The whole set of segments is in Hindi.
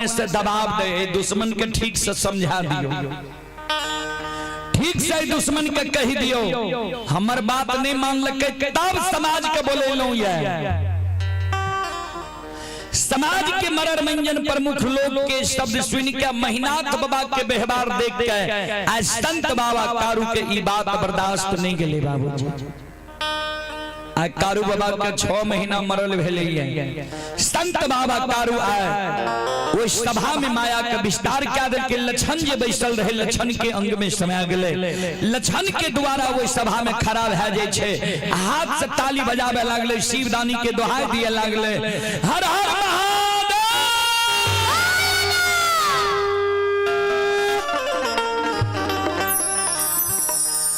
सामने से दबाव दे, दुश्मन के ठीक से समझा दियो, ठीक से दुश्मन के कह दियो हमर बात नहीं मान लगे, तब समाज के बोले लो। ये समाज के मरर मंजन प्रमुख लोग के शब्द सुन के महीनाथ बाबा के व्यवहार देख के संत बाबा कारू के ई बात बर्दाश्त नहीं गेले बाबूजी। आ कारू बाबा के 6 महीना मरल भेले है। संत बाबा कारू आए वो सभा में माया के विस्तार क्या दे के लक्षण जे बैसल रहे, लक्षण के अंग में समा गेले, लक्षण के द्वारा वो सभा में खड़ा भए जाय छे, हाथ से ताली बजावे लागले, शिवदानी के दोहाई दिए लागले, हर हर महादेव।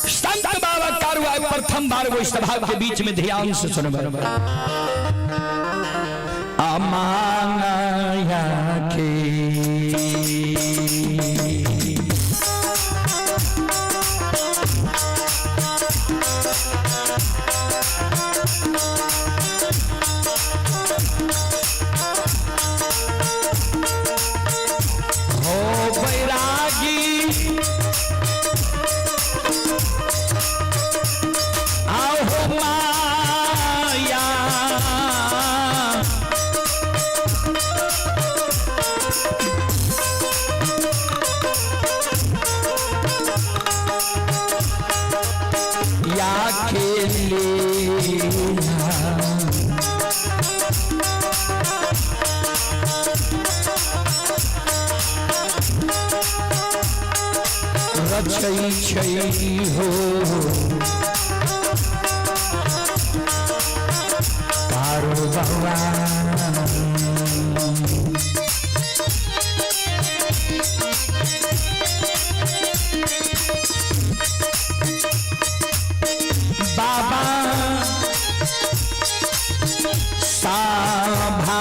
संत बाबा कारू आए प्रथम बार वो सभा के बीच में ध्यान से सुनबे, अमांगया के हो बैरागी आओ हो माया, या खेले रचई छई हो कारू बाबा। बाबा साभा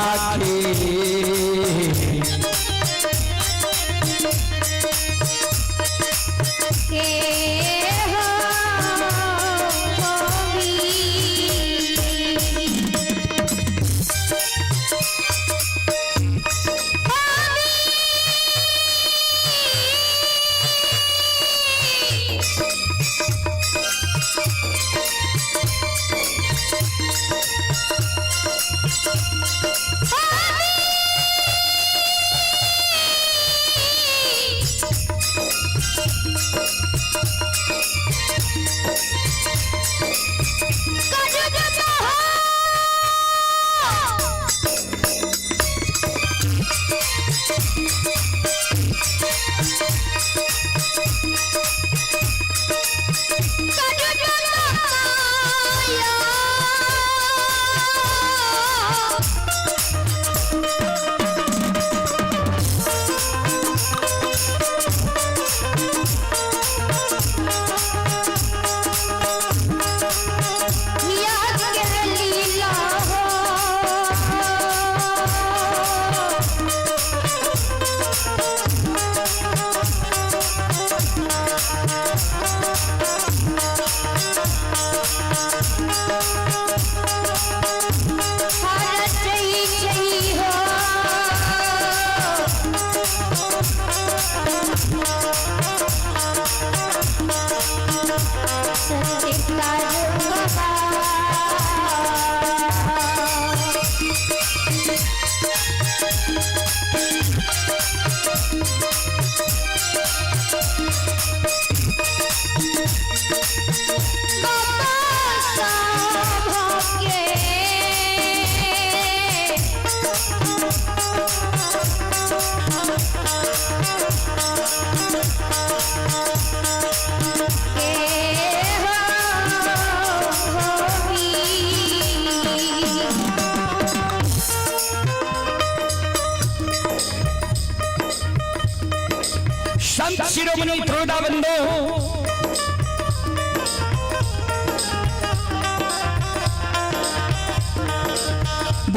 संत शिरोमणि प्रोडा बंदो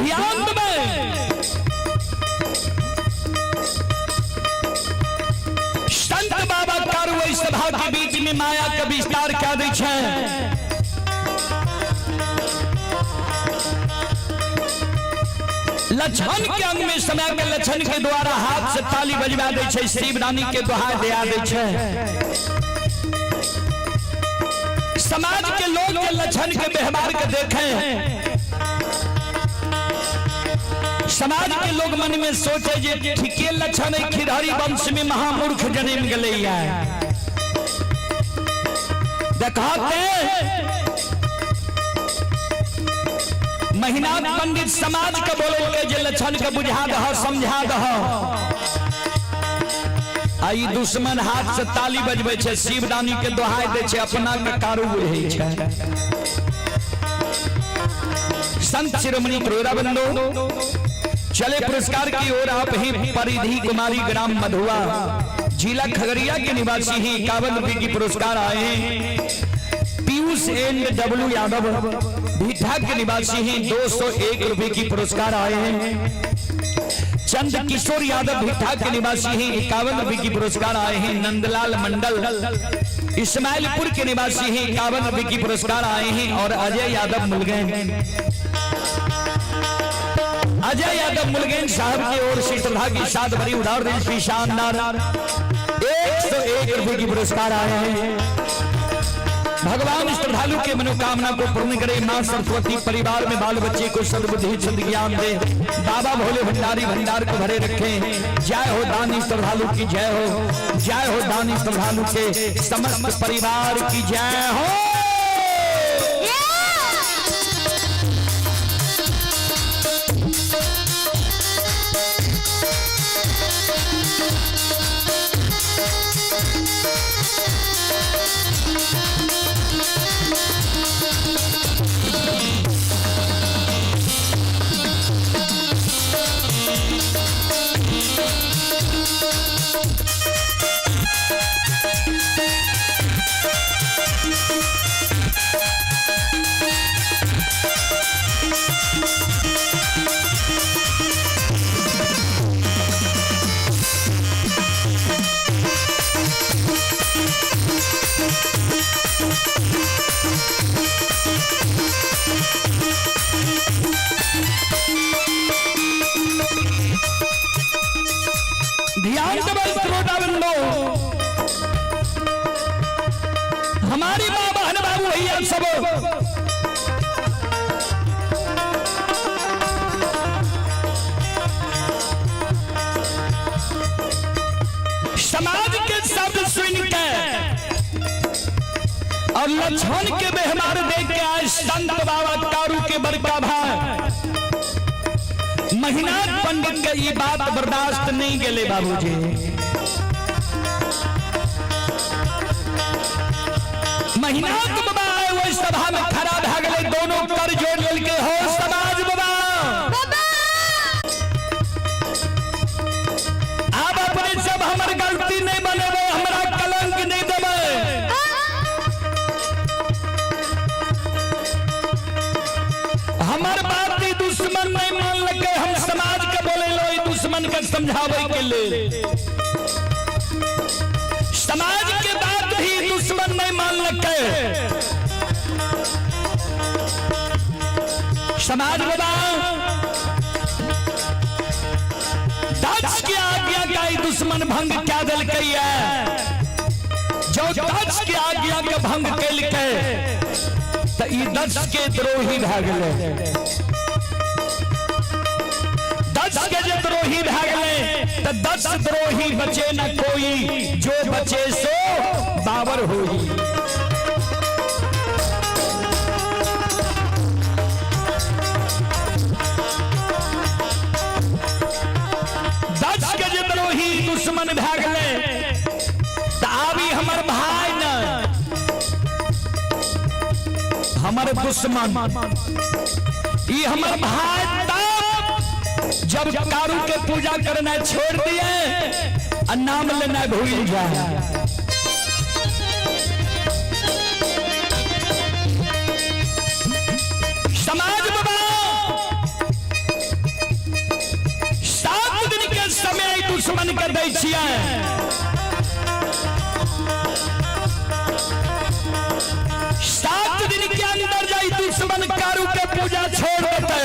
ध्यान में संत बाबा कारू सभा के बीच में माया के विस्तार क्या दै छै। लछन के अंग में समय के लछन के द्वारा हाथ से ताली बजवा दे छे, शिवरानी के दोहा दिया दे छे। समाज के लोग के लछन के व्यवहार के देखें, समाज के लोग मन में सोचे जे ठीके लछन है, खिरहरी वंश में महामूर्ख जन्म गले देखाते। महिनाथ पंडित समाज के बोले के जे लछन के बुझा दह, समझा दह। आई दुश्मन हाथ से ताली बजबे छे, शिवरानी के दोहाई दे छे, अपना के कारू बुझे छे। संत शिरोमणि प्रोरा बंदो चले पुरस्कार की ओर। आप ही परिधि कुमारी ग्राम मधुआ जिला खगड़िया के निवासी ही 51 रुपए की पुरस्कार आए हैं। पीयूष एंड डब्ल्यू यादव भीठा के निवासी ही 201 रुपए की पुरस्कार आए हैं। चंद किशोर यादव भीठा के निवासी ही 51 रुपए की पुरस्कार आए हैं। नंदलाल मंडल इस्माइलपुर के निवासी ही 51 रुपए की पुरस्कार आए हैं। और अजय यादव मुलगैन, अजय यादव मुलगैन साहब की ओर से श्रद्धा की साथ भरी उदार दिल की शानदार 101 रुपए की पुरस्कार आए हैं। भगवान श्रद्धालु के मनोकामना को पूर्ण करे। मां सरस्वती परिवार में बाल बच्चे को सद्बुद्धि सद्ज्ञान दे। बाबा भोले भंडारी भंडार को भरे रखे। जय हो दानी श्रद्धालु की जय हो, जय हो दानी श्रद्धालु के समस्त परिवार की जय हो। हमारी मां बहन बाबू भैया सब समाज के शब्द सुन के और लछन के व्यवहार देख के आज संत बाबा कारू के बड़का भाई महिनाथ पंडित के ये बात बर्दाश्त नहीं गेले। बाबूजी महिनाथ बाबा वो सभा में खड़ा भा गए, दोनों कर जोड़ लेके हो समाज बाबा आप अपने सब हमार गलती नहीं बनेबे, हमारा कलंक नहीं देबे। हमार बात दुश्मन नहीं मान लगे, हम समाज के बोले लो दुश्मन के समझावे के लिए। समाज के बात भी दुश्मन नहीं मान लगे। समाज बाबा दक्ष की आज्ञा का दुश्मन भंग क्या दल कही है। जो दक्ष की आज्ञा के भंग के लिखे तो ये दक्ष के द्रोही भागले, दक्ष के जो द्रोही भागले तो दक्ष द्रोही बचे न कोई, जो बचे सो बाबर होई। दक्ष के जो द्रोही दुश्मन भागले तो अभी हमार भाई न हमारे दुश्मन ये हमार भाई जब कारू के पूजा करना छोड़ दिए और नाम लेना भूल जाए। समाज बाबा 7 दिन के समय दुश्मन के दै छियै। 7 दिन के अंदर जाई दुश्मन कारू के पूजा छोड़ देते।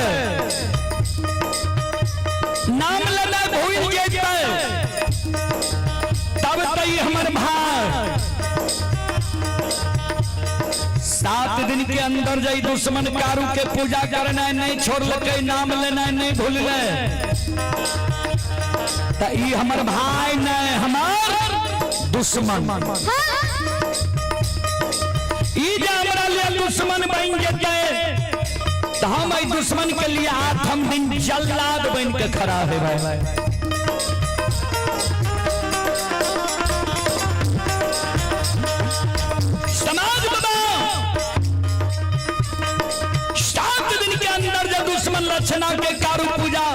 दिन के अंदर जाई दुश्मन कारू के पूजा करना है, नहीं छोड़ लके, नाम लेना है, नहीं भूल ले। तो ई हमर भाई नहीं, हमार दुश्मन। ई जे हमरा लिए दुश्मन बन जेते तो हम ई दुश्मन के लिए आठम दिन जल्लाद बन के खड़ा है भाई। समाज बाबा 7 दिन के अंदर जब दुश्मन लक्षणा के कारू पूजा,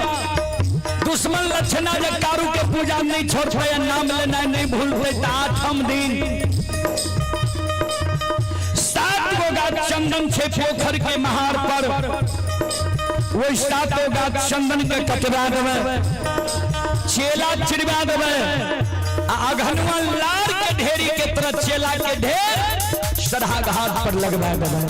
दुश्मन लक्षणा जब कारू के पूजा नहीं छोड़ पाए, नाम लेना नहीं भूल पाए, तो आठम दिन 7 गो गाछ चंदन छे पोखर के महार पर, वो 7 गो गाछ चंदन के कटवा देवे, चेला चिड़वा देवे, अघनुआ लार के ढेरी के तरह चेला के ढेर सरहा घाट पर लगवा देवे।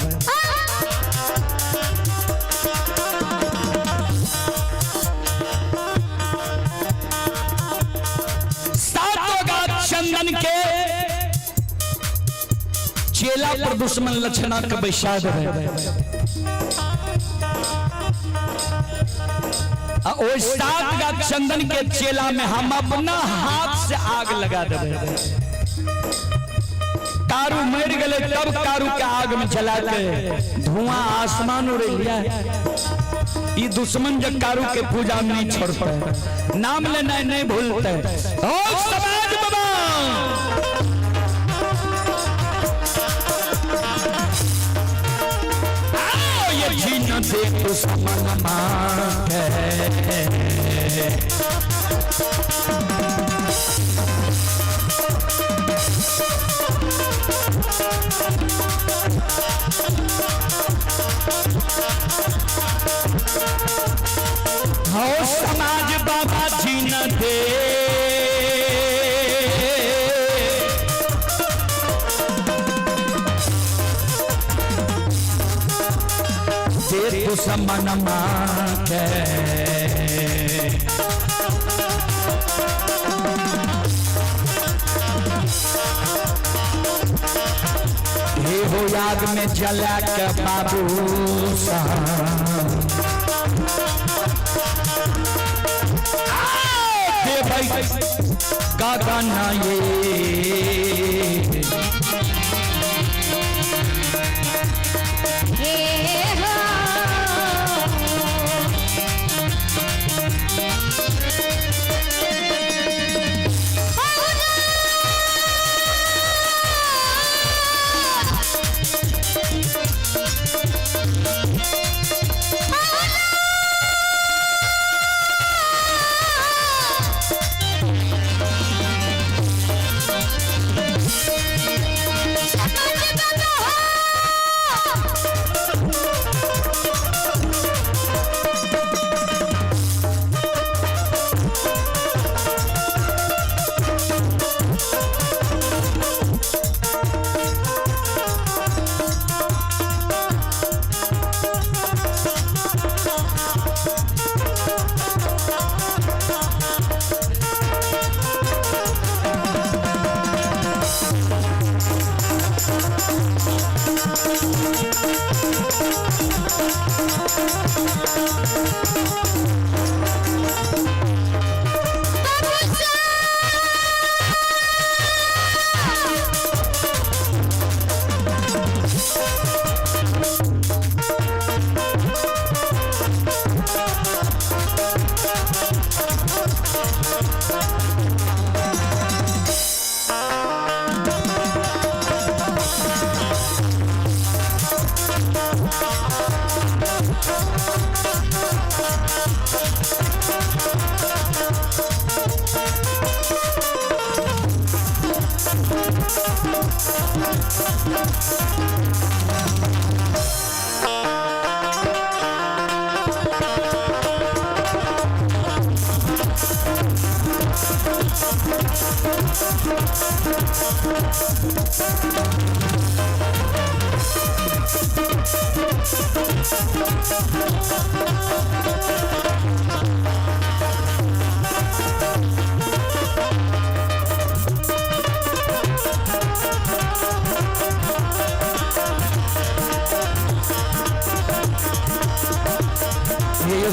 7 गो गाछ चंदन के चेला पर दुश्मन लक्षणा के बैसा देवे। ओ 7 गाछ चंदन के चेला में हम अपना हाथ से आग लगा देवे। कारू मर गए तब कारू के आग में जला के धुआं आसमान उड़ लिया। ये दुश्मन जब कारू के पूजा में नहीं छोड़ते, नाम लेना नहीं भूलते। ओ समाज बाबा ये जीन दे दुश्मन मांगे, हो समाज बाबा जीन दे दुश्मन मांगे। हे हो याद में जला के बाबू भाई का गाना ये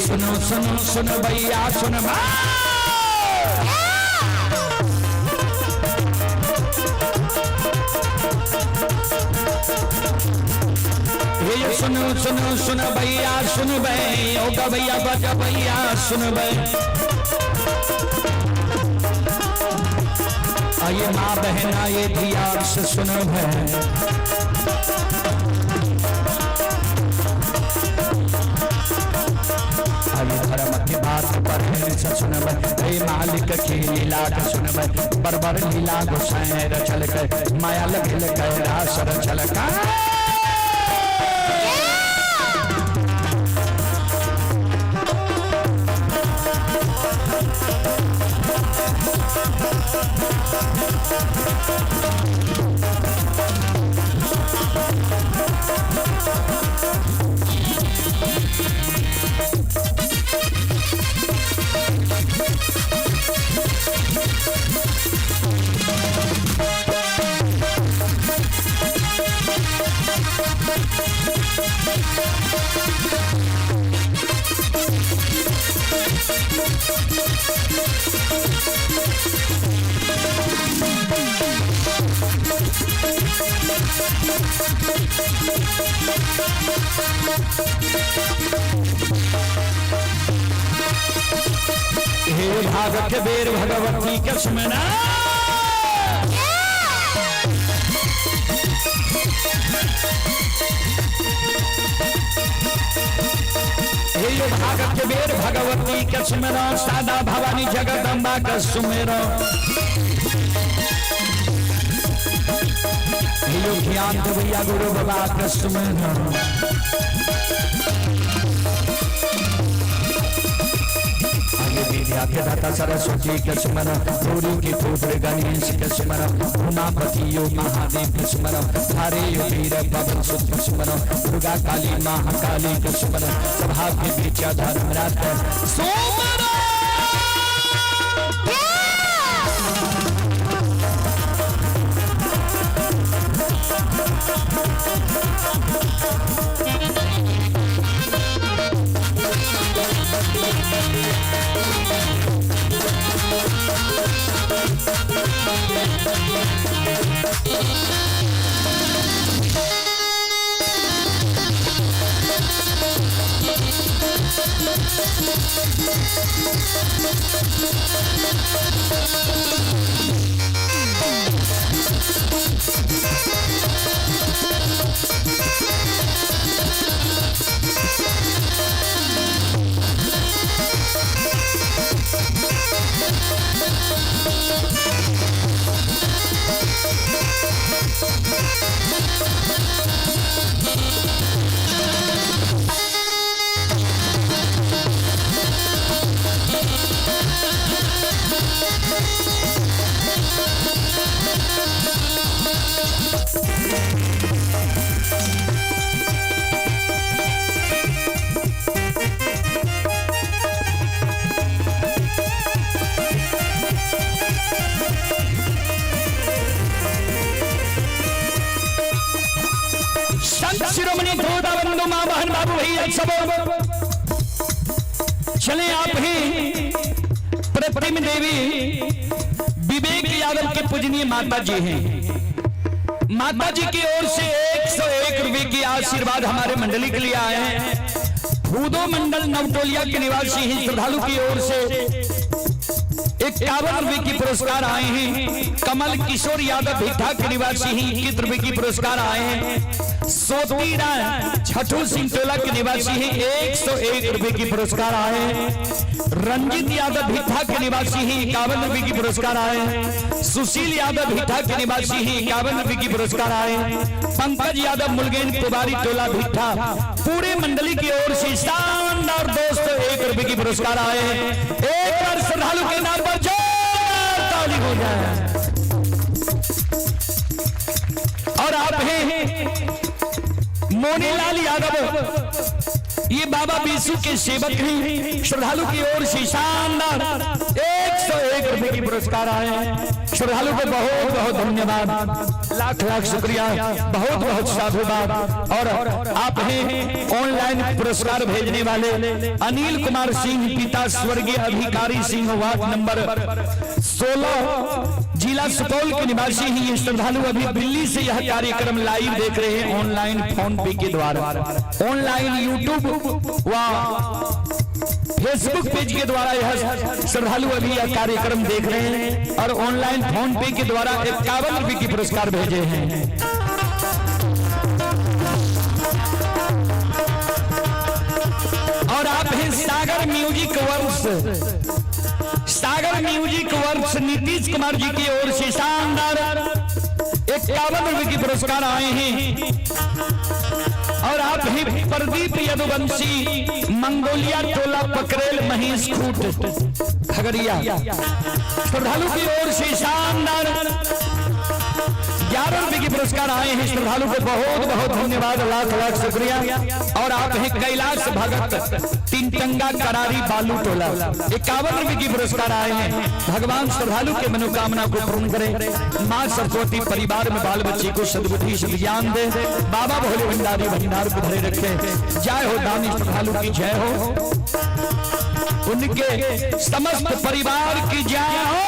सुनो सुनो सुनो भैया सुन ये सुनो सुनो सुनो भैया सुन भाई होगा भैया बजा भैया सुन भाई आइए माँ बहन आइए ध्यान से सुनो भाई आइए धर्म की बात पर से सुन भाई मालिक की लीला का सुन भाई बरबर लीला गोसाई रचल कर माया लगिल कर रास रचल का हे भागत बेर भगवती के सुमना हे भागत बेर भगवती के सुमना सादा भवानी जगदम्बा का सुमेरो हे ज्ञान भैया गुरु बाबा का सुमेरो विद्या के दाता सरस्वती के स्मरण गौरी के पुत्र गणेश के स्मरण उमापति यो महादेव के स्मरण हरे यो वीर पवन सुत स्मरण दुर्गा काली महाकाली के स्मरण सभा के बीच धर्मराज शिरोमणि गोदावंदो मां बहन बाबू भैया सब चले आप ही प्रतिम देवी विवेक यादव के पूजनीय माता जी हैं। माता जी की ओर से 101 रुपए की आशीर्वाद हमारे मंडली के लिए आए हैं। फूदो मंडल नवटोलिया के निवासी हैं श्रद्धालु की ओर से 51 रुपए की पुरस्कार आए हैं। कमल किशोर यादव भिट्ठा के निवासी हैं 21 रुपए की पुरस्कार आए हैं। सोतीरा छठू सिंह टोला के निवासी हैं 101 रुपए की पुरस्कार आए हैं। रंजित यादव भिट्ठा के निवासी हैं 51 रुपए की पुरस्कार आए हैं। सुशील यादव भिट्ठा के निवासी हैं 51 रुपए की पुरस्कार आए हैं। पंकज यादव मुलगेन कुबारी टोला भिट्ठा पूरे मंडली की ओर से शानदार दोस्तों 1 रुपए की पुरस्कार आए हैं। एक बार श्रद्धालु के नाम पर जोरदार ताली हो जाए। और आप हैं मोनीलाल यादव, ये बाबा बीसू के सेवक हैं। श्रद्धालु की ओर से शानदार 1 101 रुपए की पुरस्कार आए हैं। श्रद्धालु को बहुत बहुत धन्यवाद, लाख लाख शुक्रिया, बहुत बहुत साधुवाद। और आप हैं ऑनलाइन पुरस्कार भेजने वाले अनिल कुमार सिंह, पिता स्वर्गीय अधिकारी सिंह, वार्ड नंबर 16, जिला सुपौल के निवासी ही ये श्रद्धालु अभी दिल्ली से यह कार्यक्रम लाइव देख रहे हैं ऑनलाइन फोन पे के द्वारा, ऑनलाइन यूट्यूब व फेसबुक पेज के द्वारा यह श्रद्धालु अभी यह कार्यक्रम देख रहे हैं और ऑनलाइन फोन पे के द्वारा 51 रुपए की पुरस्कार भेजे हैं। और आप हैं सागर म्यूजिक वर्क्स, सागर म्यूजिक वर्क्स नीतीश कुमार जी की ओर से शानदार 51 रुपए की पुरस्कार आए हैं। और आप ही प्रदीप यदुवंशी, मंगोलिया टोला पकरेल महेश खूट खगड़िया, श्रद्धालु की ओर से शानदार 11 रुपए की पुरस्कार आए हैं। श्रद्धालु को बहुत बहुत धन्यवाद, लाख लाख शुक्रिया। और आप हैं कैलाश भगत, तीनटंगा करारी बालू टोला, 51 रुपए की पुरस्कार आए हैं। भगवान श्रद्धालु के मनोकामना को पूर्ण करे, माँ सरस्वती परिवार में बाल बच्ची को सद्बुद्धि सद्ज्ञान दे, बाबा भोले भंडारी भंडार को भरे रखे। जय हो दानी श्रद्धालु की जय हो, उनके समस्त परिवार की जय हो।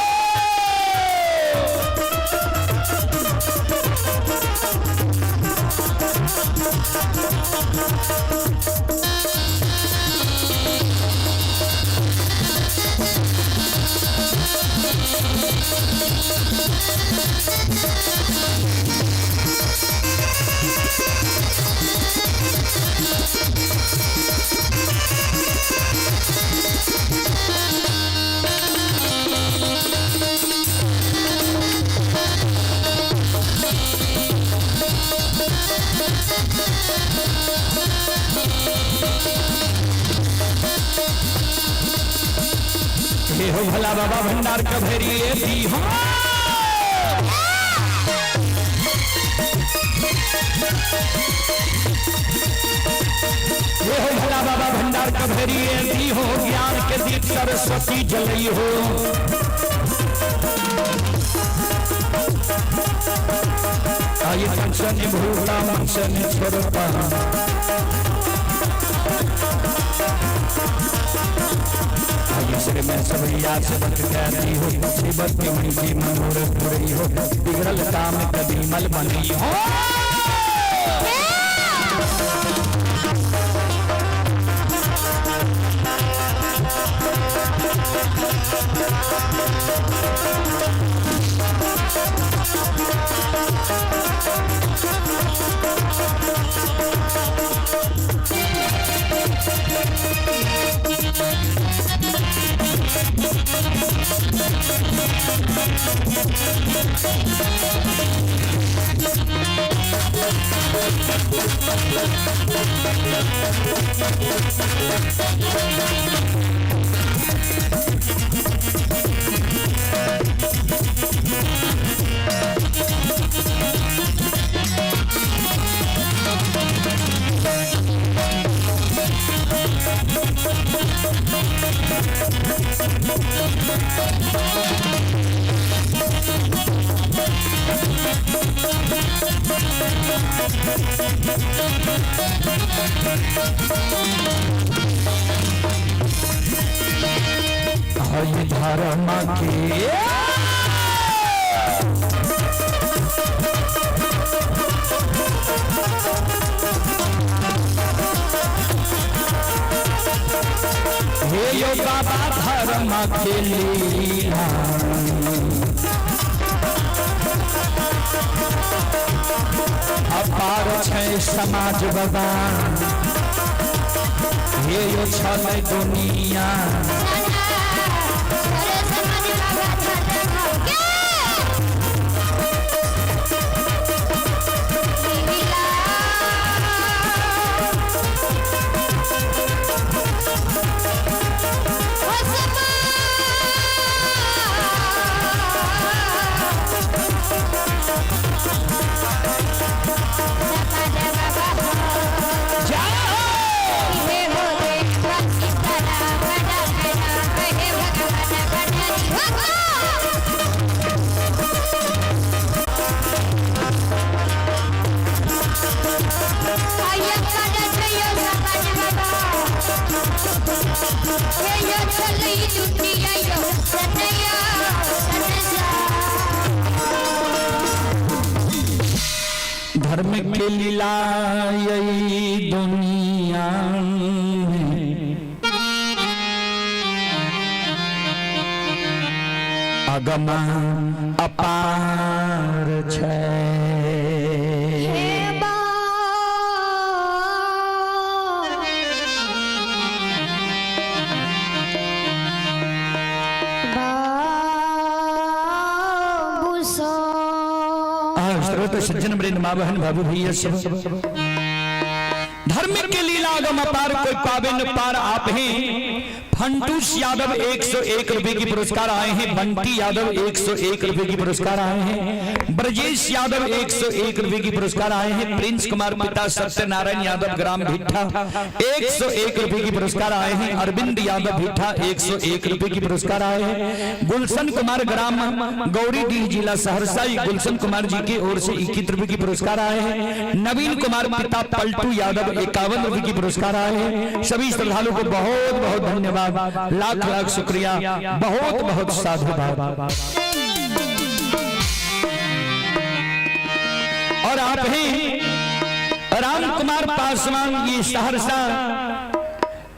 हो भला बाबा भंडार का भेरिए दी हो, ये हो भला बाबा भंडार का भेरिए दी हो, ज्ञान के दीप सरस्वती जलई हो। आइए कंसन भूला मंसन स्वरूपा, मैं सब याद से बच जाती हो, मुसीबत में मुझे मनोरथ पूरी हो, बिगड़ल काम कभी मल बनी हो। हरि धर्म के हे यो बाबा धर्म के लीला, अपार छै समाज बाबा, हे यो छल दुनिया। के लीला यही दुनिया में अगम अपार छै। सज्जन वृंद माँ बहन भाभी भैया सब धर्म के लीला गम अपार कोई पावे न पार आप हैं। फंटूस यादव 101 रुपए की पुरस्कार आए हैं। बंटी यादव 101 रुपए की पुरस्कार आए हैं। ब्रजेश यादव 101 रुपए की पुरस्कार आए हैं। प्रिंस कुमार पिता सत्यनारायण यादव ग्राम भिट्ठा 101 रुपए की पुरस्कार आए हैं। अरविंद यादव भिट्ठा 101 रुपए की पुरस्कार आए हैं। गुलशन कुमार ग्राम गौरीडीह जिला सहरसा गुलशन कुमार जी की ओर से 21 रुपए की पुरस्कार आए हैं। नवीन कुमार पिता पलटू यादव 51 रुपए की पुरस्कार आए हैं। सभी श्रद्धालुओं को बहुत बहुत धन्यवाद, लाख लाख शुक्रिया, बहुत बहुत साधुवाद। और आप हैं राम कुमार पासवान, ये सहरसा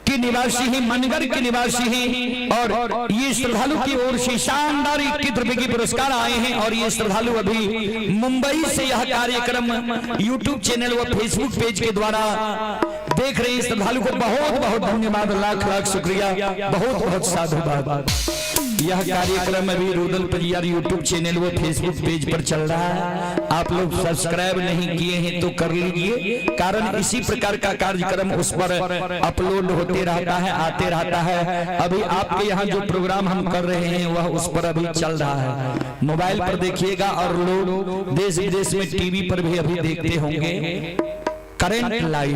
के निवासी हैं, मनगर के निवासी हैं। और ये श्रद्धालु की ओर से शानदार 21 रुपए की पुरस्कार आए हैं। और ये श्रद्धालु अभी मुंबई से यह कार्यक्रम यूट्यूब चैनल व फेसबुक पेज के द्वारा देख रहे हैं। श्रद्धालु को बहुत बहुत धन्यवाद, लाख लाख शुक्रिया, बहुत बहुत साधुवाद। यह कार्यक्रम अभी रूदल परिवार यूट्यूब चैनल व फेसबुक पेज पर चल रहा है। आप लोग सब्सक्राइब नहीं किए हैं तो कर लीजिए, कारण इसी प्रकार का कार्यक्रम उस पर अपलोड होते रहता है, आते रहता है। अभी आपके यहाँ जो प्रोग्राम हम कर रहे हैं वह उस पर अभी चल रहा है। मोबाइल पर देखिएगा और लोग देश विदेश में टीवी पर भी अभी देखते होंगे करंट लाइव।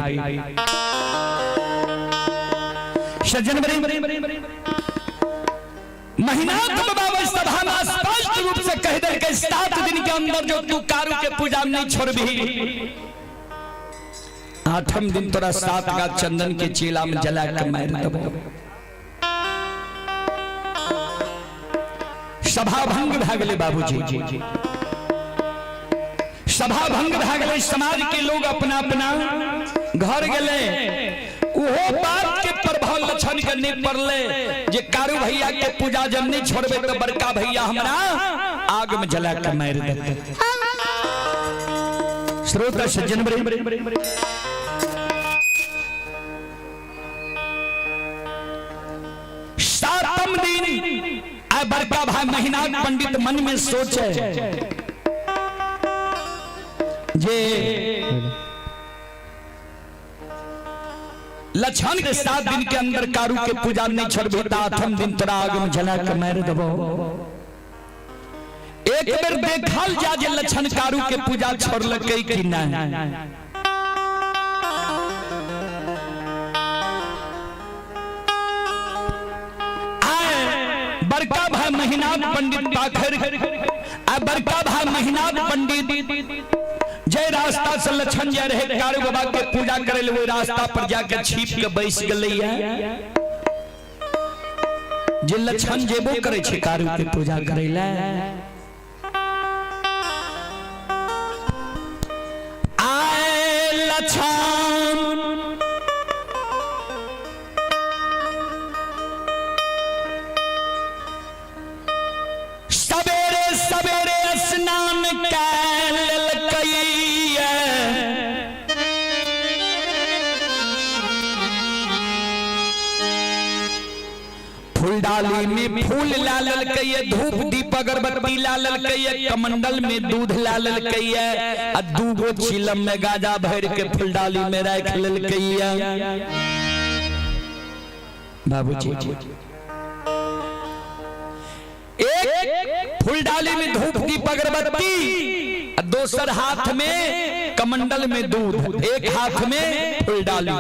सज्जन महीनाथ बाबा सभा में स्पष्ट रूप से कह दे के 7 दिन के अंदर जो तू कारू के पूजा नहीं छोड़ भी, 8वें दिन तोरा 7 गाछ चंदन के चीला में जला के मार देबो। सभा भंग भ गेलै बाबूजी, सभा भंग भ गेलै। समाज के लोग अपना अपना घर गेले। उहो बात के प्रभाव लक्षण के नहीं पड़ले जे कारू भैया के पूजा जब नहीं छोड़बे तो बड़का भैया हमरा आग में जला के मार देते। श्रोता सज्जन सातम दिन आ बड़का भाई महीनाथ पंडित मन में सोचे जे लक्षण के 7 दिन के अंदर कारू के पूजा नहीं छोड़बे तो 8वें दिन तोरा आग में जला के मार देबो। एक बेर देखल जा जे लक्षण कारू के पूजा छोड़लकै कि नहीं। बड़का भाई महीनाथ पंडित पाखर आ बड़का भाई महीनाथ पंडित जय रास्ता से लक्षण जा रहे कारू बाबा के पूजा करे ले, वो रास्ता पर जाके छिप के बैस गेलै है। जे लक्षण जेबो करे छे कारू के पूजा करे ले, आए लक्षण सवेरे सवेरे स्नान कर लेलकै। फूलडाली में फूल ला ललकै, धूप दीप अगरबत्ती ला ललकै, कमंडल में दूध ला ललकै, आ 2 गो चिलम में गाजा भर के फूलडाली में रख ललकै। बाबूजी एक फूलडाली में धूप दीप अगरबत्ती, दोसर हाथ में कमंडल में दूध, एक हाथ में फूलडाली।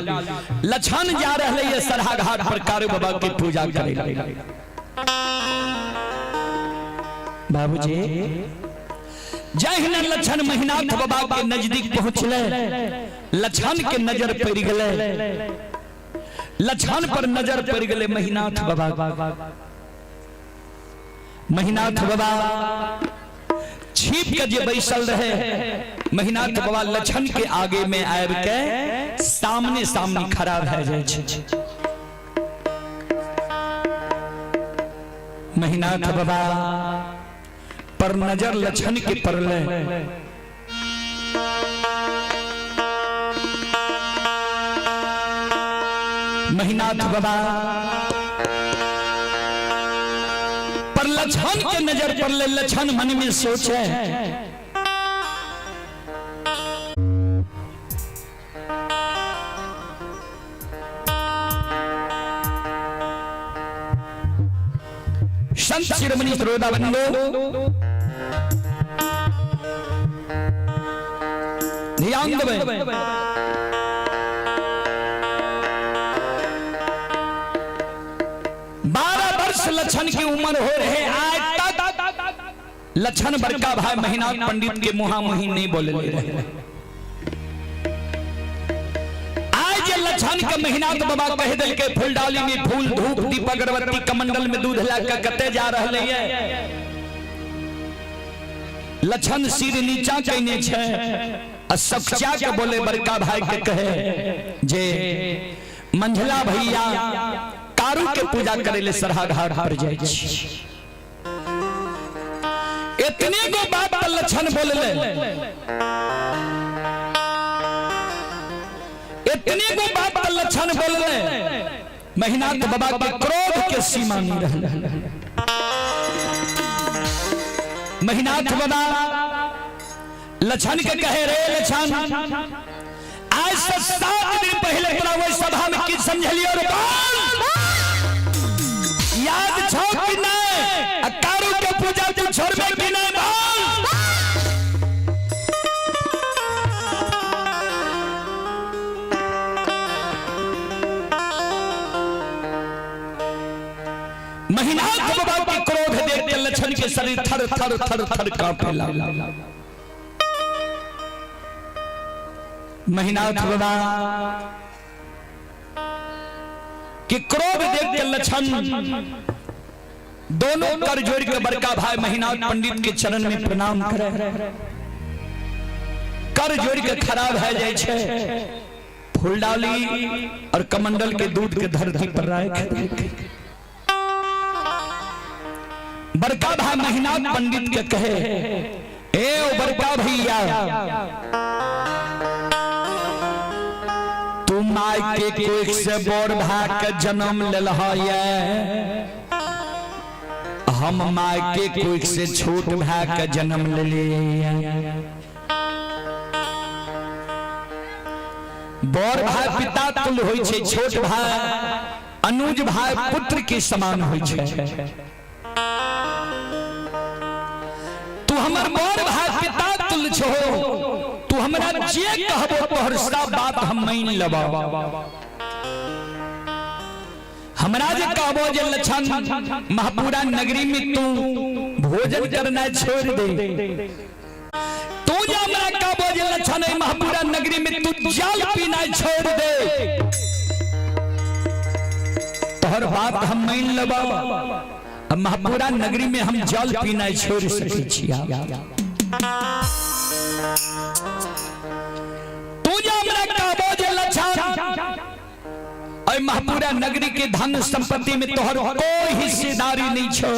लक्षण जा रहे ये सरहा घाट पर कारू बाबा की पूजा करे। बाबूजी जहिना लक्षण महीनाथ बाबा के नजदीक पहुंचले, लक्षण के नजर पड़ गेले। लक्षण पर नजर पड़ गेले महीनाथ बाबा। महीनाथ बाबा छिप के जे बैसल रहे महिनाथ बाबा लछन के आगे में आब के सामने सामने खड़ा भए जाय छै। महिनाथ बाबा पर नजर लछन के पड़ले। महिनाथ बाबा पर लछन के नजर पड़ले। लछन मन में सोचे संत शिरोमणि श्रोता बंधु ध्यान देवे। 12 वर्ष लछन की उम्र हो रहे आज तक लछन बड़का भाई महिनाथ पंडित के मुहा मुही नहीं बोले रहे। आज लछन के महिनाथ बाबा कह दिल के फूलडाली में फूल धूप दीप अगरबत्ती कमंडल में दूध लाकर कते जा रहे हैं। लछन सिर नीचा कहने छे सबचा के बोले बड़का भाई के कहे जे मंझला भैया कारू के पूजा करे ले सरहा घाट पर जाय छी। इतने को बात लछन बोलले। इतने को बात लछन बोलले। महिनाथ बाबा के क्रोध के सीमा नहीं रहल। महिनाथ बाबा लछन के कहे रे लछन आज से 7 दिन पहले तोरा वो सभा में की समझलियो रे याद छौ कि नहीं? कारू के पूजा तू छोड़बे कि नहीं? महिनाथ बाबा के क्रोध देख के लछन के शरीर थर थर थर थर कांपने लगा। महिनाथ बाबा के क्रोध देख के लछन दोनों कर जोड़ के बड़का भाई महिनाथ पंडित के चरण में प्रणाम करे। कर जोड़ के खराब है जाय छे। फूलडाली और कमंडल के दूध के धरती पर राख। बड़का भाई महिनाथ पंडित के कहे ए बड़का भैया तू माई के कोख से बड़ भाग के जन्म लेलहा ये। हम माई के कोख से छोट भाग के जन्म लेलिए। बड़ भाई पिता तुल होय छे, छोट भाई अनुज भाई पुत्र के समान होय छे। हमर बड़ भाई पिता तुल छो। तू हमरा जे कहबो तोहर सब बात हम मान लेबो। हमरा जे कहबो जे लछन महापुरा नगरी में तू भोजन करना छोड़ दे। तू जे हमरा कहबो जे लछन महापुरा नगरी में तू जल पीना छोड़ दे। तोहर बात हम मान लेबो। महापुरा नगरी में हम जल पीना छोड़ सके छिया। तू जे हमरा कहबो जे लछन ओय महापुरा नगरी के धन संपत्ति में तोहर कोई हिस्सेदारी नहीं छो।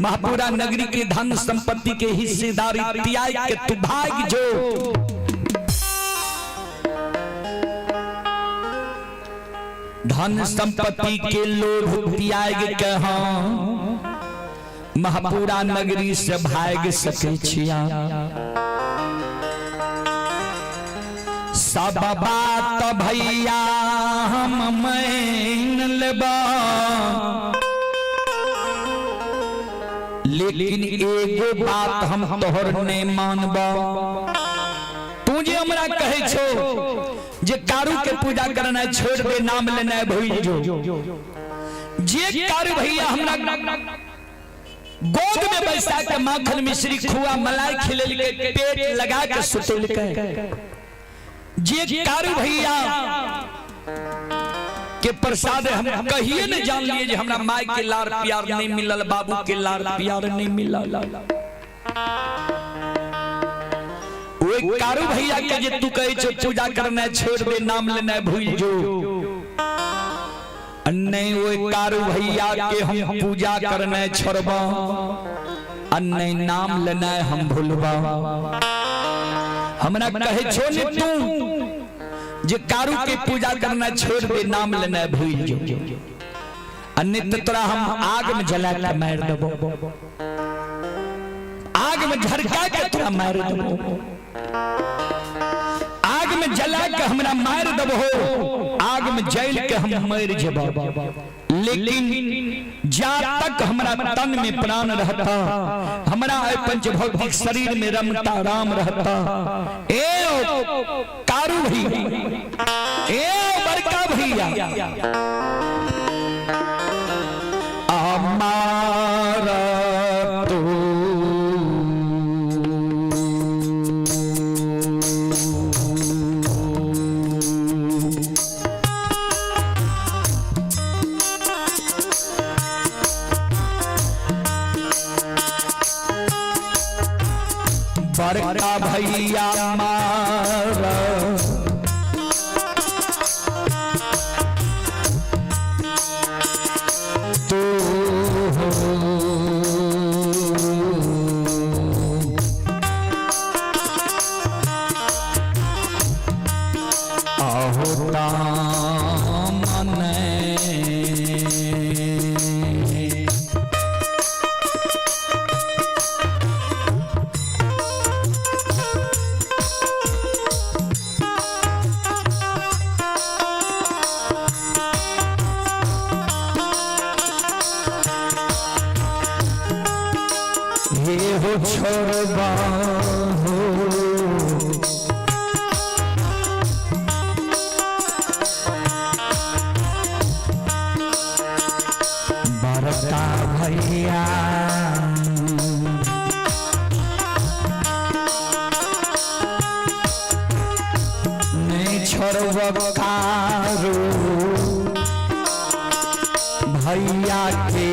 महापुरा नगरी के धन संपत्ति के हिस्सेदारी त्याग के तू भाग जो। धन संपत्ति के लोभ त्याग के महापुरा नगरी से भाग सके छिया। सब बात भैया हम मान लेबा, लेकिन एगो बात हम तोहर नहीं मानबा। तू जे हमरा कहे छो जे कारू के पूजा करना छोड़ दे, नाम लेना भूल जो। जे कारू भैया हमरा गोद में बैसा के माखन मिश्री खुआ मलाई खिलेल के पेट लगा के सुतल के, जे कारू भैया के प्रसाद हम कहिए न जान लिए जे हमरा माई के लार प्यार नहीं मिलल, बाबू के लार प्यार नहीं मिलल। वो कारू भैया के जे तू कहे छो पूजा करना छोड़ दे नाम लेना भूल जो नहीं वो कारू भैया के हम पूजा करना छोड़बा नहीं नाम लेना हम भूलबा हमरा कहे छो ने तू जे कारू के पूजा करना छोड़ दे नाम लेना भूल जो अन्य तोरा हम आग में जला के मार देबो आग में झरका के तोरा मार देबो आग में जला के हमरा मार देबो आग में जल के हम मर जेबो लेकिन जब तक हमरा तन में प्राण रहता हमरा पंच भौतिक शरीर में रमता राम रहता ए कारू भैया ए बड़का भैया हमारा तो बड़का भैया हमारा छोड़बा बड़का भैया नहीं छोड़ब कारू भैया के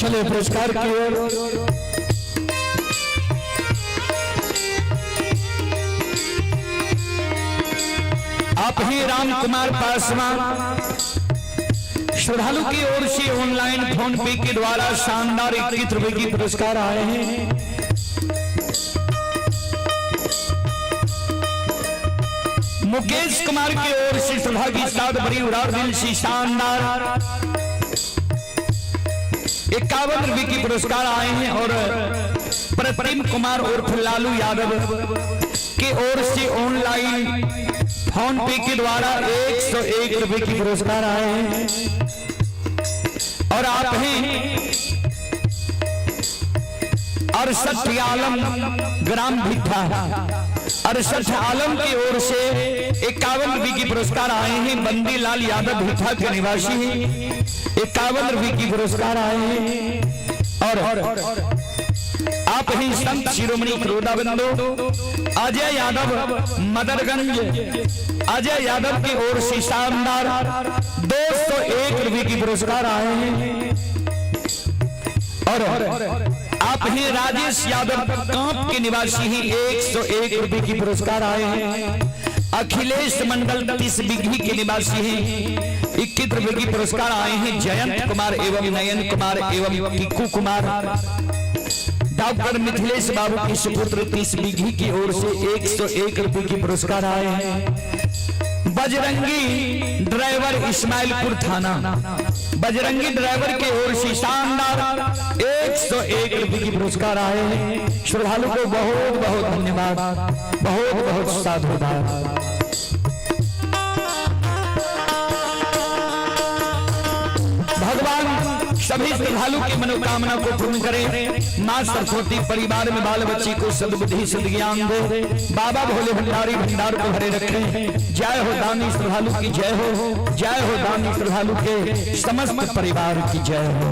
चले पुरस्कार की ओर। आप ही राम कुमार पासवान श्रद्धालु की ओर से ऑनलाइन फोन पे के द्वारा शानदार 21 रुपए की पुरस्कार आए हैं। मुकेश कुमार की ओर से सभा की साथ बड़ी उड़ार दिल से शानदार 51 रुपए की पुरस्कार आए हैं। और प्रतिम कुमार उर्फ लालू यादव की ओर से ऑनलाइन फोन पे के द्वारा 101 रुपए की पुरस्कार आए हैं। और आप हैं अरशद आलम ग्राम भिट्ठा, अरशद आलम की ओर से 51 रुपए की पुरस्कार आए हैं। बंदी लाल यादव भिट्ठा के निवासी हैं, 51 रुपए की पुरस्कार आए हैं। और आप ही संत शिरोमणि क्रोधाबंधु अजय यादव मदरगंज, अजय यादव की ओर से शानदार 201 रुपए की पुरस्कार आए हैं। और आप ही राजेश यादव कांप के निवासी हैं, 101 रुपए की पुरस्कार आए हैं। अखिलेश मंडल 30 बिघी के निवासी हैं, 21 रुपए की पुरस्कार आए हैं। जयंत कुमार एवं नयन कुमार एवं कीकू कुमार डॉक्टर मिथिलेश बाबू की सुपुत्र 30 बिघी की ओर से 101 रुपए की पुरस्कार आए हैं। बजरंगी ड्राइवर इस्माइलपुर थाना, बजरंगी ड्राइवर की ओर से शानदार 101 रुपए की पुरस्कार आए हैं। श्रद्धालु को बहुत बहुत धन्यवाद, बहुत बहुत साधुवाद। भगवान सभी श्रद्धालु की मनोकामना को पूर्ण करे। मां सरस्वती परिवार में बाल बच्चे को सद्बुद्धि सद्ज्ञान दे। बाबा भोले भंडारी भंडार को भरे रखे। जय हो दानी श्रद्धालु की जय हो, जय हो दानी श्रद्धालु के समस्त परिवार की जय हो।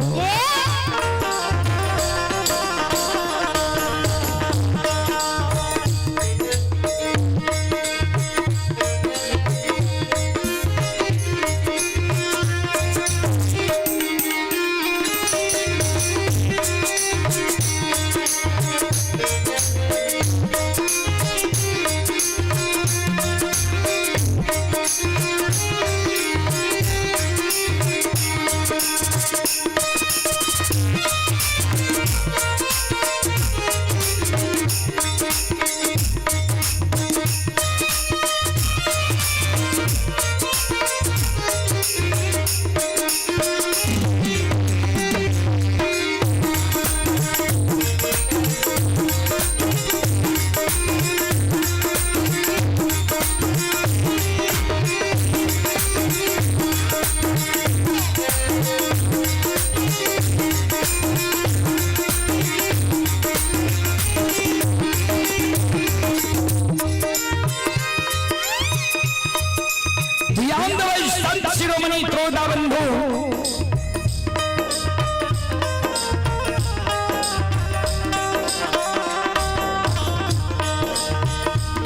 संत शिरोमणि क्रोधाबंधु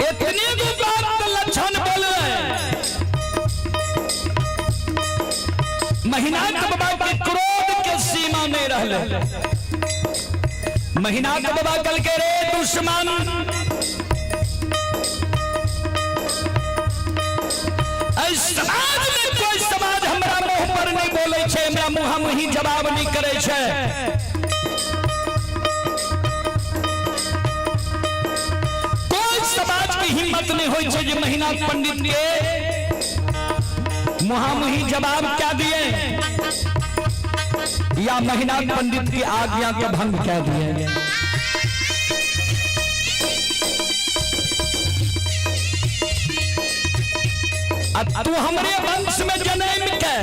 इतनी भी बात लक्षण बोले महीनाथ बाबा के क्रोध के सीमा नहीं रहले। महीनाथ बाबा कल के रे दुश्मन समाज में कोई समाज हमरा मुंह पर नहीं बोले छे, हमरा मुंह मुही जवाब नहीं करे छे। कोई समाज की हिम्मत नहीं होई छे जे महीनाथ पंडित के मुंह मुही जवाब क्या दिए या महीनाथ पंडित की आज्ञा का भंग क्या दिए। तू हमरे वंश में जन्म के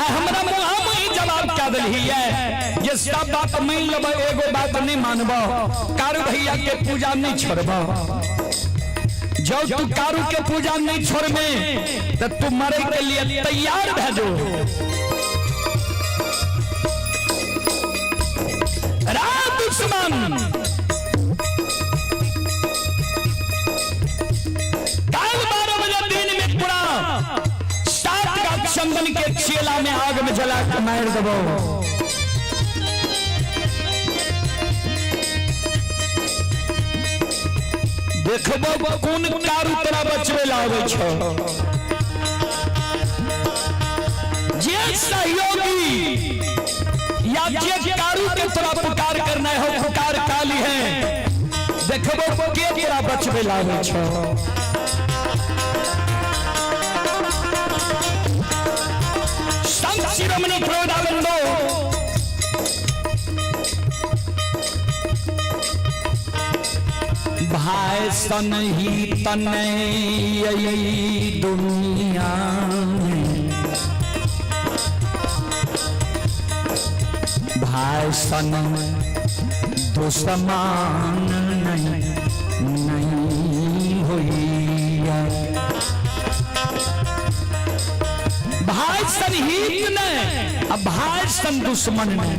हमरा मुँह में जवाब क्या दिली है। ये सब बात मान लब, एगो बात नहीं मानब। कारू भैया के पूजा नहीं छोड़ब। जब तू कारू के पूजा नहीं छोड़बे तो तू मरे के लिए तैयार भेजो। दुश्मन काल 12 कुंदन के चेला में आग में जला के मार देबो। देखबो कौन कारू तोरा बचवे लावे छो। जे सहयोगी या जे कारू के तोरा पुकार करना है हो पुकार काली है। देखबो के तोरा बचवे लावे छो। संत शिरोमणि प्रोडाबंदो भाई सन ही तने दुनिया भाई सन दुश्मन नहीं हुई। भाई सन हित ने अब भाई सन दुश्मन ने।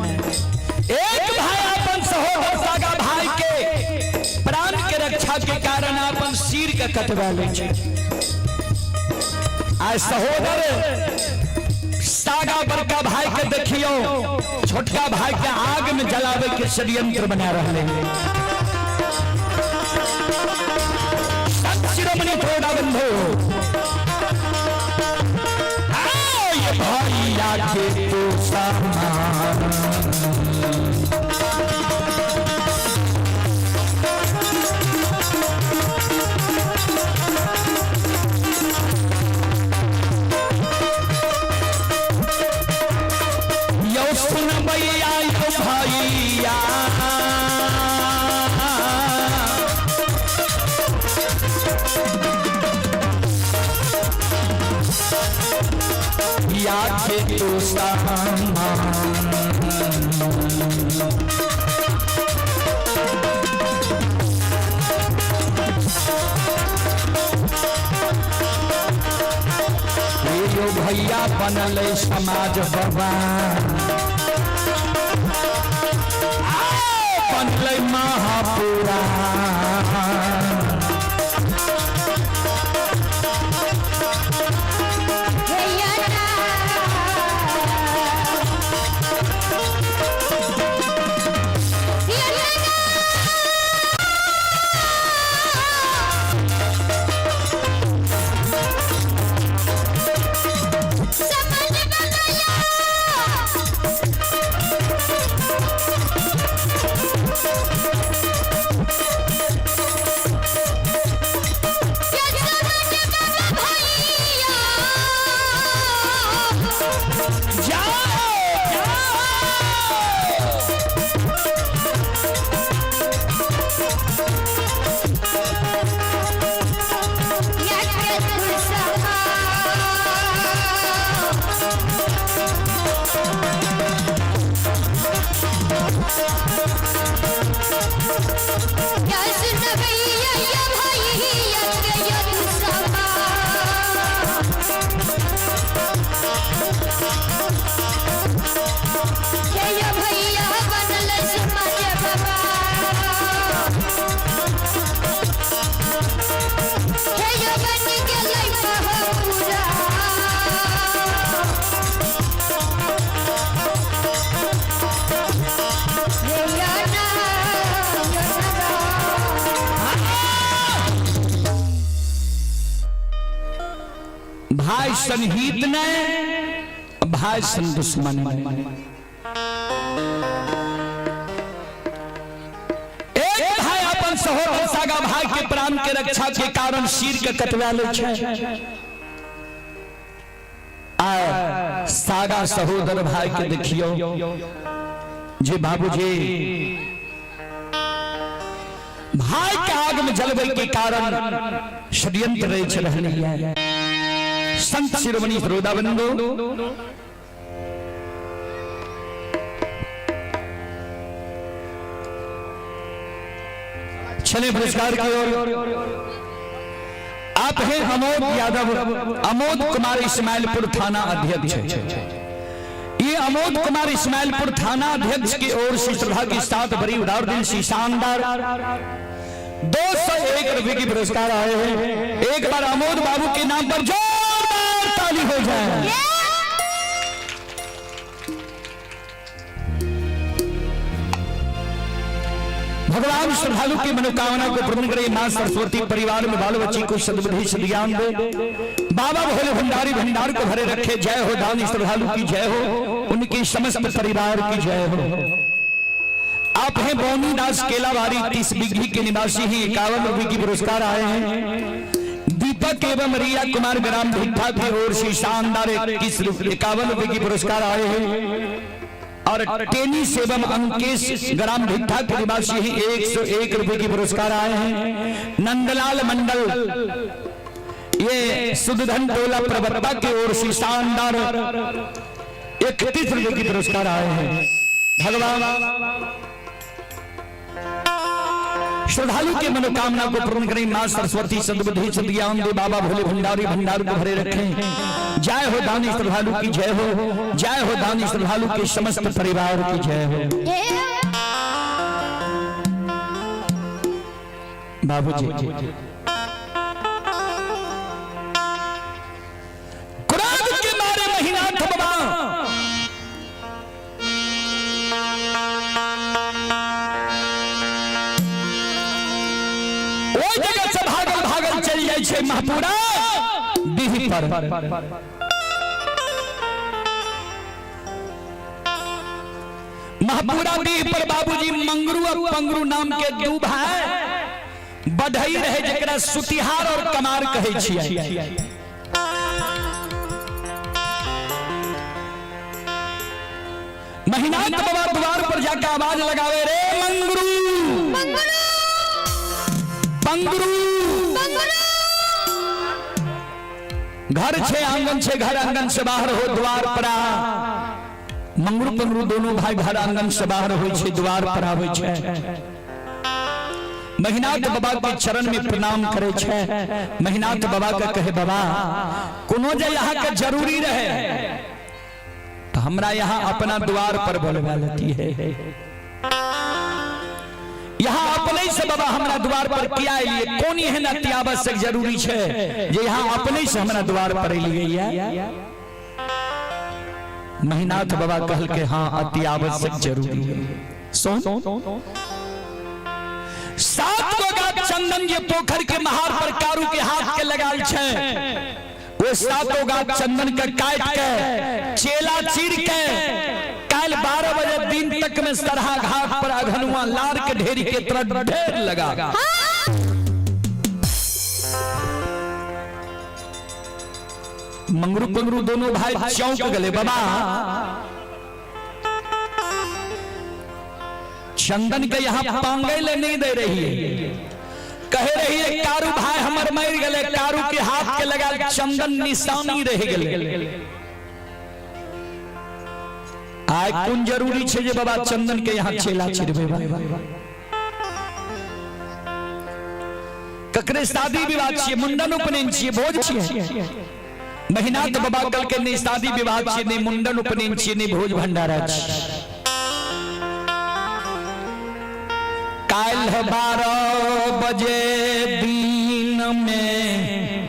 एक भाई अपन सहोदर सागा भाई के प्राण के रक्षा के कारण अपन सिर के कटवा ले। आज सहोदर सागा बड़का भाई के देखियो छोटका भाई के आग में जलावे के षड्यंत्र बना रहे हैं। संत शिरोमणि प्रोडाबंधो भाई आके तो सामान यो सुन भैया यो भैया याद तो सामान यो भैया बनल समाज बाबा बनल महापुरा। भाई सन हित ने भाई सन दुश्मन ने। एक भाई अपन सहोदर सागा भाई के प्राण के रक्षा के कारण सिर के कटवा ले छे। सागा सहोदर भाई के देखियो जे बाबूजी भाई के आग में जलवे के कारण षड्यंत्र रहने है। संत शिरोमणि प्रोडाबंदो चले पुरस्कार की ओर। आप हैं अमोद यादव, अमोद कुमार इस्माइलपुर थाना अध्यक्ष। ये अमोद कुमार इस्माइलपुर थाना अध्यक्ष की ओर से श्रद्धा के साथ बड़ी उदार दिल से शानदार 201 रुपए की पुरस्कार आए हैं। एक बार अमोद बाबू के नाम पर जोरदार ताली हो जाए। भगवान श्रद्धालु की मनोकामना को पूर्ण करे। मां सरस्वती परिवार में बाल बच्ची को सद्बुद्धि सद्ज्ञान दे। बाबा भोले भंडारी भंडार को भरे रखे। जय हो दानी श्रद्धालु की जय हो, उनकी समस्त परिवार की जय हो। आप हैं बौनी दास केलावारी 30 बिघी के निवासी हैं। 51 रुपए की पुरस्कार आए हैं। दीपक एवं रिया कुमार ग्राम भिट्ठा की ओर से शानदार 51 रुपए की पुरस्कार आए हैं। और टेनिस एवं अंकेश ग्राम भिट्ठा के निवासी हैं। 101 रुपए की पुरस्कार आए हैं। नंदलाल मंडल ये सुधन टोला प्रवर्तक की ओर से शानदार 31 रुपए की पुरस्कार आए हैं। भगवान श्रद्धालु के मनोकामना को पूर्ण करें। मां सरस्वती सद्बुद्धि सद्ज्ञान दे। बाबा भोले भंडारी भंडार को भरे रखें। जय हो दानी श्रद्धालु की जय हो, जय हो दानी श्रद्धालु के समस्त परिवार की जय हो। बाबूजी क्रोध के मारे महीनाथ बाबा जगह से भागल भागल चल जाए छे महापुरा दीह पर। महापुरा दीह पर बाबूजी मंगरू और पंगरू नाम के दू भाई बढ़ई रहे, जकरा सुतिहार और कमार कहे छियै। महीनाथ बाबा द्वार पर जाकर आवाज लगावे, रे मंगरू पंगरू, घर छे आंगन छे, घर आंगन से बाहर हो द्वार पर आ। मंगरू पंगरू दोनों भाई घर आंगन से बाहर हो छे, द्वार पर आवे छे। महीनाथ बाबा के चरण में प्रणाम करे छे। महीनाथ बाबा का कहे, बाबा कोनो जे यहाँ के जरूरी रहे तो हमरा यहाँ अपना द्वार पर बोलवा लेती है। यहाँ अपने से बाबा हमरा द्वार पर किया लिए कौन है ना अत्यावश्यक जरूरी है जे यहाँ अपने से हमरा द्वार पर लिए। महीनाथ बाबा कहल के हाँ अत्यावश्यक जरूरी है। सो 7 गो गाछ चंदन ये पोखर के महार पर कारू के हाथ के लगाल छे। वो 7 गाछ चंदन के काट के चेला चीर के कल 12 बजे दिन तक में सरहा घाट पर अघनुआ लार के ढेरी के तरह ढेर लगा। मंगरू पंगरू दोनों भाई चौंक गले। बाबा चंदन के यहाँ पांगे ले नहीं दे रही है, कह रही है कारू भाई हमर मर गले। कारू के हाथ के लगा चंदन निशानी रह गले। आय कौन जरूरी छे जे बाबा चंदन के यहाँ चेला चिरबे। ककरे शादी विवाह छिए, मुंडन उपनयन छिए, भोज छिए। महीनाथ बाबा कल के नहीं शादी विवाह छिए, नहीं मुंडन उपनयन छिए, नहीं भोज भंडारा छिए। काल 12 बजे दिन में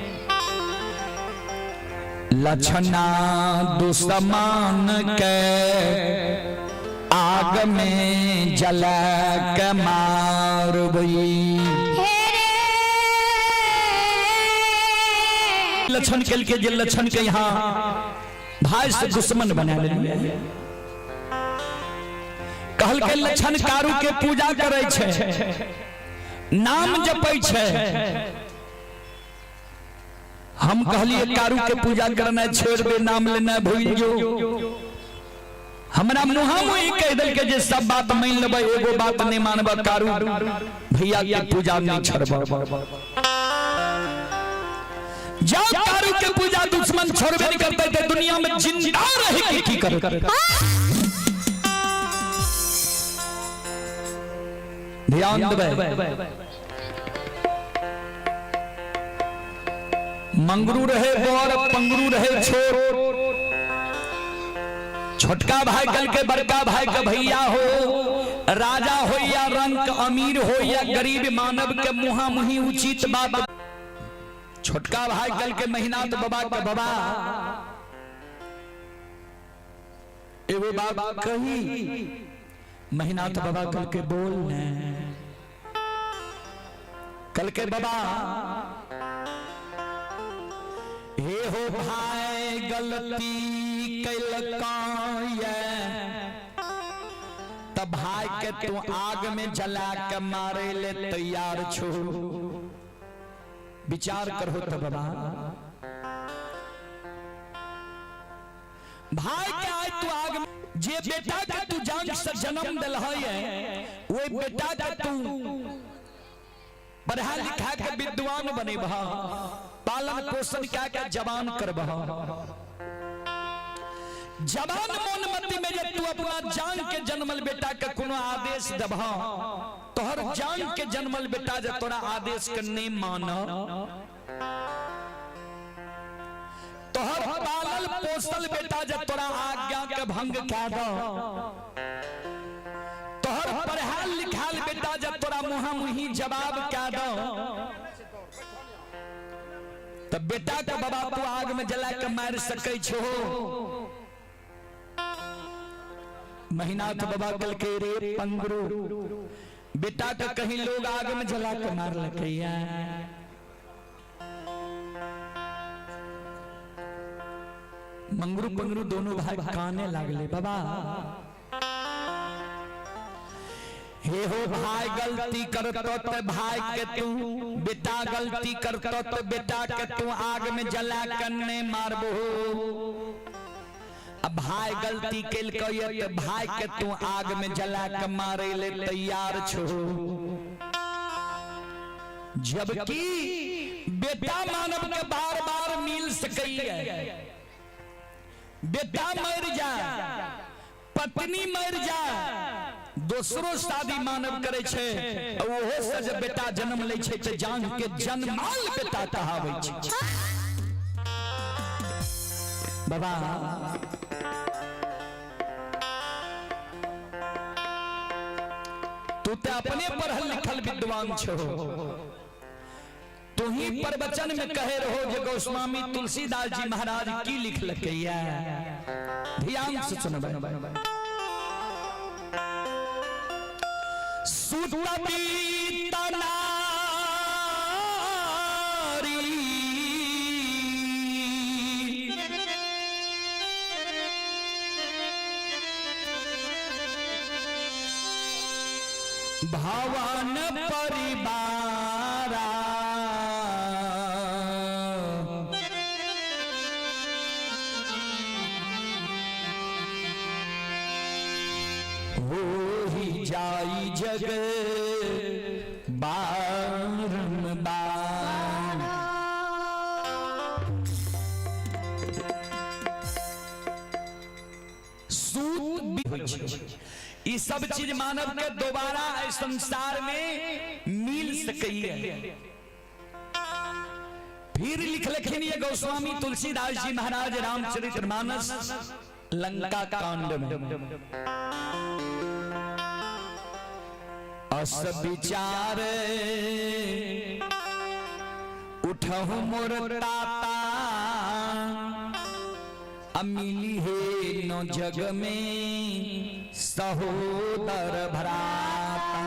लछना दुश्मन के आग में जला के मारबई। लछन के जे लछन के यहाँ भाई से दुश्मन बना ले। कहल के लछन कारू के पूजा करे छे, नाम जपै छे। हम कहलिए कारू के पूजा करना छोड़ दे, नाम लेना भूल जो। हमरा मुहा मुही कह दल के जे सब बात मान लेबे, एगो बात नहीं मानबा कारू भैया के पूजा नहीं छोड़बा। जब कारू के पूजा दुश्मन छोड़बे नहीं करते थे, दुनिया में जिंदा रह के की करे। ध्यान देबे। मंगरू रहे बड़, पंगरू रहे छोट। छोटका भाई कल के बड़का भाई का भैया हो, राजा हो या रंग अमीर हो या गरीब मानव के मुहा मुही उचित बात। छोटका भाई कल के महीनाथ बाबा के बाबा एगो बात कही। महीनाथ बाबा कल के बोल ने कल के बाबा हे हो भाई गलती कैलका तब भाई के तू आग में जला के मारे ले तैयार छो। विचार करो तो बाबा भाई के आज तू आग में जे बेटा के तू जान से जन्म दिल है वो बेटा के तू पढ़ा लिखा के विद्वान बने बहा पालन पोषण क्या क्या जवान कर बहा जवान मोनमती में जब तू अपना जान के जन्मल बेटा के कोनो आदेश दबा तोहर जान के जन्मल बेटा जब तोरा आदेश करने माना तोहर पालल पोषल बेटा जब तोरा आज्ञा के भंग क्या दो तोहर पढ़ाल लिखाल बेटा जब तोरा मुहा मुही जवाब क्या दो तब बेटा के बाबा तू आग में जला के मार सके छो। महीनाथ बाबा कल के रे पंगरू बेटा के कहीं लोग आग में जला के मार लकैया मंगरू पंगरू दोनों भाई काने लागले बाबा हे हो भाई गलती करतो तो भाई के तू बेटा गलती करतो तो बेटा के तू आग में जला करने मारबो। अब भाई गलती केल तो भाई के तू आग में जला के मारे ले तैयार छो। जबकि बेटा मानव के बार बार मिल सकई है बेटा मर जा पत्नी मर जा दूसरो शादी मानव करे छे ओहो से जब बेटा जन्म ले छे त जान के जन्माल बेटा कहावे छे। बाबा तू ते अपने पढ़ल लिखल विद्वान छो तू ही प्रवचन में कहे रहो जे गोस्वामी तुलसीदास जी महाराज की लिख लकैया ध्यान से सुनबे। सुतपी तनारी भवन परिवारा जाई जग बारंबार ये सब चीज मानव के दोबारा इस संसार में मिल सकई है। फिर लिख लखिन ये गोस्वामी तुलसीदास जी महाराज रामचरितमानस लंका कांड में अस विचार उठहु मोर ताता अमिली है नो जग में सहोदर भ्राता।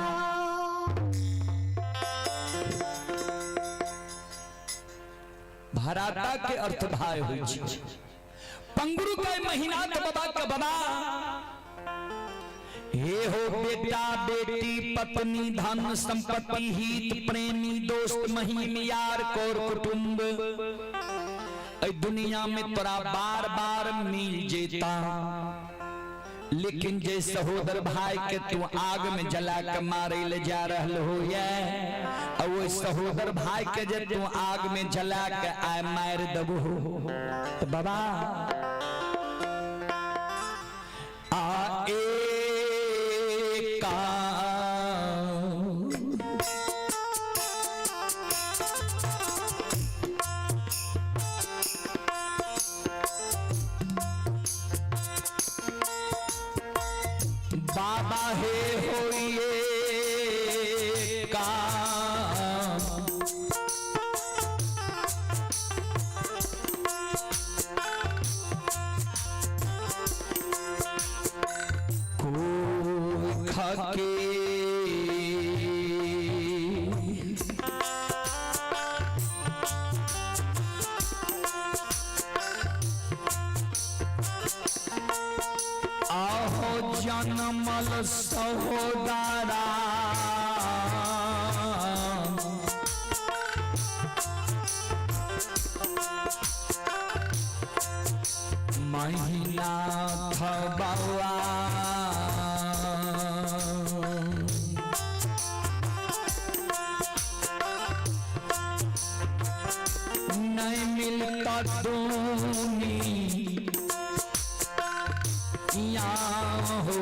भ्राता के अर्थ भाई हुई पंगुरु के महीनाथ बाबा का बाबा हे हो बेटा बेटी पत्नी धन संपत्ति हित प्रेमी दोस्त महीम यार कोर कुटुंब दुनिया में तोरा बार बार मिल जेता लेकिन जे सहोदर भाई के तू आग में जला के मारे ले जा रहल हो और वो सहोदर भाई के जे तू आग में जला के आय मार दबो तो बाबा आ बाबा हे होइए काम लक्ष्मण सहोदरा महिनाथ बाबा नहीं मिलता दुनिया हो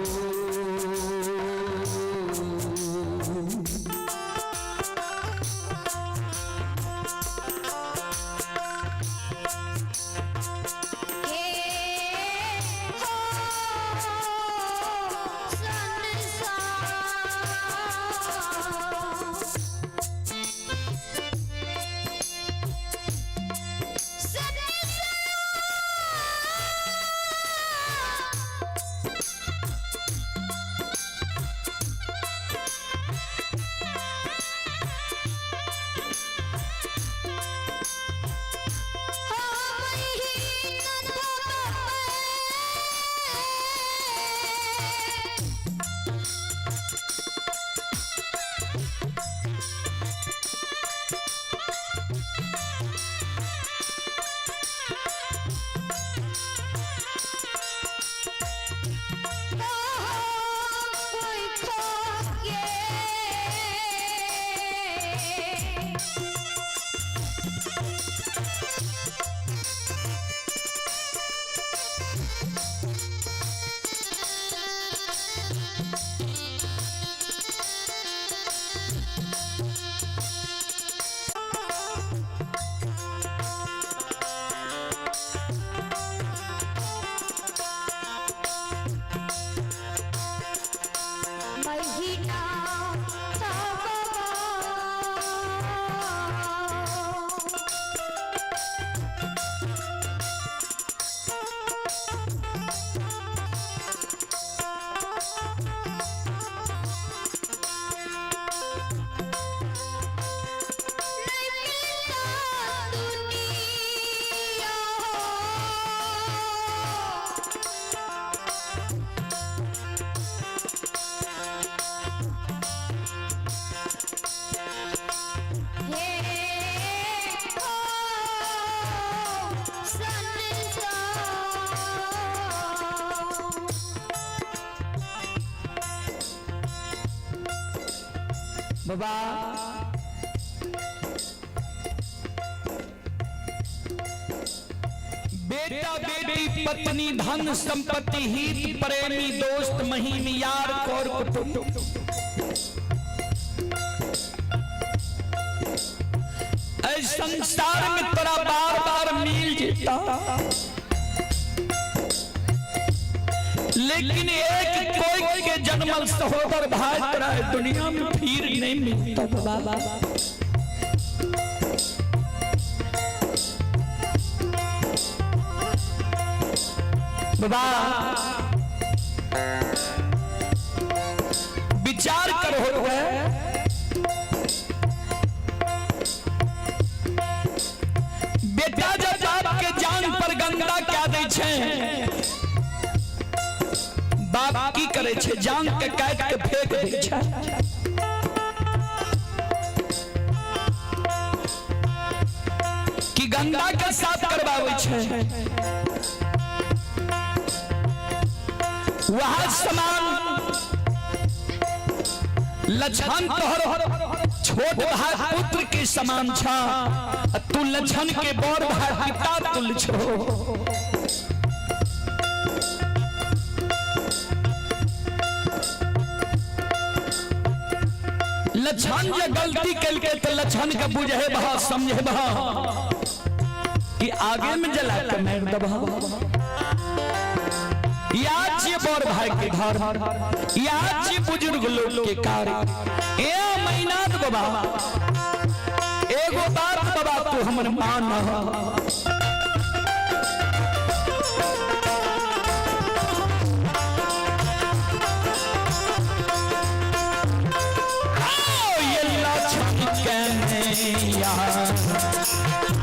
बाबा बेटा बेटी पत्नी धन संपत्ति हित प्रेमी दोस्त महीम यार कौर कुटुंब इस संसार में तेरा बार बार मिल जाता लेकिन एक कोई के जन्मल सहोदर भाई तेरा दुनिया में फिर नहीं मिलता बाबा। बाबा विचार करो बेटा जब आपके जान पर गंगा क्या दे छे बाप की करे छे जान के काट के फेंक दे छे कि गंगा के साथ करवावे छे वहां समान लछन तोहर छोट भाई पुत्र के समान छा तू लछन के बड़ भाई पिता तुल छो लछन जे गलती कल के तो लछन के बुझे बहा समझे बहा कि आगे में जला के मार दबा याद जे बड़ भाई के घर याद जे बुजुर्ग लोग के कार्य ए महीनाथ बाबा एगो बात बाबा तू हमर मान ये लछन कहने यार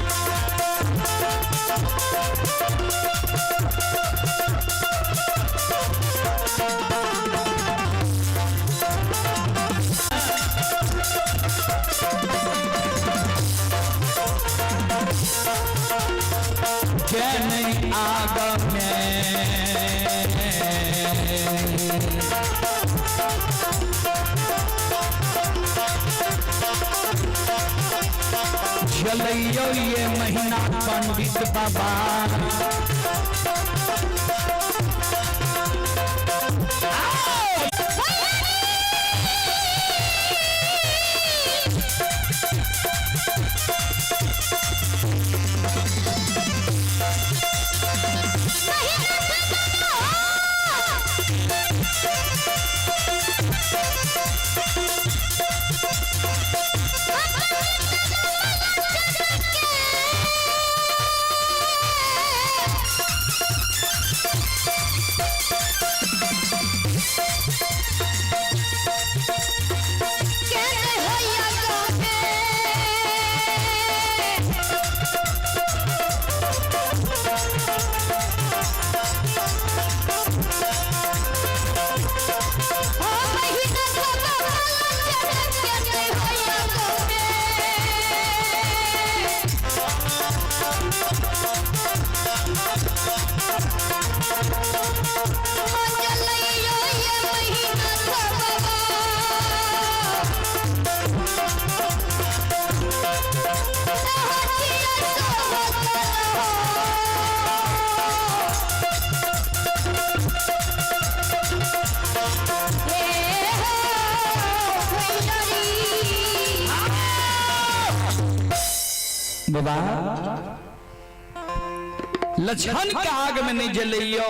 मंगलैयो ये महीना पंडित बाबा लछन के आग में नहीं जलियो।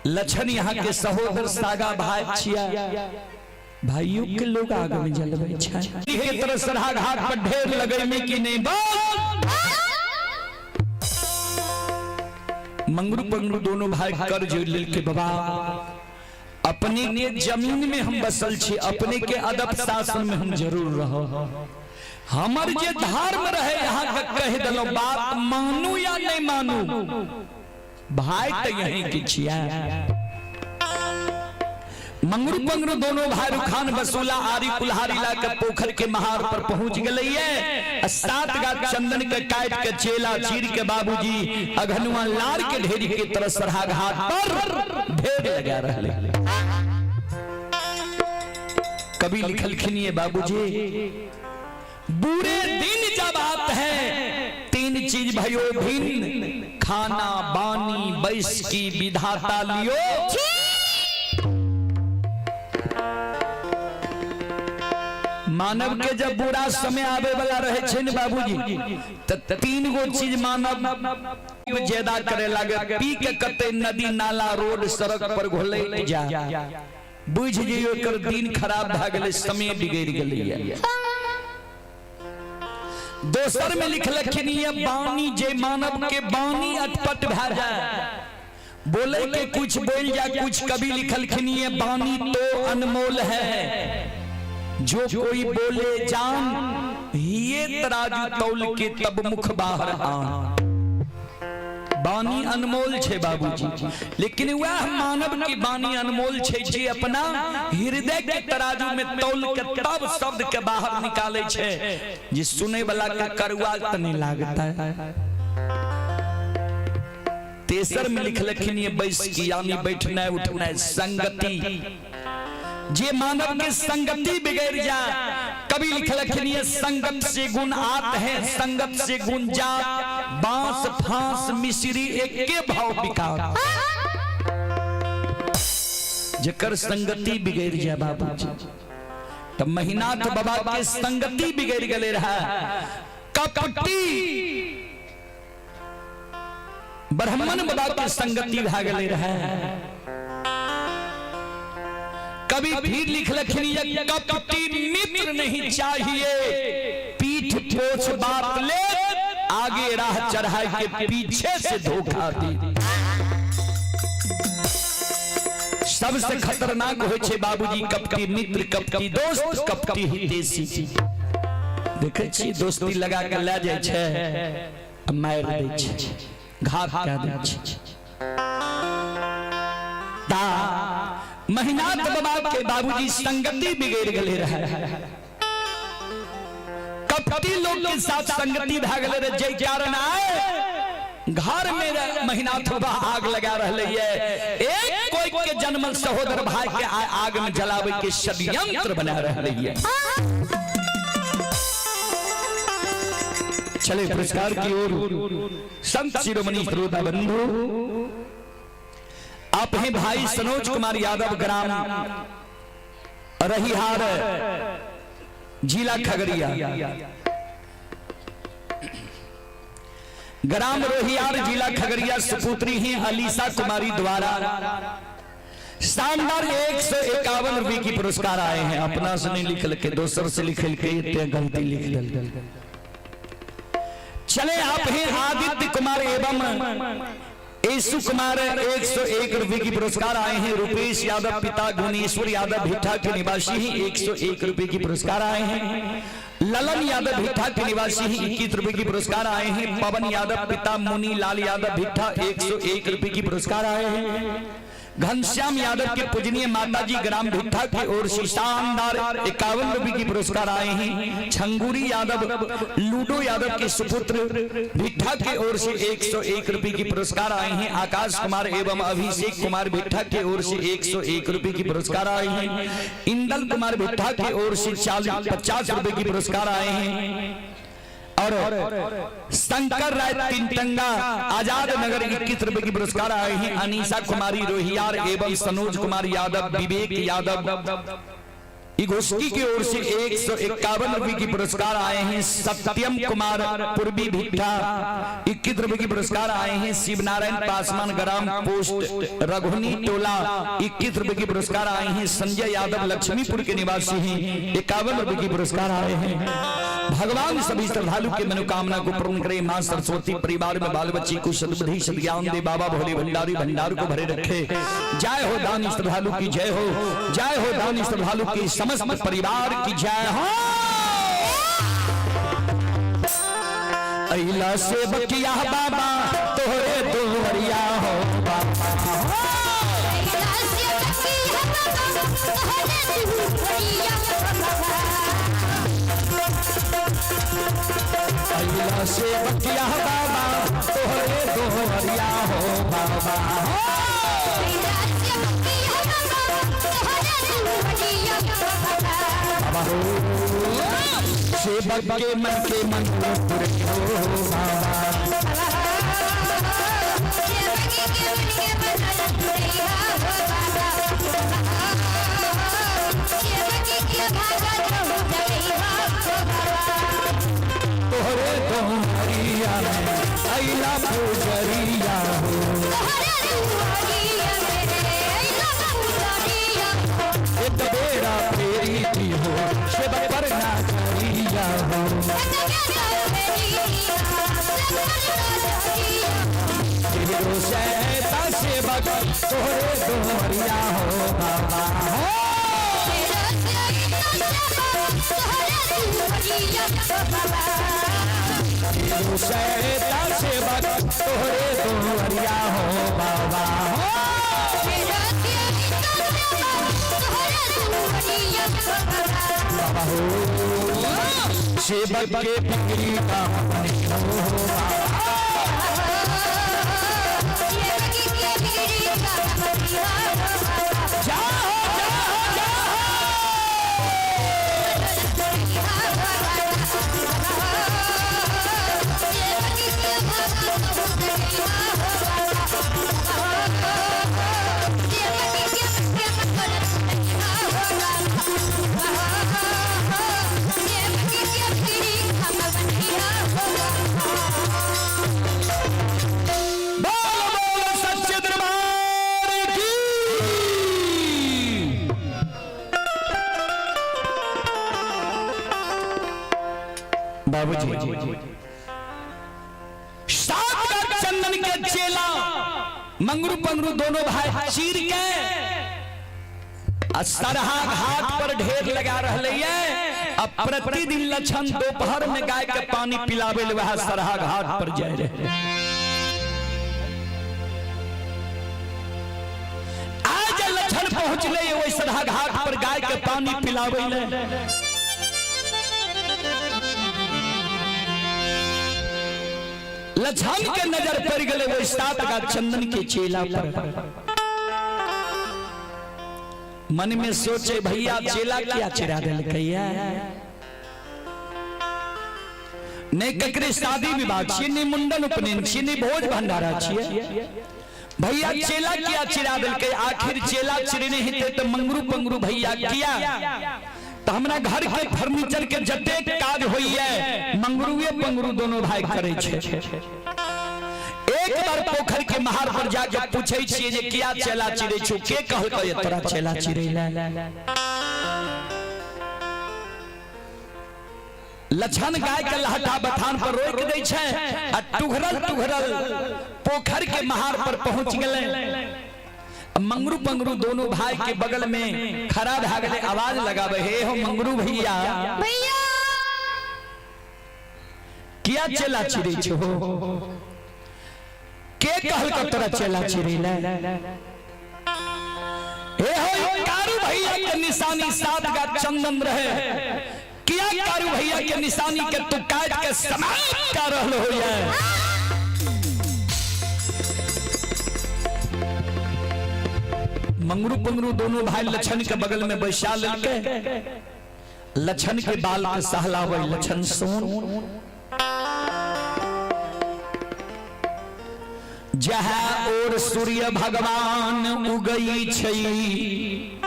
लछन यहाँ के सहोदर सागा भाई छिया भाइयों के लोग आग में जलवे के तरह सरहा घाट पर ढेर लगे में कि नहीं बोल। मंगरू पंगरू दोनों भाई कर्ज ले के बाबा अपने के जमीन में हम बसल छी, अपने के अदब शासन में हम जरूर रहो। हमर जे धर्म रहे यहाँ का कह दलो बात मानू या नहीं मानू भाई तो यही की छिया। मंगरू पंगरू दोनों भाई रुखान बसूला आरी कुल्हारी ला के पोखर के महार पर पहुंच गए। 7 गात चंदन के काट के चेला चीर के बाबूजी अघनुआ लार के ढेरी के तरह सरहा घाट पर ढेर लगा रहे। कभी लिखल खिनिए बाबूजी बुरे दिन जब आते हैं 3 चीज भयो भिन्न, खाना बानी बैस की विधाता लियो। मानव के जब बुरा समय आवे वाला रहे छे न बाबूजी त 3 गो चीज मानव ज्यादा करे लागे। पी के कते नदी नाला रोड सड़क पर घोले जा बुझ जइयो कर दिन खराब भ गेले, समय बिगड़ गेले। दोसर में लिखलखिन ये बानी जे मानव के बानी अटपट भा जाए, बोले के कुछ बोल जा कुछ। कभी लिखलखिन ये बानी तो अनमोल है, जो कोई बोले जान ये तराजू तौल के तब मुख बाहर आन। बानी अनमोल छे बाबूजी, लेकिन वह मानव की बानी अनमोल छे जे अपना हृदय के तराजू में तौल के तब शब्द के बाहर निकाले छे, जे सुने वाला के करुआ त नहीं लागता है। तेसर में लिखलखिन ये बैस की यानी बैठना उठना संगति, जे मानव के संगति बिगड़ जा। कभी लिखलखिन ये संगत से गुण आत है, संगत से गुण जात। बांस फांस मिश्री एके भाव बिका, जेकर संगति बिगड़ जा बाबूजी। तब महीनाथ बाबा के संगति बिगड़ गले रहा। कपटी ब्राह्मण बाबा के संगति भाग ले रहा। कभी फिर लिखलखिन ये कपटी मित्र नहीं चाहिए, पीठ पोछ बात ले आगे राह चढ़ाई के पीछे से धोखा दे। सबसे खतरनाक होय छे बाबूजी कपटी मित्र, कपटी दोस्त, कपटी हितैषी। देखे छी दोस्ती लगा के ले जाय छे मार दै छे, घात कऽ दै छे। ता महीनाथ बाबा के बाबूजी संगति बिगड़ गले रहे। कपटी लोग के साथ संगति भाग ले रहे, जय कारण आए घर में महीनाथ बाबा आग लगा रहे है। एक कोई के जन्मल सहोदर भाई के आग में जलावे के षड्यंत्र बना रहे है। चले पुरस्कार की ओर। संत शिरोमणि श्रोता बंधु, आप हैं भाई सनोज कुमार यादव, ग्राम रहीहार, जिला खगड़िया। ग्राम रोहियार, जिला खगड़िया, सुपुत्री हैं अलीसा कुमारी द्वारा शानदार 151 रुपए की पुरस्कार आए हैं। अपना से नहीं लिख के दोसर से लिख के गलती लिख दल। चले आप हैं आदित्य कुमार एवं येसु कुमार, 101 रुपए की पुरस्कार आए हैं। रुपेश यादव पिता गुणेश्वर यादव भिट्ठा के निवासी हैं, 101 रुपए की पुरस्कार आए हैं। ललन यादव भिट्ठा के निवासी हैं, 21 रुपए की पुरस्कार आए हैं। पवन यादव पिता मुनी लाल यादव भिट्ठा, 101 रुपए की पुरस्कार आए हैं। घनश्याम यादव के पूजनीय माताजी ग्राम भिट्ठा की ओर से शानदार 51 रुपए की पुरस्कार आए हैं। छंगूरी यादव लूडो यादव के सुपुत्र भिट्ठा की ओर से 101 रुपए की पुरस्कार आए हैं। आकाश कुमार एवं अभिषेक कुमार भिट्ठा की ओर से 101 रुपए की पुरस्कार आए हैं। इंदल कुमार भिट्ठा की ओर से 50 रुपए की पुरस्कार आए हैं। और शंकर राय तिनटंगा आजाद नगर 21 रुपए की पुरस्कार आए हैं। अनीसा कुमारी रोहियार एवं सनोज कुमार यादव, विवेक यादव इगोस्की की ओर से 151 रुपए की पुरस्कार आए हैं। सत्यम कुमार पूर्वी भिट्ठा 21 रुपए की पुरस्कार आए हैं। शिवनारायण पासवान ग्राम पोस्ट रघुनी टोला 21 रुपए की पुरस्कार आए हैं। संजय यादव लक्ष्मीपुर के निवासी हैं, 51 रुपए की पुरस्कार आए हैं। भगवान सभी श्रद्धालु की मनोकामना को पूर्ण करे। मां सरस्वती परिवार में बाल बच्ची को सद्बुद्धि सद्ज्ञान दे। बाबा भोले भंडारी भंडार को भरे रखे। जय हो दानी श्रद्धालु की जय हो, जय हो दानी श्रद्धालु की समस्त परिवार की जय हो। अइला से बकिया बाबा तोहरे दोहरिया हो बाबा, अइला से बकिया बाबा तोहरे दोहरिया हो बाबा, सेवक के मन के मन पूरे हो बाबा, तोहरे दोहरिया में अइला पूजरिया हो, एक बेरा फेरी थी हो सेवक पर नाचरिया हो, तेरो सहता सेवक तोहरे दोहरिया हो बाबा, तेरो सहता सेवक तोहरे दोहरिया हो बाबा, बाबा हो सेवक के बिक्री का चंदन के चेला मंगरू पंगरू दोनों भाई चीर के सरहा घाट पर ढेर लगा रहे। अब प्रतिदिन लक्षण दोपहर में गाय के पानी पिलावे वह सरहा घाट पर जाए रहे। आज लक्षण पहुंच ले वही सरहा घाट पर गाय के पानी पिलावे ले। लक्षण के नजर पड़ गए वो सात का चंदन के चेला पर। मन में सोचे भैया चेला क्या चिरा दिल कैया, ने ककरे शादी विवाह छिए, ने मुंडन उपनयन छिए, ने भोज भंडारा छिए। भैया चेला किया चिरा दिल के, आखिर चेला चिरने हिते तो मंगरू पंगरू भैया किया। तो हमरा घर के फर्नीचर के जते काज होई है मंगरूए पंगरू दोनों भाई करे छे। एक बार पोखर के महार पर जाके पूछे छिए जे किया चेला चिरे छु, के कहल के तोरा चेला चिरेला। लछन गाय के लहटा बथान पर रोक दे छे आ टुघरल टुघरल पोखर के महार पर पहुंच गए। मंगरू पंगरू दोनों भाई के बगल में खड़ा भ गए, आवाज लगावे, हे हो मंगरू भैया भैया किया चेला चिरे छो, के कहल का तोरा चेला चिरेला। हे हो कारू भैया के निशानी 7 गा चंदन रहे, किया कारू भैया के निशानी के तू काट के समाप्त कर रहलो हो है। मंगरू पंगरू दोनों भाई लछन के बगल में बैठा लेके, लछन के बाल के सहलावे, लछन सोन जहाँ और सूर्य भगवान उगई छई,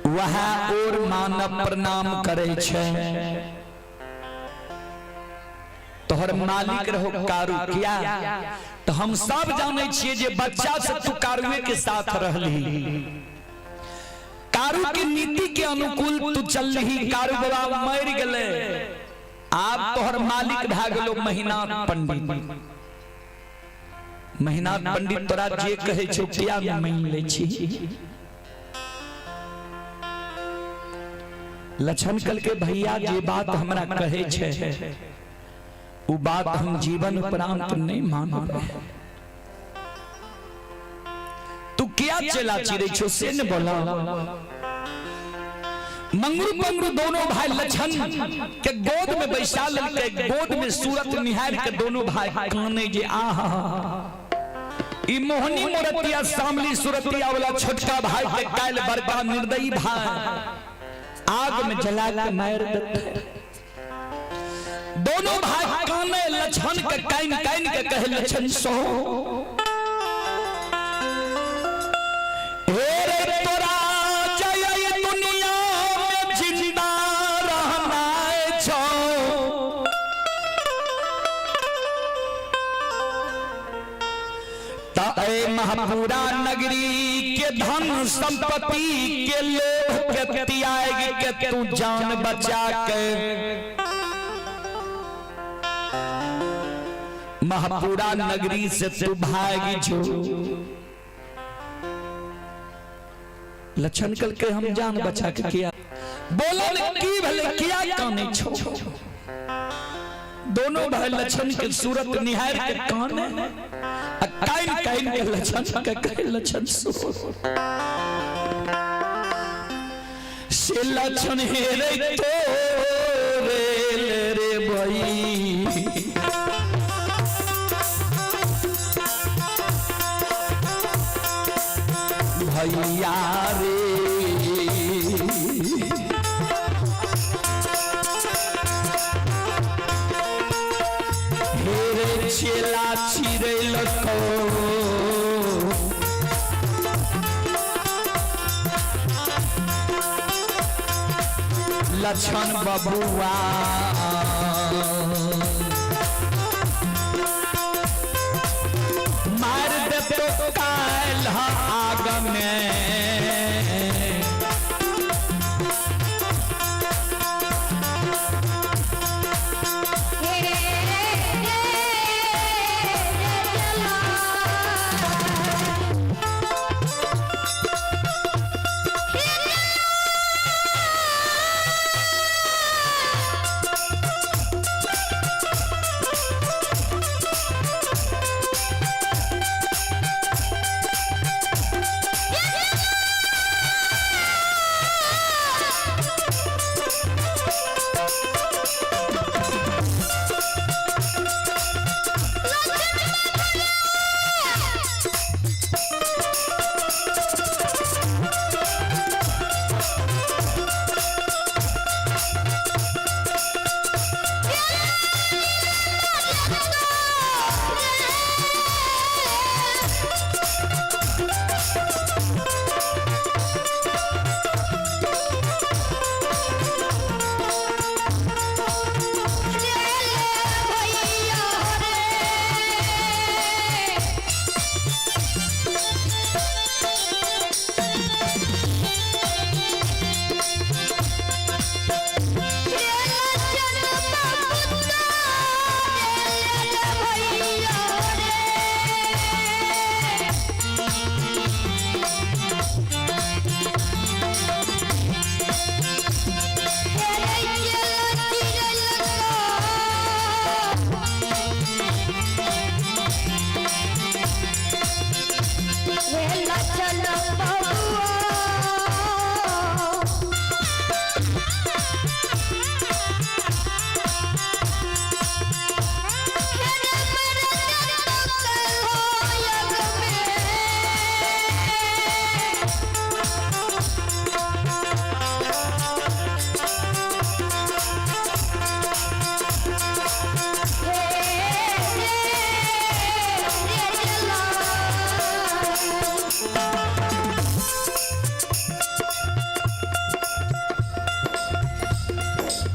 वहाँ और मानव प्रणाम करे छे। तोहर मालिक रहो कारू किया। तो हम सब जाने छिए जे बच्चा से तू कारुए के साथ रहली, कारू की नीति के अनुकूल तू चल रही। कारू बाबा मर गए, आप तोहर मालिक भ गेलो महीनाथ पंडित। महीनाथ पंडित तोरा जे कहे छो किया मान ले छी। लछन कल के भैया जे बात हमरा कहे छे वो बात हम जीवन उपरांत नहीं मानब। तू क्या चेला चिरे छो से न बोला। मंगरू पंगरू दोनों भाई लछन के गोद में बैठा लेके, गोद में सूरत निहार के दोनों भाई काने जे आहा ई मोहनी मोरतिया सामली सूरतिया वाला छोटका भाई के काल बड़का निर्दयी भाई आग में जला के मार देते। दोनों भाई काने लछन के काइन काइन के कहे लछन सो हे रे तोरा जय दुनिया में जिंदा रहना छो। ताए महापुरा नगरी के धन संपत्ति के लोभ के त्याग के तू जान बचा के महापुरा नगरी से तू भागी जो। लछन कल के हम जान बचा के किया बोलन की भले किया काने छो। दोनों भाई लछन के सूरत निहार के काने काइन काइन के लछन के कहे लछन सो से लछन हे रे तो रे भाई भैया रे हेरे चेला चिरे लको लछन बबुआ मार दे तो काल आग में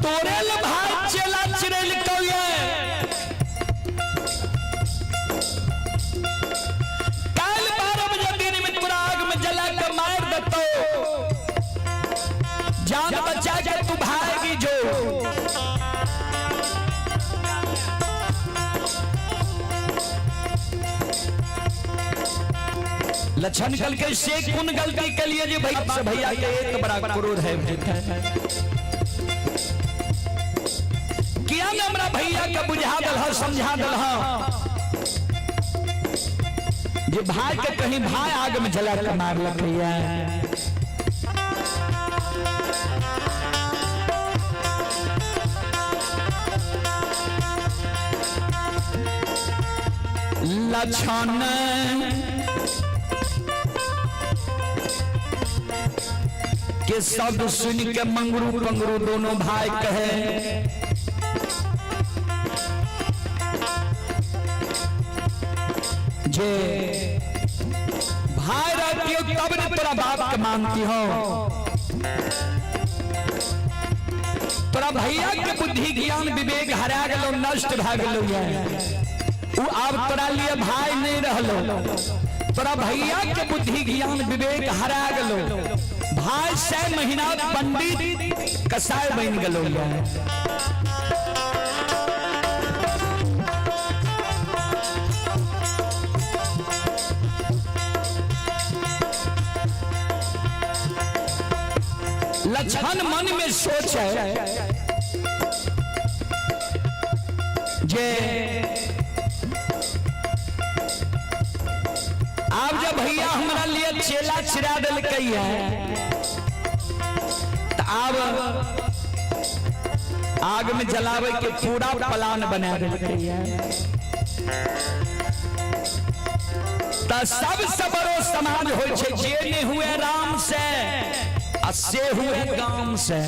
तोरे ल भाई चेला चिरेल कौए काल 12 बजे दिन में तोरा आग में जला के मार देतो जान बचा के तू भागी जो लक्षण कल के से कौन गलती के लिए जी भैया के एक बड़ा क्रोध है किया ना हमरा भैया के बुझा दल समझा दल जे भाई के कहीं भाई आग में जला के मार लखैया लक्षण के शब्द सुन के मंगरू पंगरू दोनों भाई कहे जे भाई रहती हो तब ने तेरा बाप के मानती हो तोरा भैया के बुद्धि ज्ञान विवेक हरा गलो नष्ट भ गलो उ अब तोरा लिए भाई नहीं रहलो तोरा भैया के बुद्धि ज्ञान विवेक हरा गलो भाई 6 महीना पंडित कसाय बन गलो लक्षण मन में सोच है जे आप जब भैया हमारा लिए चेला चिरा दिल कही है तो अब आग में जलावे के पूरा प्लान बना दिल कही है तो सबसे बड़ो समाज हो जे ने हुए राम से से हुए गांव से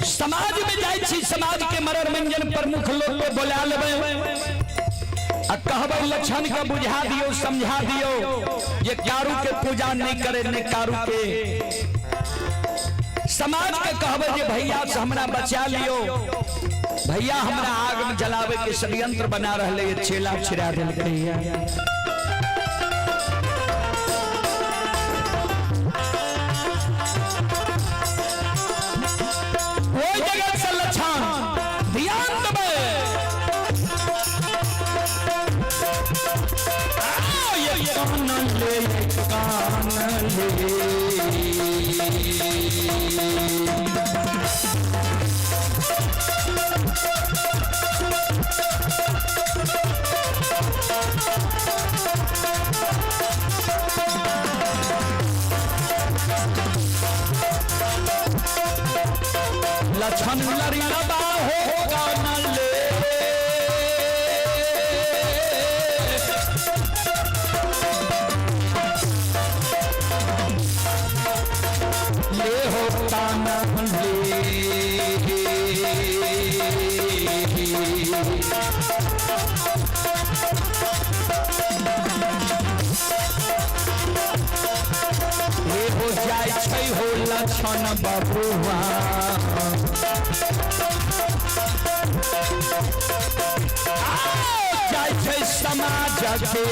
समाज में जाय छी समाज के मरर मंजन प्रमुख लोग को बुला लेबे आ कहबे लक्षण के बुझा दियो समझा दियो ये कारू के पूजा नहीं करे ने कारू के समाज के कहबे जे भैया से हमरा बचा लियो भैया हमरा आग में जलावे के षड्यंत्र बना रहले ये चेला छिरा देल कहिया लक्षण लड़ी लबा होगा न ले होता न ले हो जाए छै हो लक्षण बबुआ जाय समाज के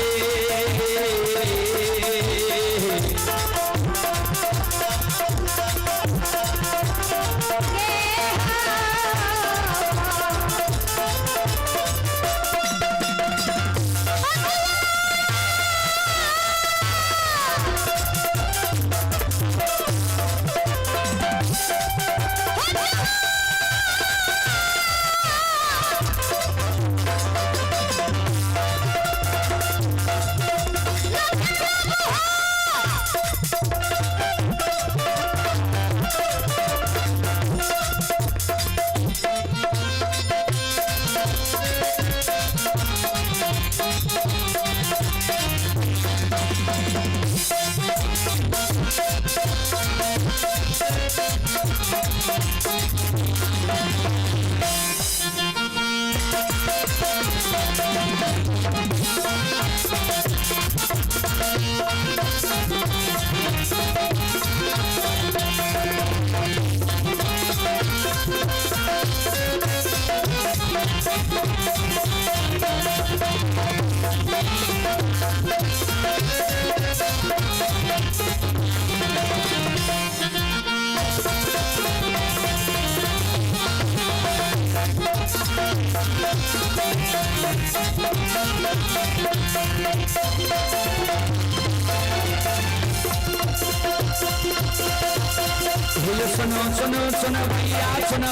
सुनो सुनो सुनो भैया सुनो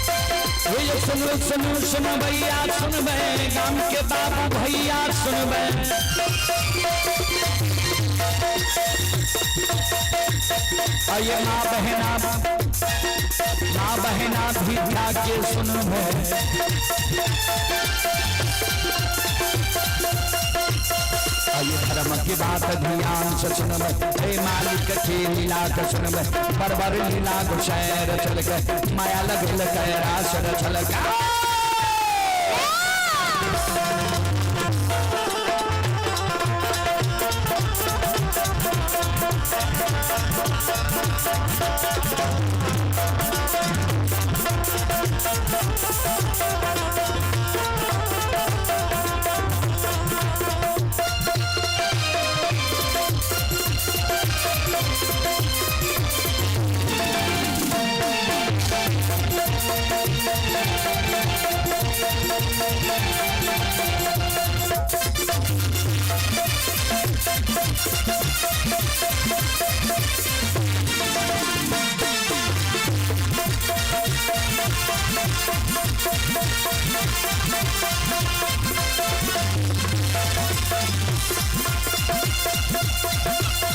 सुनो सुनो सुनो भैया सुन बे गांव के बाबू भैया सुन बे आइए माँ बहना भी जाके सुन बे आइए धर्म की बात ध्यान से सुन बे हे मालिक की लीला को सुन बे परवर लीला को शहर चल के माया लगल कैराश चल के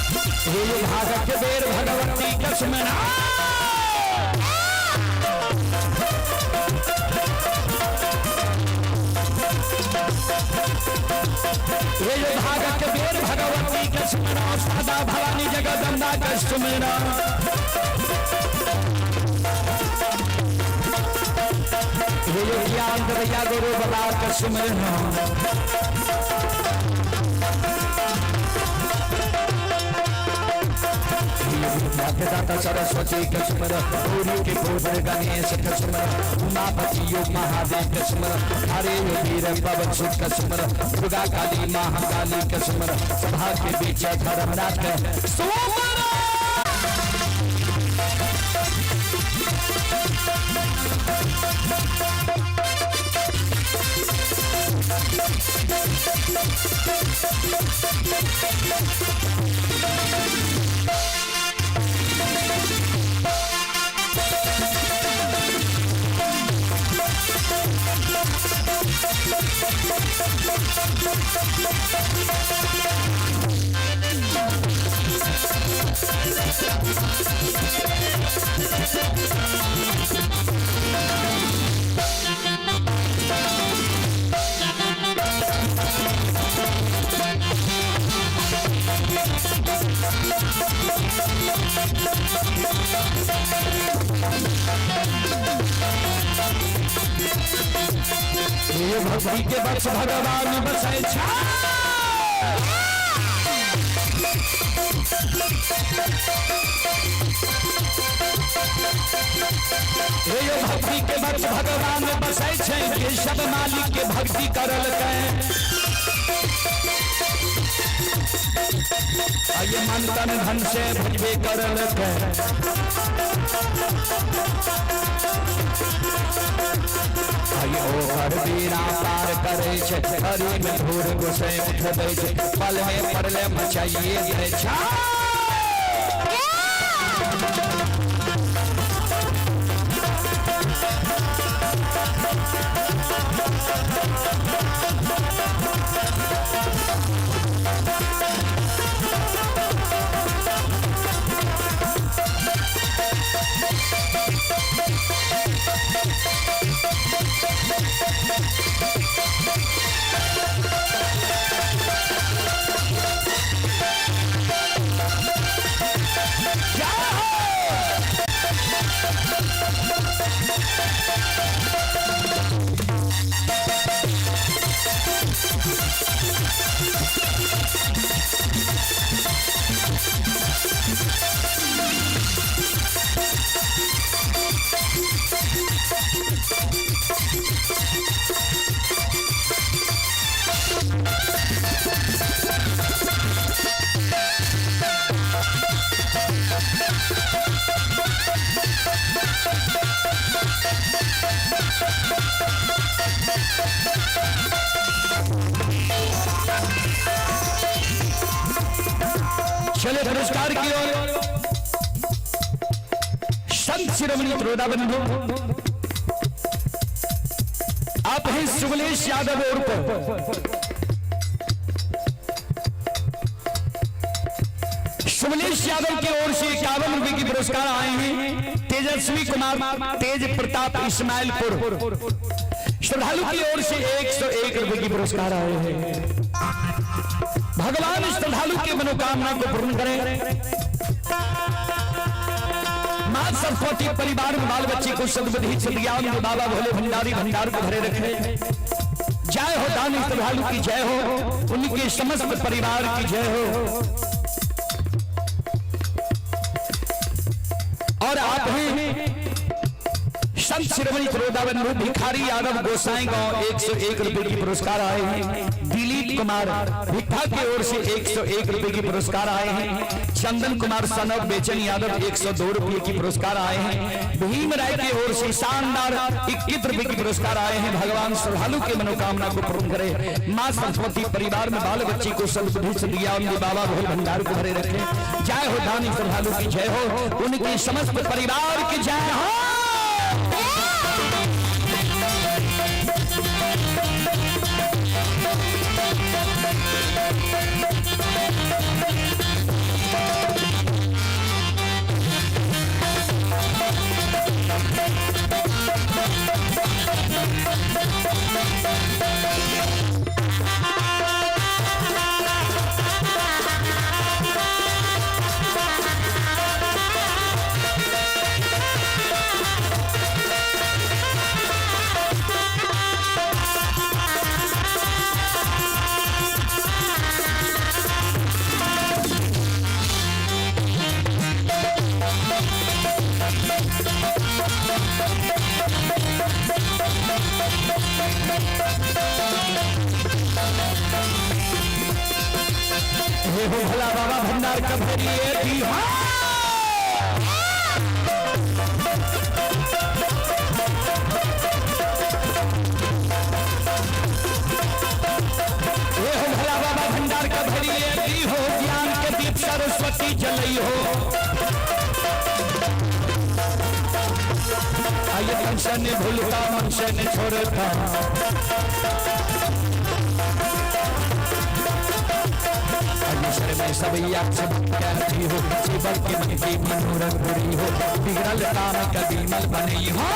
भागत बेर भगवती कसमना ये जो भागत बेर भगवती कसमना सदा भवानी जगदम्बा कसमना ये जो ज्ञान दरिया गुरु बला कसमना दाता सरस्वती कसमर पूरी के गोबर गणेश कसमर उमापति योग महादेव कसमर हरे वीर पवन सुत कसमर दुर्गा काली महाकाली कसमर सभा के बीच धर्मराज भक्ति के बस भगवान बसे भक्ति के बस भगवान बसे सब मालिक के भक्ति करल आइए मन तन धन से भजबे करल ओकर बीरा पार करे छे हरि में धूर घुसे उठ दै छे पल में परले मचाइए दै छे चले पुरस्कार की ओर संत शिरोमणि त्रोदा बंधु आप हैं सुगलेश यादव और सुगलेश यादव की ओर से 51 रुपए की पुरस्कार आए हैं। तेजस्वी कुमार तेज प्रताप इस्माइलपुर श्रद्धालु की ओर से 101 रुपए की पुरस्कार आए हैं। भगवान श्रद्धालु की मनोकामना को पूर्ण करें। मां सरस्वती परिवार में बाल बच्चे को सद्बुद्धि सद्ज्ञान में बाबा भोले भंडारी भंडार को भरे रखे। जय हो दानी श्रद्धालु की जय हो, उनके समस्त परिवार की जय हो। और आप हैं संत शिरोमणि त्रोदा बंधु भिखारी यादव गोसाई गांव 101 रुपए की पुरस्कार आए हैं। दिलीप कुमार भिट्ठा की ओर से 101 रुपए की पुरस्कार आए हैं। चंदन कुमार सनव बेचन यादव 102 रुपए की पुरस्कार आए हैं। भीम राय की ओर से शानदार 21 रुपए की पुरस्कार आए हैं। भगवान श्रद्धालु की मनोकामना को पूर्ण करे। मां सरस्वती परिवार में बाल बच्चे को सद्बुद्धि सद्ज्ञान में बाबा भोले भंडार को भरे रखे। जय हो दानी श्रद्धालु की जय हो, उनके समस्त परिवार की जय हो। भोला बाबा भंडार का भरिए भी हो। भोला बाबा भंडार का भरिए भी हो, ज्ञान के दीप सरस्वती जलई हो। आइए मनुष्य ने भूलता मनुष्य ने छोड़ता, में सब कहती हो जीवन के मन की मनोरथ बुरी हो, बिगड़ल काम का विमल बनी हो।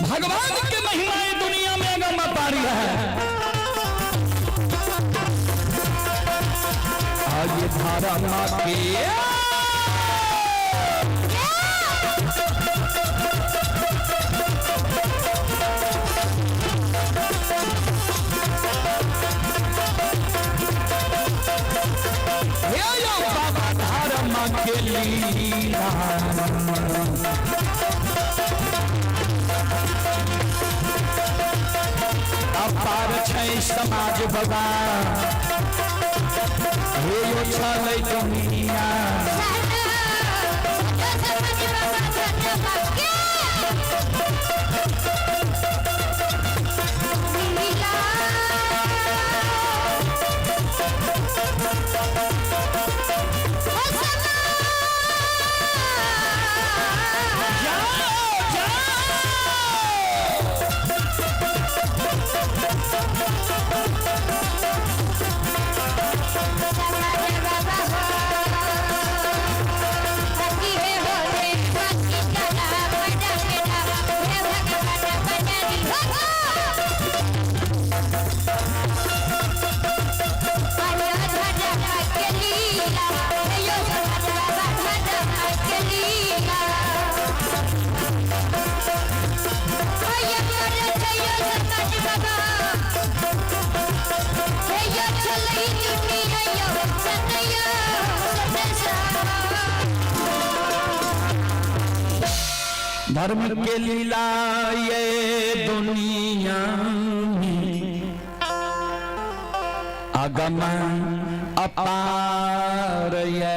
भगवान की महिमाएं दुनिया में अगर मत आ रही है, आज ये धारा माँ की बाबा धारा माँ के लीला अपार छै समाज बाबा हे यो छलै दुनिया धर्म के लीला ये दुनिया में अगम अपार ये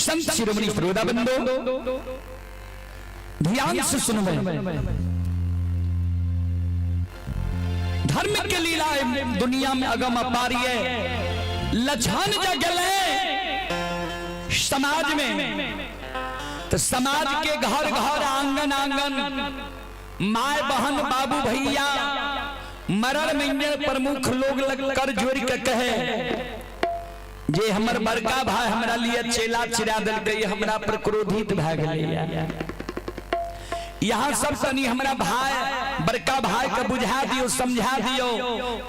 संत शिरोमणि श्रोता बंधु ध्यान से सुनो। धर्म के लीला दुनिया में अगम अपार लछन जगले समाज में तो समाज के घर घर आंगन आंगन माय बहन बाबू भैया मरण मंजन प्रमुख लोग लग कर जोड़ के कहे जे हमर बड़का भाई हमरा लिए चेला चिरा दल गई हमरा पर क्रोधित भ गए यहाँ सब तनी हमरा भाई बड़का भाई के बुझा दियो समझा दियो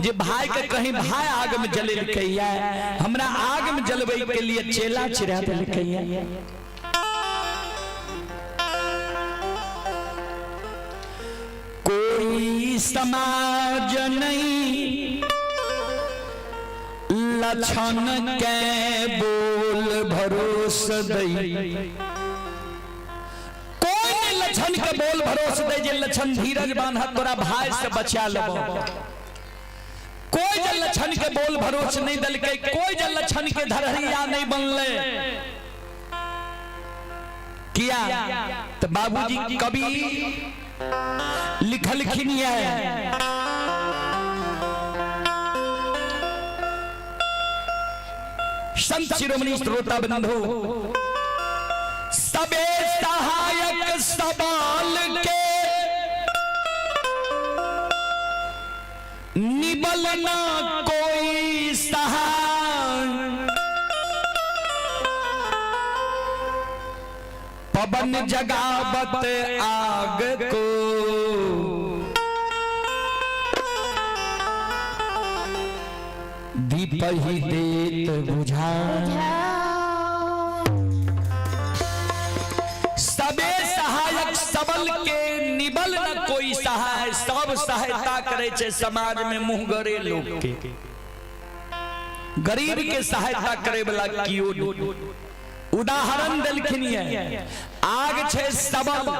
जे भाई के कहीं भाई आग में जले लिखैया हमरा आग में जलवे के लिए चेला चिरा दे लिखैया। कोई समाज नहीं लछन के बोल भरोसा दई लछन के बोल भरोसा दे जे लछन धीरज बांधा तोरा भाई से बचा लेबो। कोई जे लछन के बोल भरोसा नहीं दल के कोई जे लछन के धरहरिया नहीं बनले किया तो बाबूजी कभी लिखल खिनिया है संत शिरोमणि श्रोता बंधु सबे सहायक सवाल के निबल ना कोई सहाय पवन जगावत आग को दीप ही देत बुझा सबल के निबल न कोई सहाय सब सहायता करे छे समाज में मुंहगरे लोग के गरीब के सहायता करे वाला कियो उदाहरण देलखिन है आग छे सबल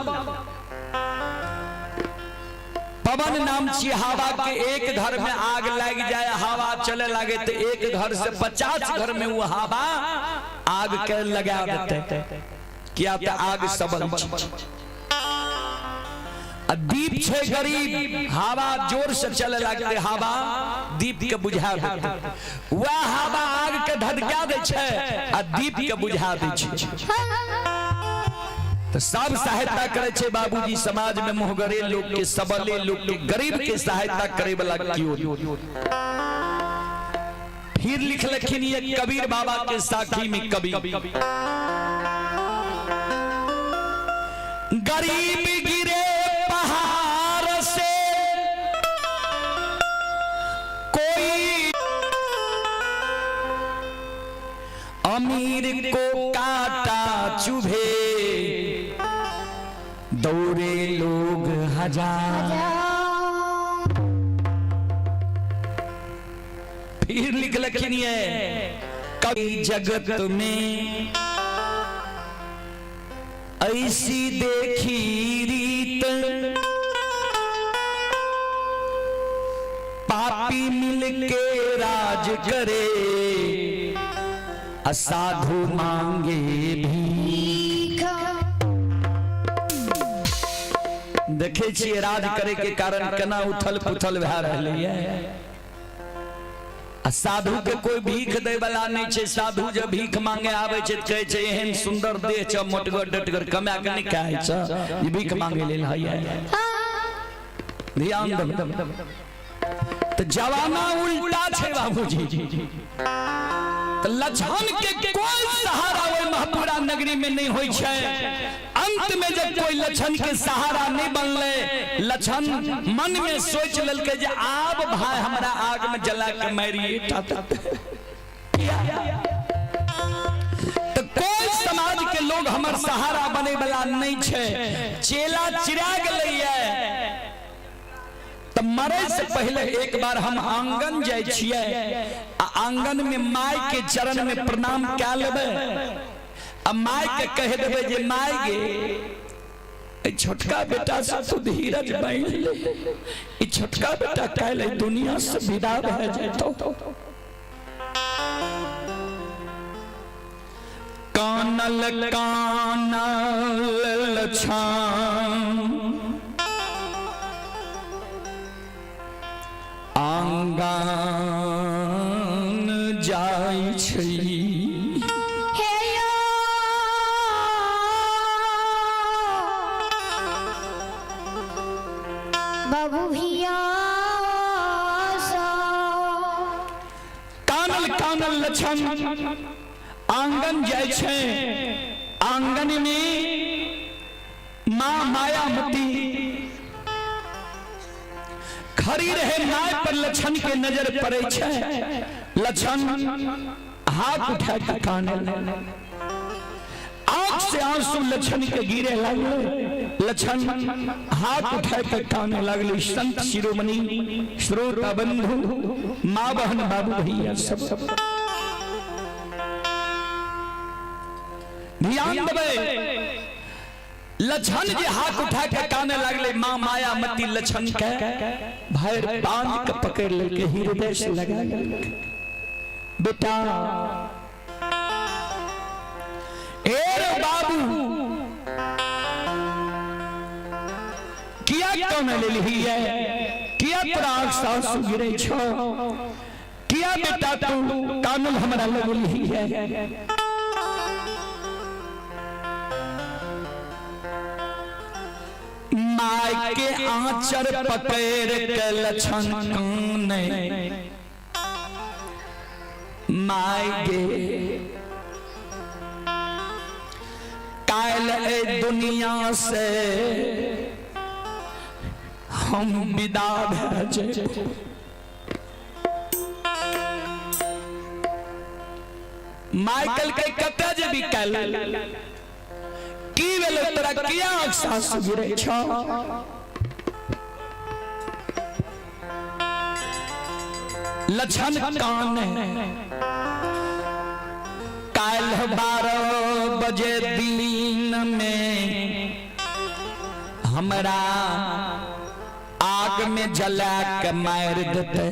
पवन नाम छी हवा के एक घर में आग लग जाए हवा चले लगे तो एक घर से 50 घर में वो हवा आग के लगा देते क्या आग सबल दीप छे गरीब हवा जोर से चले लगते हवा दीप के बुझा देते वह हवा आग के धधका दे छे आ दीप के बुझा दे छे तो सब सहायता करे छे बाबूजी समाज में मुहगरे लोग के सबले लोग के गरीब के सहायता करे वाला कियो। फिर लिख लखिन ये कबीर बाबा के साखी में कबीर गरीब गिरे पहाड़ से कोई अमीर को काटा चुभे दौड़े लोग हजार। फिर लिखनी है, कभी जगत में ऐसी देखी रीत, पापी मिलके राज करे, असाधु मांगे भीख। देखे छिए राज करे के कारण केना उथल पुथल भए रहलै है। साधु के कोई भीख दे वाला नहीं छे। साधु जब भीख मांगे आवे छे त कहे छे एहन सुंदर देह छ, मोटगर डटगर कमा के नहीं खाए छ, ये भीख मांगे लेल है। ध्यान दो तो जवाना उल्टा छे बाबूजी। तो लछन के कोई सहारा ओय महपुरा नगरी में नहीं होय छे। अंत में जब कोई लछन के सहारा नहीं बनले, लछन मन में सोच ललके जे आब भाई हमरा आग में जला के मारिए। तो कोई समाज के लोग हमर सहारा बने वाला नहीं छे। चेला चिरा गेलै तो मरे से पहले एक बार हम आंगन जाय छियै, आ आंगन में माय के चरण में प्रणाम क्या लेबे। अब माय के कह देबे जे माय गे छोटका बेटा से तू धीरज बांध ले, ई छोटका बेटा काल्हि दुनिया से विदा भए जेतौ। कानल कानल लछन आंगन जाय छी, बाबू भैया कानल कानल लछन आंगन जाय छे। आंगन में मां मायामती खड़ी रहे। माय पर लछन के नजर पड़े छे। लछन हाथ उठा के काने, आंख से आंसू लछन के गिरे लगले। लछन हाथ उठा के काने लगले। संत शिरोमणि श्रोता बंधु मां बहन बाबू भैया सब ध्यान देवे। लछन जी हाथ उठा के काने लगले। मां मायामती लछन के भैर बांध के पकड़ लेके हृदय से लगा बेटा एर बाबू किया काने ले ली है, किया तोरा आंसू गिरे छो, किया बेटा तू कानल हमरा लगली है। माय के आंचर पकड़ के लछन काने, माय गे काल ए दुनिया से हम विदा भेजे। माइकल के कते जे भी कल की वेले तोरा किया आंसू गिरे छो। लछन काने काल 12 बजे दिन में हमरा आग में जला के मार देते।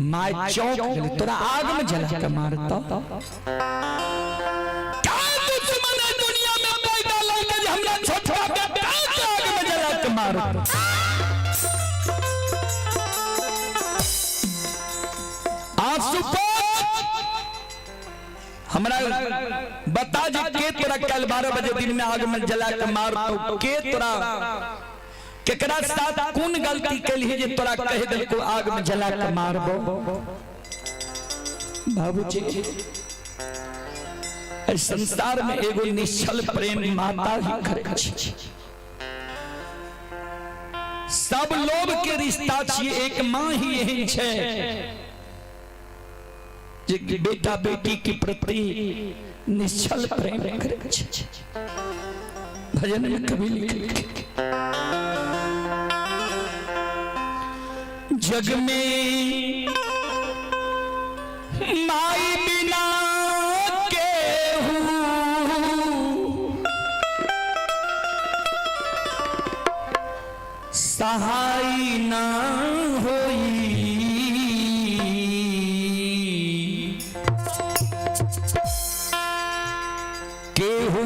माय चौंक गेल, तोरा आग में जला के मारता। क्या दुश्मन है दुनिया में पैदा लेके जे हमरा छोटा बेटा के आग में जला के मारता। आंसू हमरा बता जे के तोरा कल 12 बजे दिन में आग में जला के मारतो। के तोरा केकरा साथ कौन गलती कैली है जे तोरा कह दिल को आग में जला के मारबो। बाबूजी इस संसार में एगो निश्चल प्रेम माता ही करे छै। सब लोग के रिश्ता छिए, एक मां ही एहन छै जे बेटा बेटी के प्रति निश्चल प्रेम करे छै। भजन में कभी लिखल जग में माई बिना केहू सहाय ना होई, केहू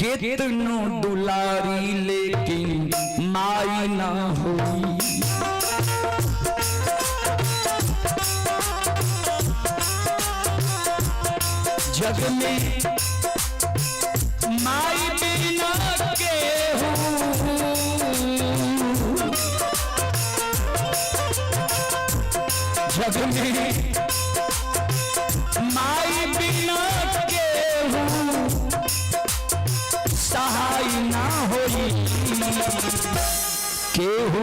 कितनो दुलारी लेकिन माई ना होई। जग में माई बिना केहू जग में माई बिना केहू सहाय ना होई, केहू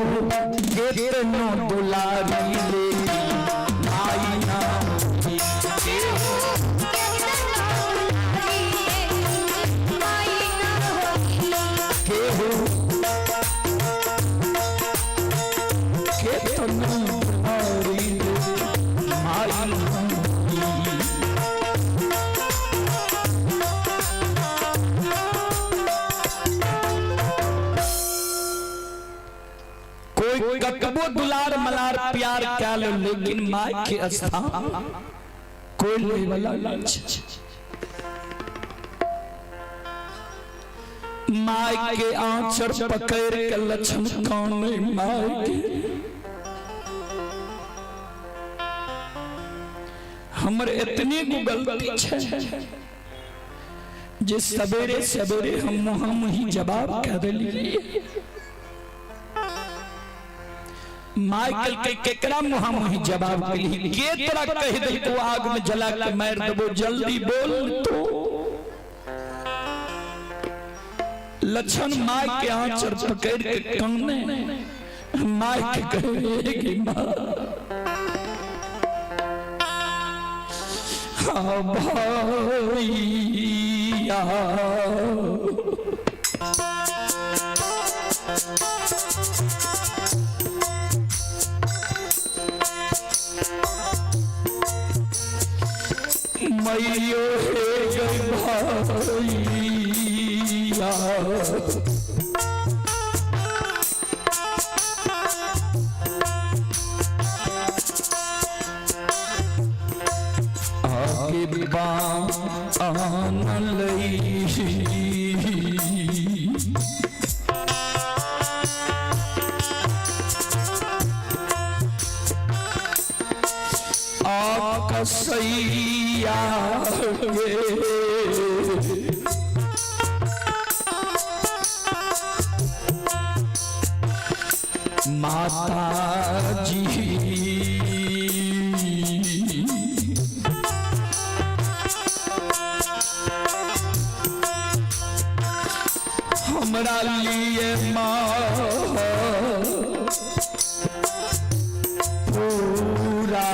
कितनो दुलारी लेकिन माई ना होई। केहू कोई ककबो दुलार मलार प्यार क्या लो, लेकिन माँ के स्थान कोई ले वाला लाच। माँ के आंचर पकड़ के लक्षण कौन माँ के हमर इतनी गलती है जे सवेरे सवेरे हम ही जवाब कह दिलिए। माइकल के केकरा मुहामुही जवाब दिली, के तोरा कह दे तो आग में जला के मार देबो, जल्दी बोल तो। लक्षण माई के आंचल पकड़ के काने माई के कहेगी माँ हाँ भैया मैयो हे गई भैया आगे बान लई कसैया माता जी हमरा लिए माँ पूरा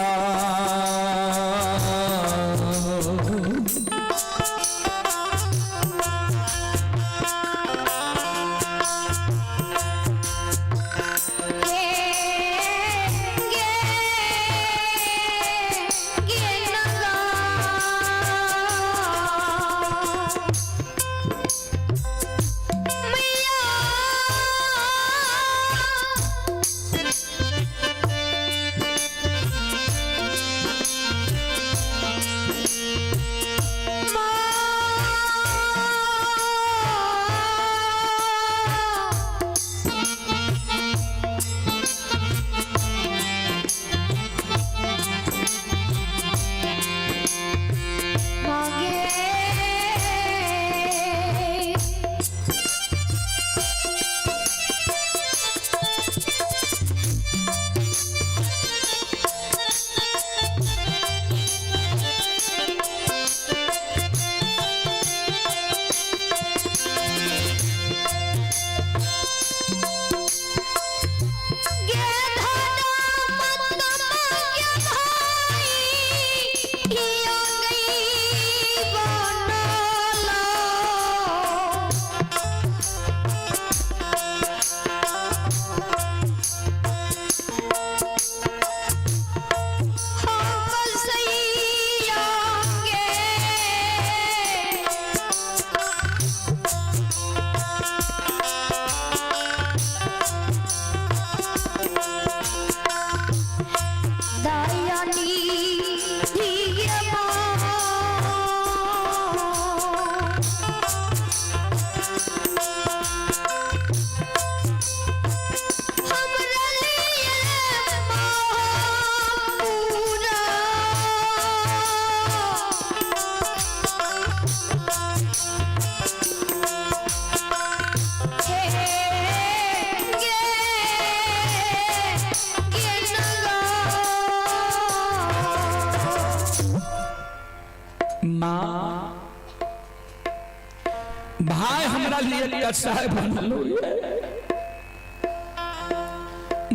माँ भाई हमरा लिए कसाय बनलो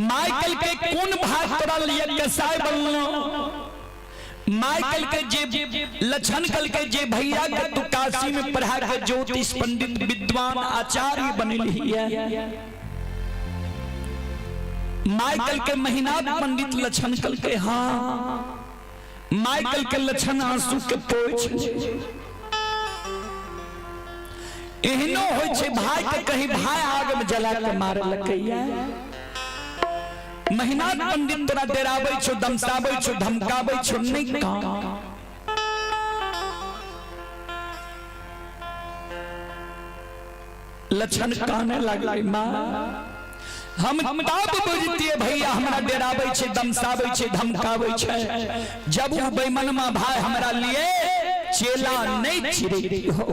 माइकल के कौन भाई तोरा लिए कसाय बनलो माइकल के जे लक्षण कल के जे भैया के तू काशी में पढ़ा के ज्योतिष पंडित विद्वान आचार्य बनली है माइकल के महीनाथ पंडित लक्षण कल के हाँ माइकल के लक्षण आंसू के पोछ एहनो होय छे भाई के कहीं भाई आग में जला के मारे लकैया महीनाथ पंडित तोरा डेराबै छो दमसाबै छो धमकाबै छो नहीं का लक्षण काने लागलै मां हम तब बुझतिए भैया हमरा डेराबै छे दमसाबै छे धमकाबै छे जब वो बेईमानमा भाई हमरा लिए चेला नहीं चिरे हो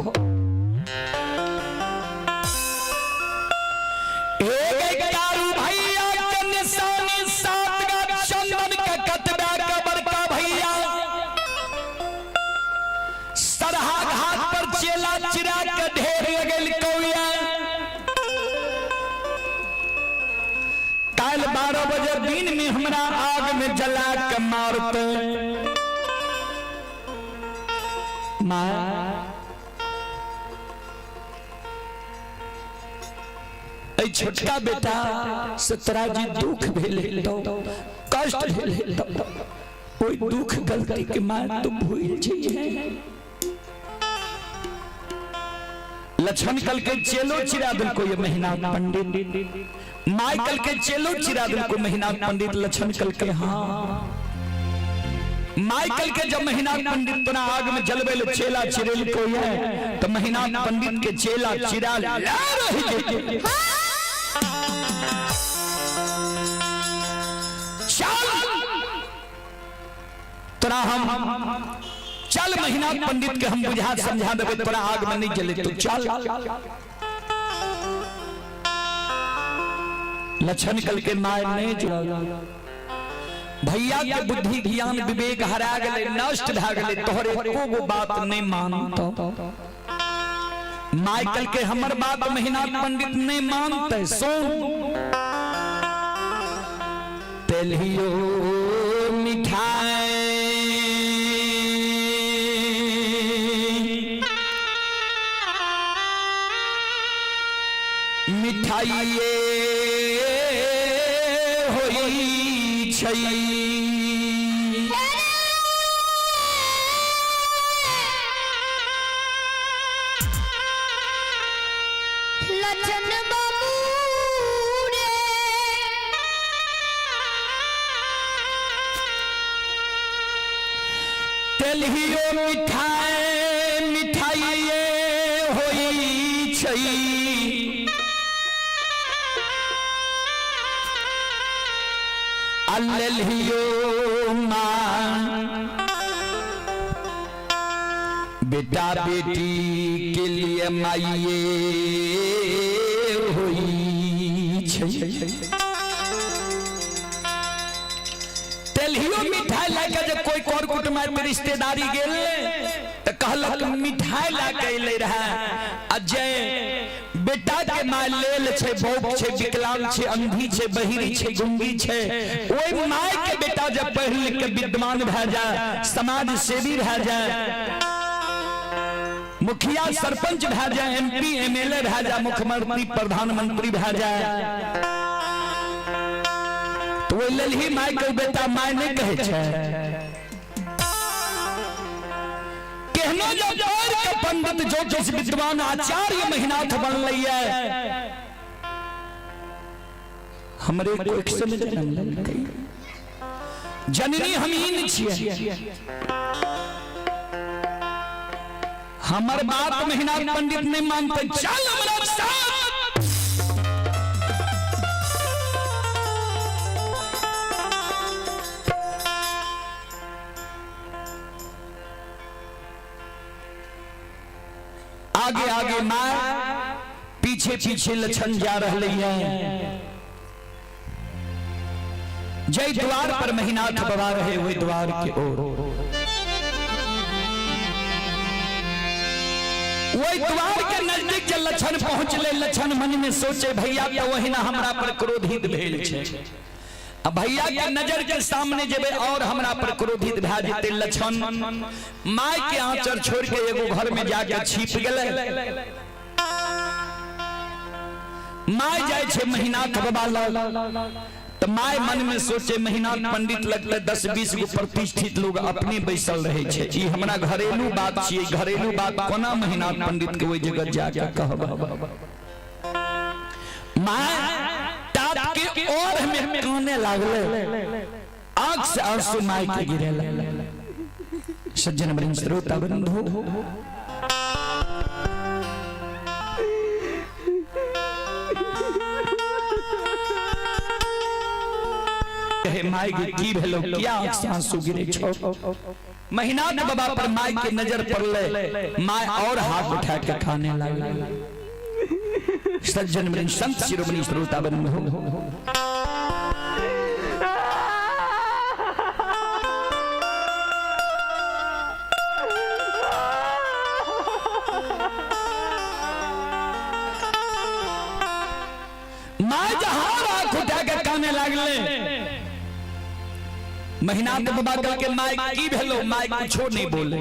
एक कारू भैया के निशानी सात गा चंदन का कतबा का बड़का भैया सरहा घाट पर चेला चिरा के ढेर लगल कौया काल 12 बजे दिन में हमरा आग में जला के मारते मां छोटका बेटा सतरा जी दुख भेले तो कष्ट भेले तो कोई दुख गलती के मार तो भूल जाइए लक्षण कल के चेलो चिरा दिल को ये महीना पंडित माइकल के चेलो चिरा दिल को महीना पंडित लक्षण कल के हाँ माइकल के जब महीना पंडित तना आग में जलबे ले चेला चिरेल को है तो महीना पंडित के चेला चिरा ला रही तोरा हम चल महीना पंडित के हम बुझा समझा देबे तोरा आग में नहीं जले तू चल लक्षण कल के माय नहीं जुड़ा भैया के बुद्धि ज्ञान विवेक हरा गेले नष्ट भ गेले तोहरे एको बात नहीं मानतो माइकल के हमर बात महीना पंडित नहीं मानते सुन तेलियो मिठाई मिठाइए होई छई लक्षण बाबू रे तेलियो मिठाई मिठाइए होई छई अल्लहियो मां बेटा बेटी के लिए माइए होई छई तेलियो मिठाई लाके जब कोई कर कुटुंब में रिश्तेदारी गेल त कहलक मिठाई लाके ले रहा अजय बेटा के माय लेल छे भोग छे विकलांग छे अंधी छे बहिरी छे गुंगी छे ओई माय के बेटा जब पढ़ लिख के विद्वान भ जाए समाज सेवी भ जाए मुखिया सरपंच भ जाए एमपी एमएलए भ जाए मुख्यमंत्री प्रधानमंत्री भ जाए तो ओई लेल ही माय के बेटा माय नहीं कहे छे कहनो जब और के पंडित ज्योतिष विद्वान आचार्य महीनाथ बनलैया हमरे को एक समय जन्म लेलकै जननी हमहीन छियै हमर बात महीनाथ पंडित नहीं मानते चल हमरा साथ आगे आगे मां पीछे पीछे लक्षण जा रहे हैं जय द्वार पर महीनाथ बाबा रहे हुए द्वार के ओर वही द्वार के नजदीक जब लक्षण पहुंचले, लक्षण मन में सोचे भैया तो वही ना हमरा पर क्रोधित भेल छे। अब भैया के नजर के सामने जेबे और हमरा पर क्रोधित भए जेते। लक्षण माय के आंचर छोड़ के एगो घर में जाके छिप गेले। माय जाय छे महीनाथ बाबा लग, तो माय मन में सोचे महीनाथ पंडित लगले 10-20 गो प्रतिष्ठित लोग अपने बैसल रहे छे, ई हमरा घरेलू बात छिए, घरेलू बात कोना महीनाथ पंडित के ओई जगह जाके कहब। माय टाप के और में काने लागले, आंख से आंसू माय के गिरे। सज्जन बृंद श्रोता बंधु, माय के की भेलो, क्या आंसू गिरे छो। महीनाथ बाबा पर माय के नजर पड़ले, माय और हाथ उठा के खाने लगी। सज्जन बृंद संत शिरोमणि श्रोता बंधु, माय जहां हाथ उठा के खाने लगले। महीनाथ बाबा कह के माय की भेलो, माय कुछो नहीं बोले।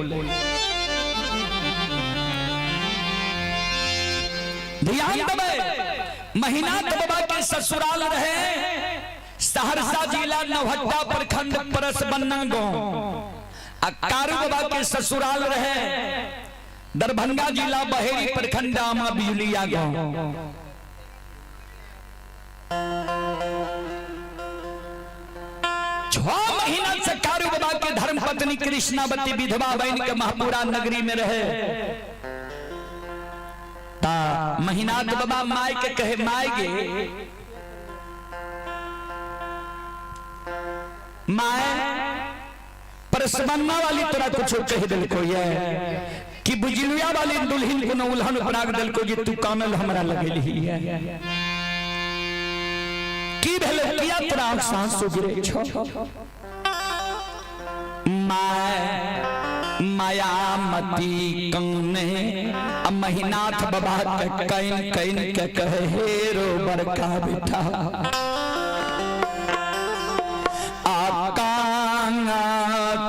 ध्यान देबे, महीनाथ बाबा के ससुराल रहे सहरसा जिला नौहट्टा प्रखंड परसबन्ना गांव। कारू बाबा के ससुराल रहे दरभंगा जिला बहेरी प्रखंड आमा बिजुलिया गांव। 6 महीना से कारू बाबा के धर्म पत्नी कृष्णावती विधवा बन के महापुरा नगरी में रहे। ता महीनाथ बाबा माय के कहे, माय गे माय परसबन्ना वाली तोरा कुछ कह दिल को ये कि बुजुलिया वाली दुल्हन को न उल्हन पराग दिल को, जे तू कामल हमरा लगेली है की भेले, किया तोरा आंसू गिरे छो। मायामती कौने महीनाथ बाबा के कैन कैन के कहे, हेरो बड़का बेटा आकांगा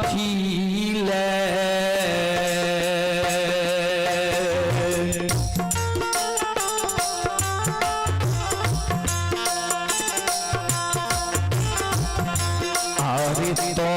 थीले। तो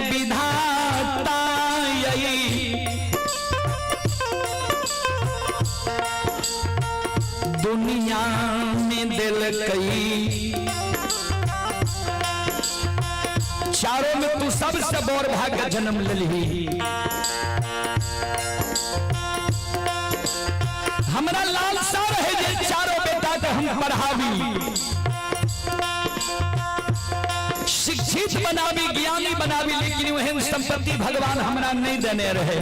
विधाता दुनिया में दिल कई, चारों में तू सबसे बड़ भाग्य जन्म लेली। हमरा लालसा रहे जे चारों बेटा के हम पढ़ावी, शिक्षित बनावी, ज्ञानी बनावी, लेकिन वह संपत्ति भगवान हमरा नहीं देने रहे।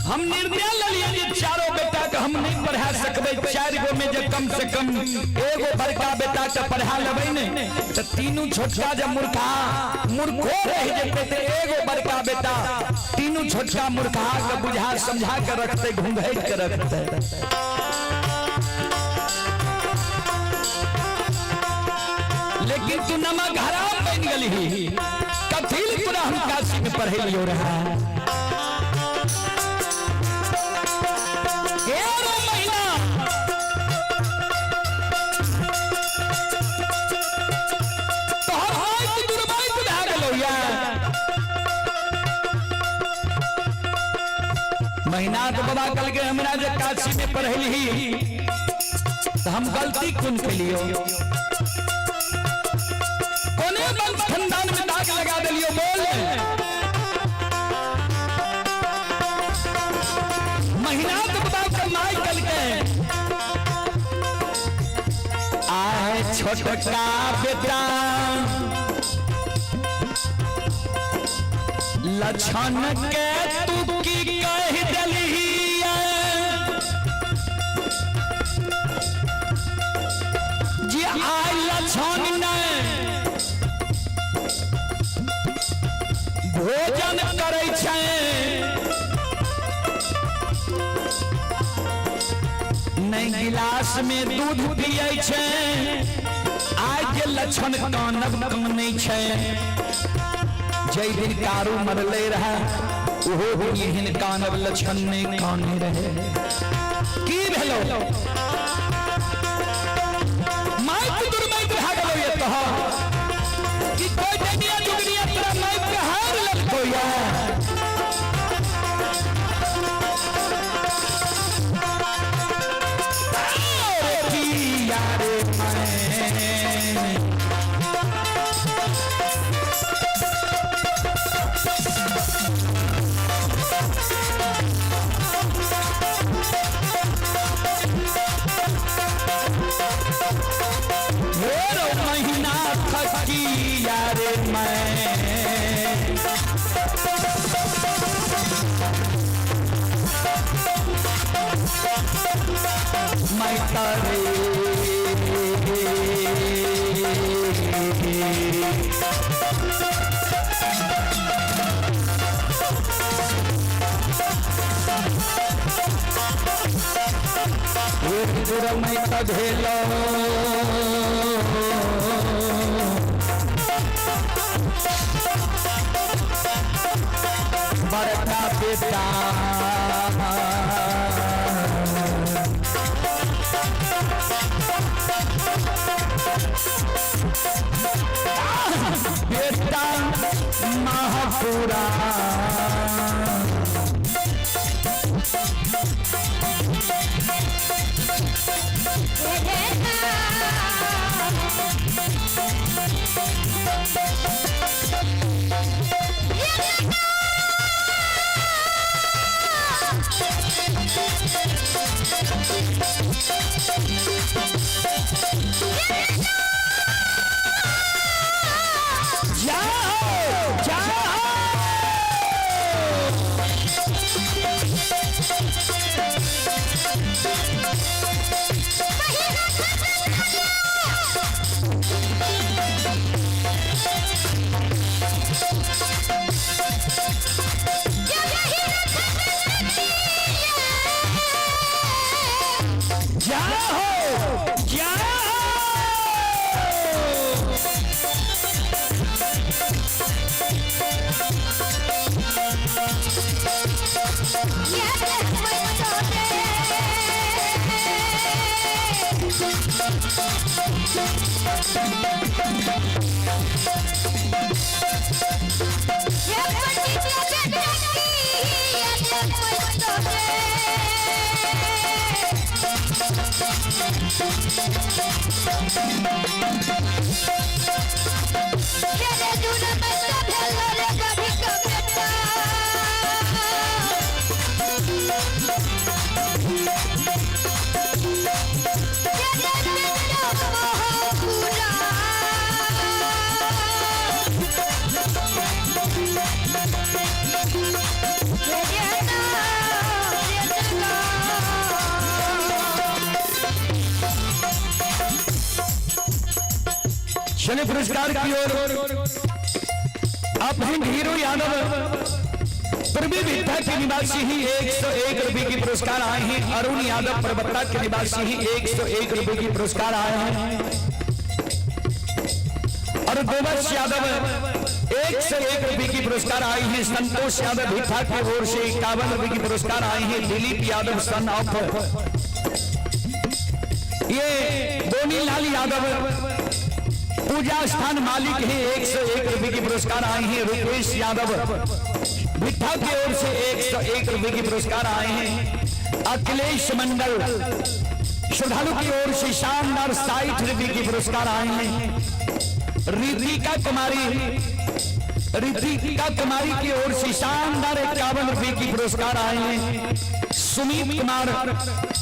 हम निर्णय ले लिए जे चारों बेटा के हम नहीं पढ़ा सकबे, 4 गो में जे कम से कम एगो बड़का बेटा के पढ़ा लेबै ने तो तीनों छोटका जे मूर्खो रह जेते ते एगो बड़का बेटा तीनों छोटका मूर्खा के बुझा समझा के रखते, घुंघैट के रखते। लेकिन तू नमक हराम बन गली, कथी तोरा हम काशी में पढ़े लियो रहा। महीना तो बाबा कल के हमरा जे काशी में पढ़ली तो हम गलती कौन कलियो, कोने वंश खानदान में दाग लगा दिलियो। बोल महीना तो बाबा के माई कल के आए छोटका बेटा लछन के तू की कह दलिया जी आई लछन ने भोजन करे छे, नहीं गिलास में दूध पिए छे, आज जे लछन कानब कानै छे। जय दिन कारू मरले रहा ओहो दिन कानब लछन ने काने रहे। की भेलो माई पुत्र में कहा गलो ये कहा कि कोई दुनिया दुनिया तेरा माई के हार लगतो या की यार महीना थकी यार मैं तारे मैं तघेलो बड़का बेटा बेटा महापुरा चले पुरस्कार की ओर अपने हीरो यादव पूर्वी विद्या के निवासी ही 101 रुपए की पुरस्कार आए हैं। अरुण यादव परबत्ता के निवासी ही 101 रुपए की पुरस्कार आए हैं। और गोवंश यादव 101 रुपए की पुरस्कार आई है। संतोष यादव भिठा की ओर से 51 रुपए की पुरस्कार आई है। दिलीप यादव सन ऑफ ये बोनीलाल यादव पूजा स्थान मालिक है 101 रुपए की पुरस्कार आई है। रुपेश यादव भिठा की ओर से 101 रुपए की पुरस्कार आए हैं। अखिलेश मंडल श्रद्धालु की ओर से शानदार 60 रुपए की पुरस्कार आए हैं। रितिका कुमारी की ओर से शानदार 51 रुपए की पुरस्कार आए हैं। सुमित कुमार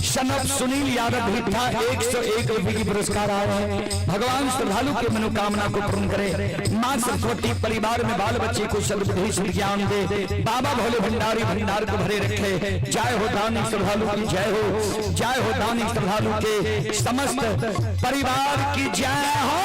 शनब सुनील यादव भिठा 101 रुपए की पुरस्कार आए हैं। भगवान श्रद्धालु की मनोकामना को पूर्ण करे। मां सरस्वती परिवार में बाल बच्चे को सद्बुद्धि ज्ञान दे। बाबा भोले भंडारी भंडार को भरे रखे। जय हो दानी श्रद्धालु की जय हो। जय हो दानी श्रद्धालु के समस्त परिवार की जय हो।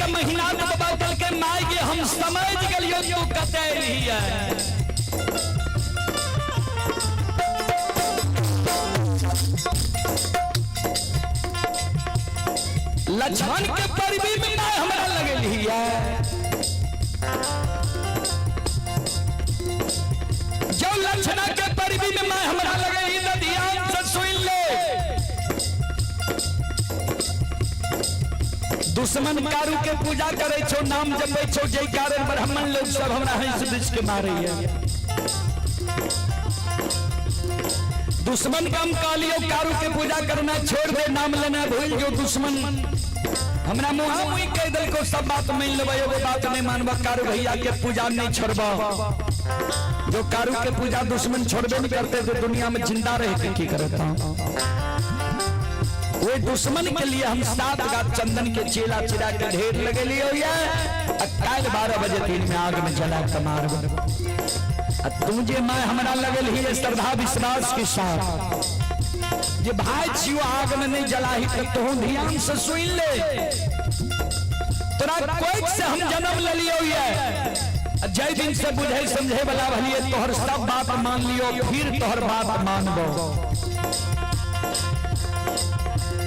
महीना तो बदल के माई के हम समझ गलियो जो कते नहीं है। लक्ष्मण के परिवी में ना हमरा लगे है। जो लक्ष्मण के परिवी में ना हमरा लगे ध्यान से सुन ले। दुश्मन कारू के पूजा करे छो नाम जपे छो जय कारण ब्राह्मण लोग सब हमरा हंस बीच के मारे है। दुश्मन का हम कालियो कारू के पूजा करना छोड़ दे नाम लेना भूल जो दुश्मन हमरा मुहा मुई कह दिल को सब बात मान लेबे एगो बात नहीं मानबा कारू भैया के पूजा नहीं छोड़बा। जो कारू के पूजा दुश्मन छोड़बे नहीं करते तो दुनिया में जिंदा रह के की करता। वो दुश्मन के लिए हम 7 गात चंदन के चेला चिरा के ढेर लगे लियो ये। कल 12 बजे दिन में आग में जला के मार तुझे मैं हमरा लगल ही श्रद्धा विश्वास के साथ ये भाई छियो आग में नहीं जलाही तो तू ध्यान से सुन ले। तोरा कोई से हम जन्म ले लियो ये। जय दिन से बुझे समझे वाला भलिए तोहर सब बात मान लियो फिर तोहर बात मानबो।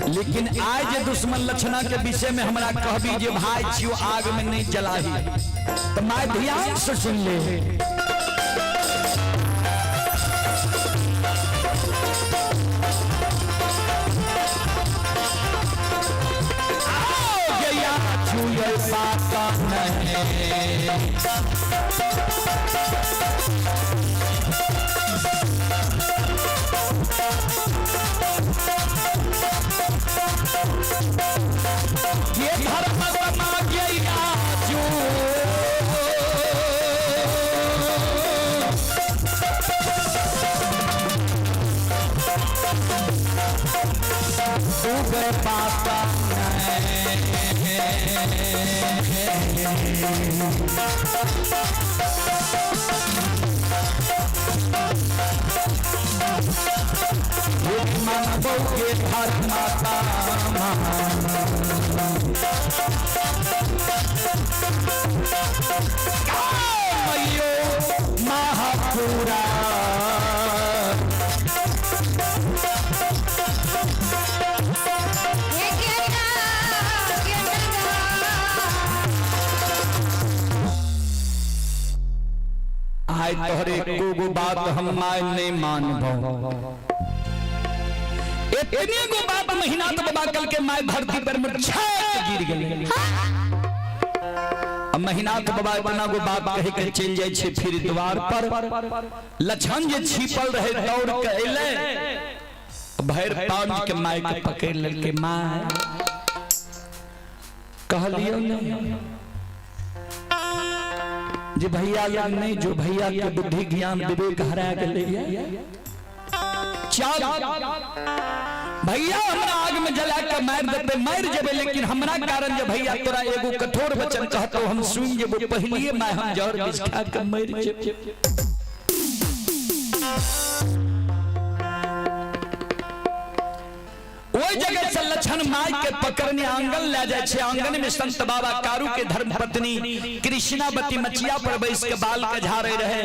लेकिन आज दुश्मन लक्षणा के विषय में हमरा कहबी जे भाई छियो आग में नहीं जलाही तो मैं ध्यान से सुन ले। ये धर्म पाता मनोगे धर्माता महापुरा आय तोहरे को बात हम माय नहीं मानबो। इतनी को बात महीनाथ बाबा कल के माय धरती पर गिर गए। महीनाथ बाबा इतना को बात कहे के चल जाए छे फिर द्वार पर। लछन जे छिपल रहे दौड़ के अइले, भैर पान के माय के पकड़ लेके माय कहलियो नहीं जे भैया यार नहीं, जो भैया के बुद्धि ज्ञान विवेक हरा गेले भैया हमरा आग में जला के मार देते मर जेबे, लेकिन हमरा कारण जे भैया तोरा एगो कठोर वचन कहतो हम सुन जेबो, पहलिए मैं हम जहर विष खा के मर जेबे। ओई जगह से लछन माय के पकड़ने आंगन ले जाए छे। आंगन में संत बाबा कारू के धर्म पत्नी कृष्णावती मचिया पर बैस के बाल के झाड़े रहे।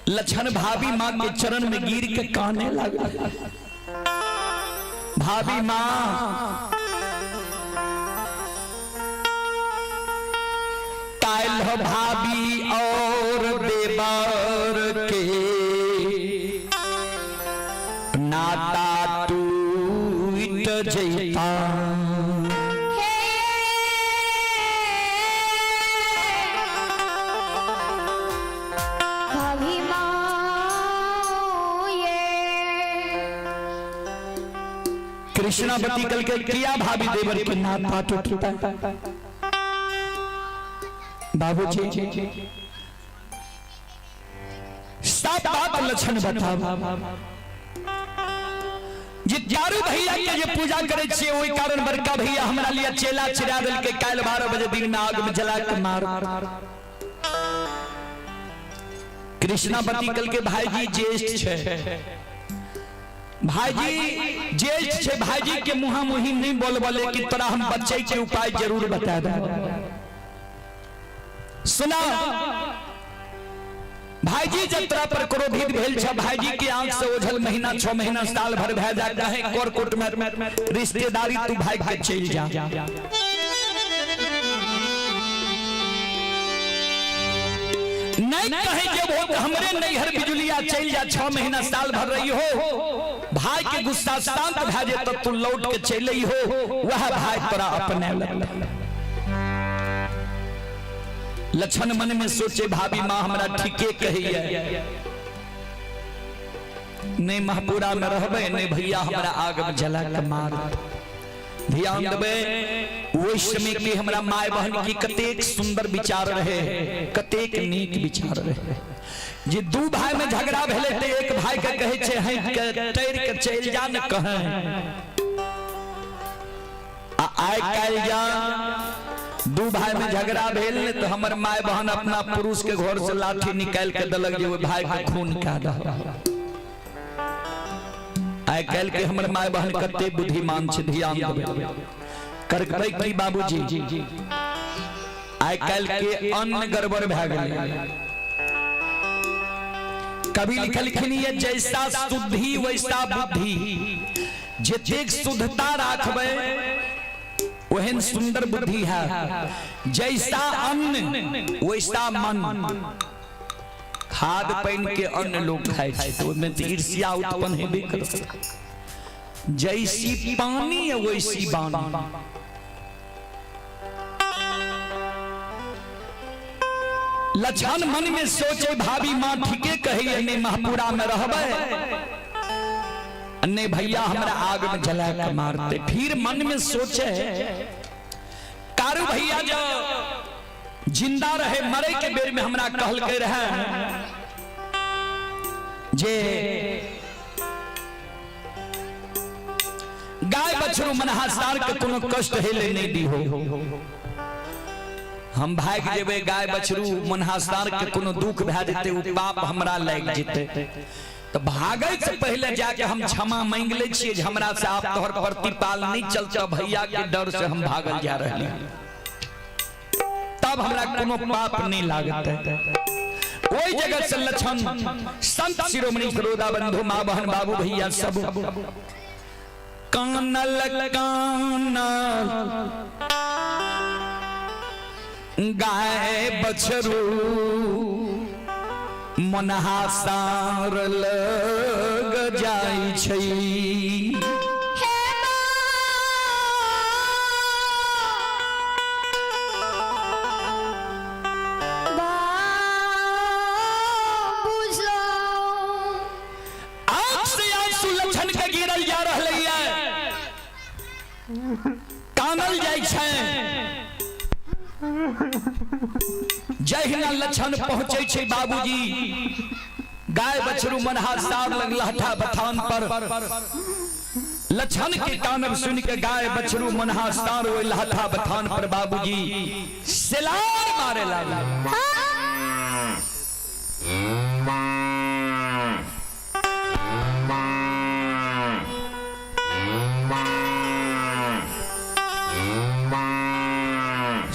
लछन भाभी मां के चरण में गिर के काने लगा। भाभी मां कायल हो भाभी और देवर के नाता टूट जइता। कृष्णावती कल के किया भाभी देवर के नाता टूटा। बाबूजी सब बात लक्षण बताओ। जे चारू भैया के जे पूजा करे छे ओई कारण बड़का भैया हमरा लिए चेला चिरा दिल के काल 12 बजे दिन में आग में जला के मार। कृष्णावती कल के भाईजी ज्येष्ठ छे, भाईजी ज्येष्ठ छे, भाईजी के मुहा मुही नहीं बोलबले कि तोरा हम बच्चे के उपाय जरूर बता दे। सुना भाईजी जब तोरा पर क्रोधित भेल छ, भाईजी के आंख से ओझल महीना 6 महीना साल भर भै जा कहे कोर्ट में रिश्तेदारी तू भाई के चल जा। नहीं कहे जब हो हमरे नैहर बिजुलिया चल जा 6 महीना साल भर रही हो, भाई के गुस्सा शांत भै जे तब तू लौट के चलई हो, वह भाई तोरा अपने लक्षण मन में सोचे भाभी मां हमरा ठीके कहिए, नहीं महपुरा में रहबे नहीं भैया हमरा आग में जला के मार। ध्यान देबे वो समय के हमरा माय बहन की कतेक सुंदर विचार रहे, कतेक नीक विचार रहे। जे दू भाई में झगड़ा भेले ते एक भाई के कहे छे है के तैर के चल जा न कहे आय काल जा। दू भाई में झगड़ा भेल तो हमर माय बहन अपना पुरुष के घर से लाठी निकाल के दलक जे भाई के खून का दह। आय काल के हमर माय बहन कते बुद्धिमान छे, ध्यान देबे करबै की बाबूजी। आय काल के अन्न गड़बड़ भै गेलै। कभी लिखलखिन ये जैसा शुद्धि वैसा बुद्धि, जतेक शुद्धता राखबै ओहन सुंदर बुद्धि है। जैसा अन्न वैसा मन। खाद पान के अन्न लोग खाए छे तो ओमे ईर्ष्या उत्पन्न हेबे करत। जैसी पानी है वैसी बानी। लक्षण मन में सोचे भाभी मां ठीके कही ने महपुरा में रहबे अन्ने भैया हमरा आग में जला के मारते। फिर मन में सोचे कारू भैया जो जिंदा रहे मरे के बेर में हमरा कहल के रहे जे गाय बछरू मनहासार के कोनो कष्ट हेले नहीं दी हो। हम भाग जेबे गाय बछरू मनहासार के कोनो दुख भै जेते उ पाप हमरा लग जेते। तो भागे से पहले जाके हम क्षमा मांग ले छिए जे हमरा से आप तोहर प्रतिपाल नहीं चलता, भैया के डर से हम भागल जा रहे हैं, तब हमरा कोनो पाप नहीं लागत। ओई जगह से लक्षण संत शिरोमणि सरोदा बंधु मां बहन बाबू भैया सब कानल कानल गाय बछरू मनहासार लग जाय छै कानल जाय छै जहिना लक्षण पहुंचे छै बाबूजी गाय बछरू मनहासार लग लहठा बथान पर लक्षण के कानब सुन के गाय बछरू मनहासार ओइ लहठा बथान पर बाबूजी सिलार मारे लागल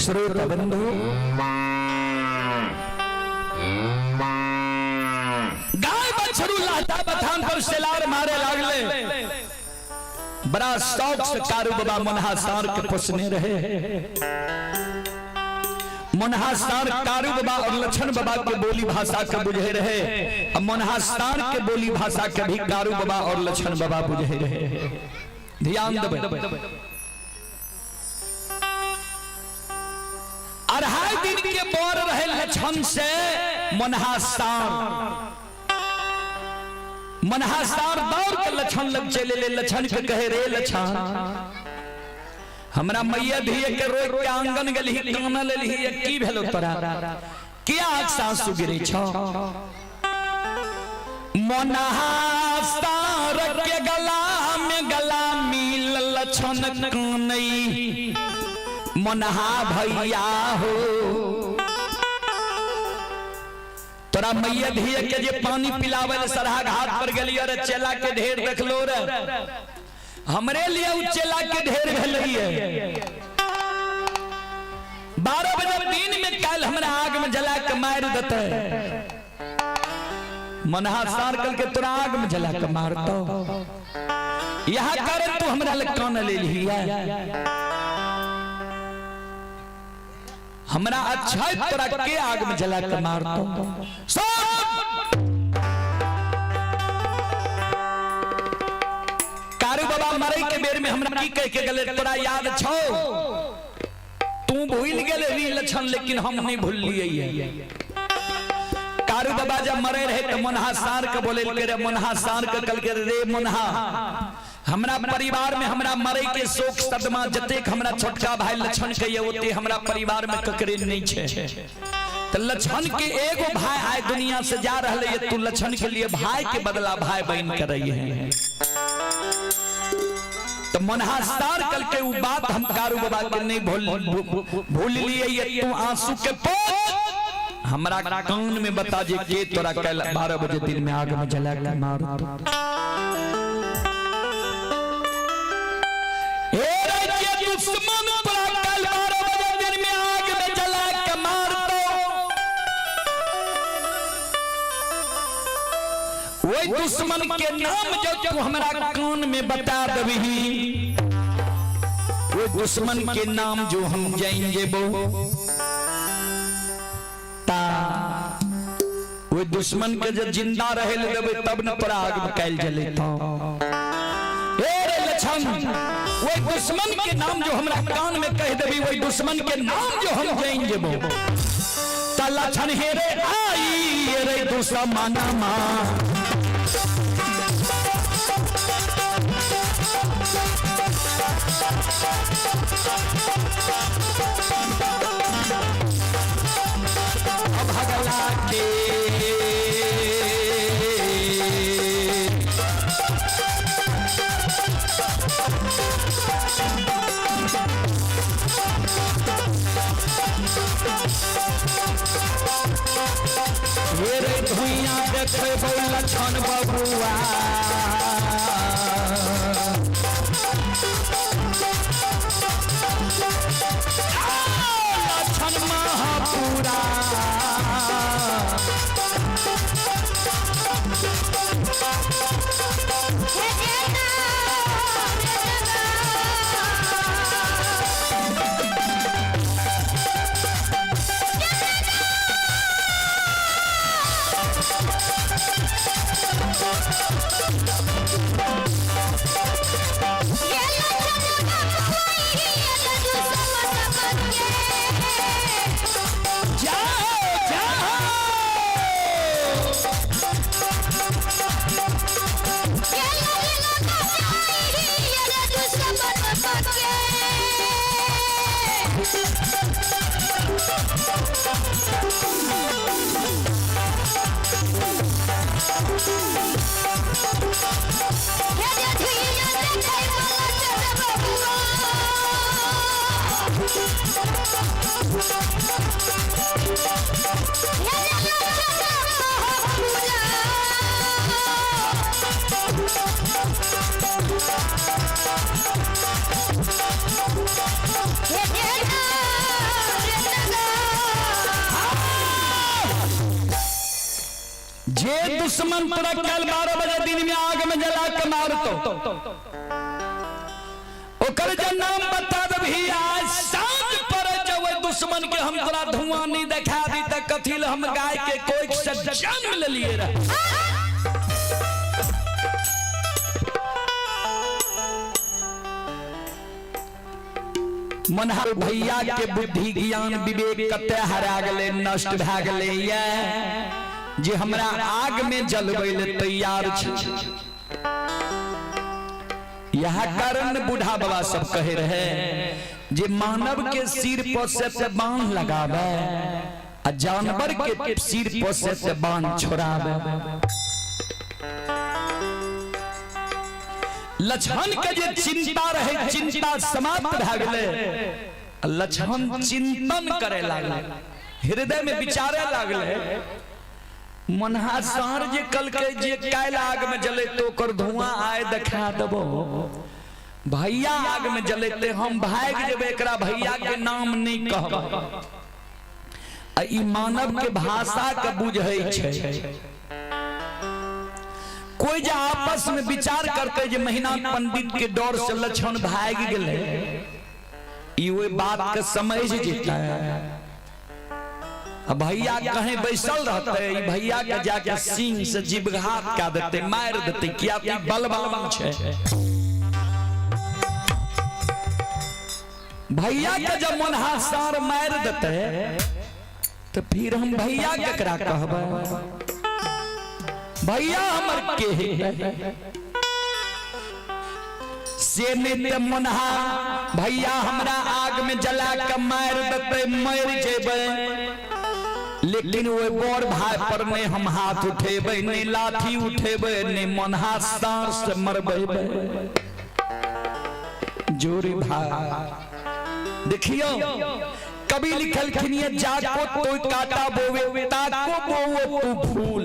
श्रोत बंधु गाय बछरू लहठा बथान पर सिलार मारे लागले बड़ा शौक से कारू बाबा मनहासार के पोसने रहे मनहासार कारू बाबा और लक्षण बाबा के बोली भाषा के बुझे रहे अब मनहासार के बोली भाषा के भी कारू बाबा और लक्षण बाबा बुझे रहे ध्यान देबे अढ़ाई दिन के बर रहे लक्षण से मनहासार दौड़ के लक्षण लग चले ले लक्षण के कहे रे लक्षण हमरा मैया धिये के रोक के आंगन गेली काना लेली की भेलो तोरा किया सासु गिरे छ मनहासार के गला में गला मिल लक्षण कानई मनहा भैया हो तोरा मैया धिये के जे पानी पिलावे सरहा घाट पर गेली अरे चेला के ढेर देखलो रे हमरे लिए उ चेला के ढेर भेलिए 12 बजे दिन में कल हमरा आग में जला के मार देते मनहासार कल के तोरा आग में जला के मारतो यहां करे तू हमरा ले कान ले लिया हमरा अच्छा तोरा के आग में जला के मारतो कारू बाबा मरे के बेर में हमरा की कह के गले तोरा याद छौ तू भूल गेले री लक्षण लेकिन हम नहीं भूल लिए कारू बाबा जब मरे रहे तो मनहासार के बोले के रे मनहासार के कल के रे मनहा हमरा परिवार में हमरा मरे के शोक सदमा जतेक हमरा छोटका भाई लक्षण के ये ओते हमरा परिवार में ककरे नहीं छे तो लक्षण के एगो भाई आए दुनिया से जा रहले ये तू लक्षण के लिए भाई के बदला भाई बहन कर रही है तो मनहासार कल के वो बात हम कारू बाबा के नहीं भूल लिए ये तू आंसू के पोत हमरा कान में बता जे के तोरा कल 12 बजे दिन में आग में जला के मार दो दुश्मन पर कल 12 बजे दिन में आग में जला के मार दो वही दुश्मन के नाम जो तू हमरा कान में बता दबही वो दुश्मन के नाम जो हम जाएंगे वो दुश्मन के जब जिंदा रहे देवे तब न तोरा आग में कैल जले वही दुश्मन के नाम जो हमरा कान में कह देवी वही दुश्मन के नाम जो हम जाएंगे तला छन हेरे आई रे दुश्मन मां भगला के रे धुइया देखे लक्षण बबुआ लक्षण महापुरा जे दुश्मन तोरा कल 12 बजे दिन में आग में जला के मारतो ओकर जे नाम बता दबही आज सांझ पर जब दुश्मन के हम तोरा धुआं नहीं दिखा दी त कथिल हम गाय के कोई से जन्म ले लिए रह मनहर भैया के बुद्धि ज्ञान विवेक कते हरा गेले नष्ट भ गेले ये जे हमरा आग में जलबै ले तैयार छै। यह कारण बूढ़ा बाबा सब कहे रहे जे मानव के सिर पर से बांध लगावे आ जानवर के सिर पर से बांध छोड़ावे। लक्षण के जे चिंता रहे चिंता समाप्त भ गेले। लक्षण चिंतन करे लागले हृदय में विचारे लागले मनहा सार जे कल के जे काल आग में जले तो कर धुआं आए दिखा देबो भैया आग में जलेते हम भाग जेबे एकरा भैया के नाम नहीं कहब। ई मानव के भाषा के बुझै छै। कोई जे आपस में विचार करते जे महीना पंडित के डर से लक्षण भाग गेले ई ओई बात के समझ जेता भैया कहीं बैसल रहते भैया के जाके सिंह से जीवघात कर देते मार देते क्या बलवान छे। भैया के जब मनहासार मार देते तो फिर हम भैया केकरा कहबे भैया हमर के से नित्य मनहा भैया हमरा आग में जला के मार देते मर जेबे लेकिन वो बड़ भाई पर ने हम हाथ उठेबे ने लाठी उठेबे ने मनहा सार से मरबे जोरी भाई। देखियो कभी लिखल खिनिए जाको तो काटा बोवे ताको बोवो तू फूल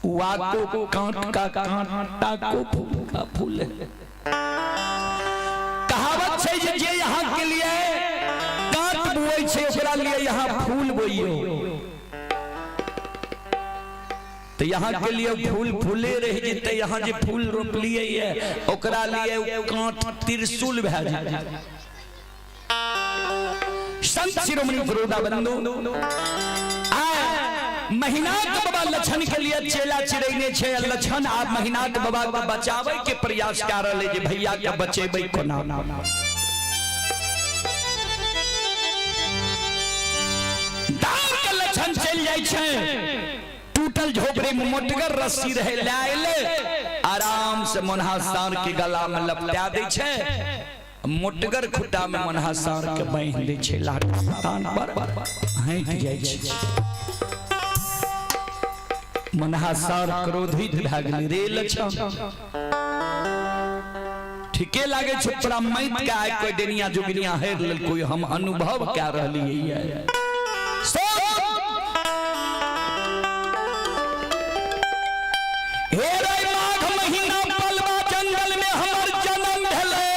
वाको कांट का कांटा को फूल का फूल। कहावत छै जे यहाँ के लिए कांट बोई छै ओकरा लिए यहाँ फूल बोइयो तो यहाँ के लिए फूल फूले रह जेते। यहाँ जे फूल रोप लिए ये ओकरा लिए कांट त्रिशूल भ जाए। संत शिरोमणि गुरुदा बंधु महीनाथ बाबा लक्षण के लिए चेला चिरैने छे। लक्षण आप महीनाथ बाबा को बचावे के प्रयास कर रहे जे भैया के बचेबै कोना। दार के लक्षण चल जाय छे टूटल झोपड़ी में मोटगर रस्सी रहे लाइले आराम से मनहासार के गला में लपटा दे छे मोटगर खुटा में मनहासार के बांध दे छे लाटान पर हट जाय छे। मनहासार क्रोधित भ गेल रे लक्षण ठीके लागे छै पूरा मैत के आइ कोई डेनिया जोगिनिया हेर लेल कोई हम अनुभव क रहलिए है। हे रे माघ महीना पलवा जंगल में हमर जन्म भेले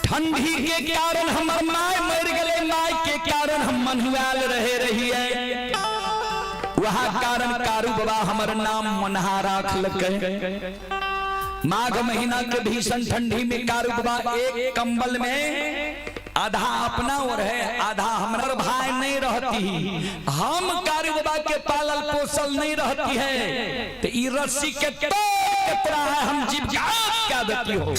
ठंडी के कारण हमर माय मर गेले माय के कारण हम मनहुआल रहे रहिए वहाँ कारण कारू बाबा हमर नाम मनहा राख लके। माघ महीना के भीषण ठंडी में कारू बाबा एक कंबल में आधा अपना और है आधा हमर भाई नहीं रहते रहती, हम कारी बाबा के पालल पोसल नहीं रहती है, तो ये रस्सी के कितना है हम जीव क्या देती हो।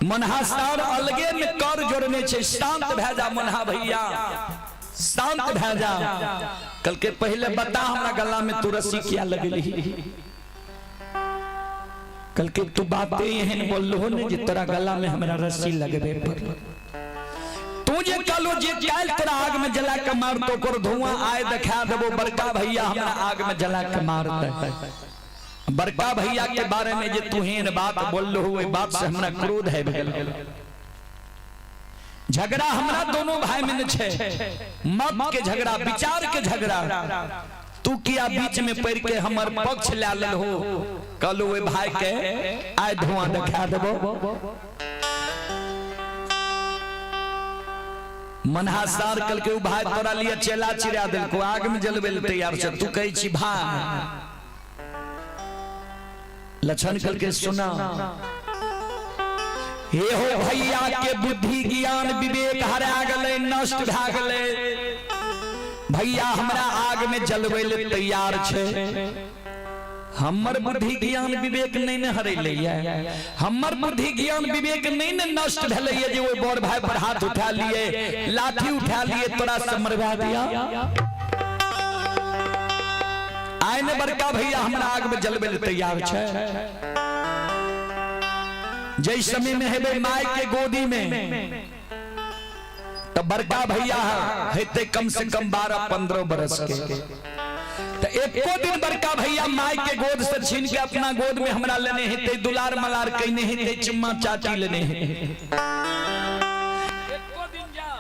मनहासार अलगे में कर जोड़ने छे, शांत भेजा मनहा भैया, शांत भेजा। कल के पहले बता हमरा गला में तू रस्सी क्या लगली, कल के तू बातें यहन बोल हो ने जे तेरा गला में हमरा रस्सी लगबे पर तू जे कलो जे काल तेरा आग में जला के मार तो कर धुआं आए दिखा देबो। बड़का भैया हमरा आग में जला के मार दे। बड़का भैया के बारे में जे तू हेन बात बोल हो, ओई बात से हमरा क्रोध है भेल। झगड़ा हमरा दोनों भाई में छे, मत के झगड़ा, विचार के झगड़ा। तू किया बीच में पड़ के हमर पक्ष ले ले हो, कल ओए भाई के आय धुआं दिखा देबो। मनहासार कल के भाई तोरा लिए चेला चिरा दिल को आग में जलबे ले तैयार छ, तू कही छी भाई। लक्षण कल के सुना, हे हो भैया के बुद्धि ज्ञान विवेक हरा गले, नष्ट भ गले। भैया हमरा आग में जलबे ले तैयार छे, हमर बुद्धि ज्ञान विवेक नहीं न हरैले, हमर बुद्धि ज्ञान विवेक नहीं न नष्ट भेले जे ओइ बड़ भाई पर हाथ उठा लिए, लाठी उठा लिए, तोरा से मरवा दिया। आइने बड़का भैया हमरा आग में जलबे ले तैयार छे। जै समय में हेबे माय के गोदी में, तो बड़का भैया हेते कम से कम 12-15 बरस के। तो एको दिन बड़का भैया माय के गोद से छीन के अपना गोद में हमरा लेने हेते, दुलार मलार कहने हेते, चुम्मा चाटी लेने हेते। एको दिन जा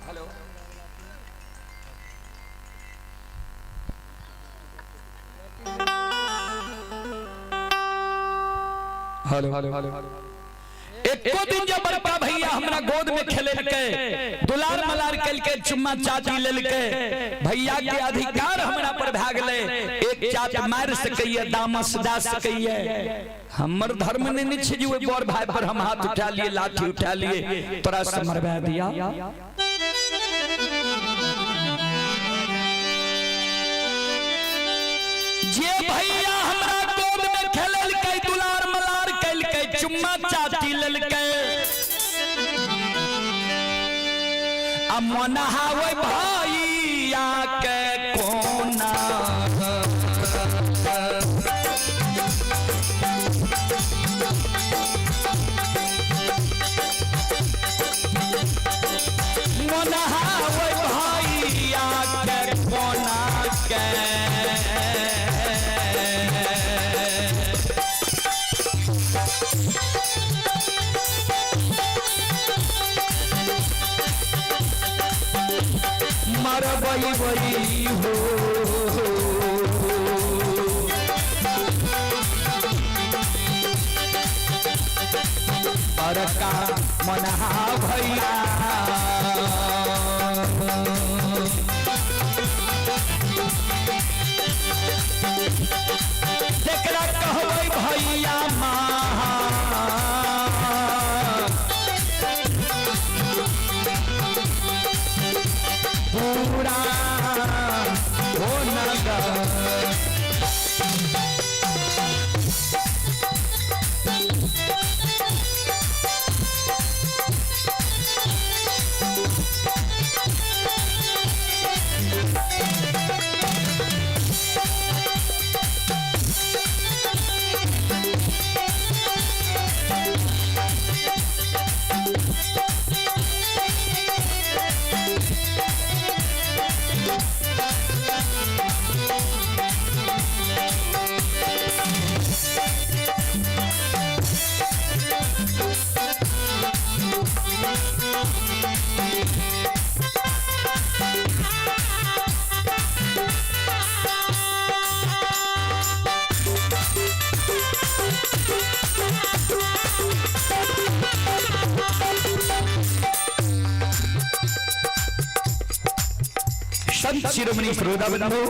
हेलो हेलो हेलो एको दिन जब बड़का भैया हमरा गोद में खेले के, दुलार मलार कल के, चुम्मा चाटी लेल के, भैया के अधिकार हमरा पर भ गेले। एक चाट मार सकैया, दामस दा सकैया, हमर धर्म ने नहीं छे जे ओइ बड़ भाई पर हम हाथ उठा लिए, लाठी उठा लिए, तोरा से मरवा दिया। जे भैया हमरा गोद में खेलल के, दुलार मलार कल के, चुम्मा चाटी लेल के, अब मनहावे भैया के कोना मनहावे भैया के कोना के। मरबई बई हो बड़का मनहा भैया, जेकरा कहबै भैया माँ, पूरा हो नगर। संत शिरोमणि श्रोता बंधु,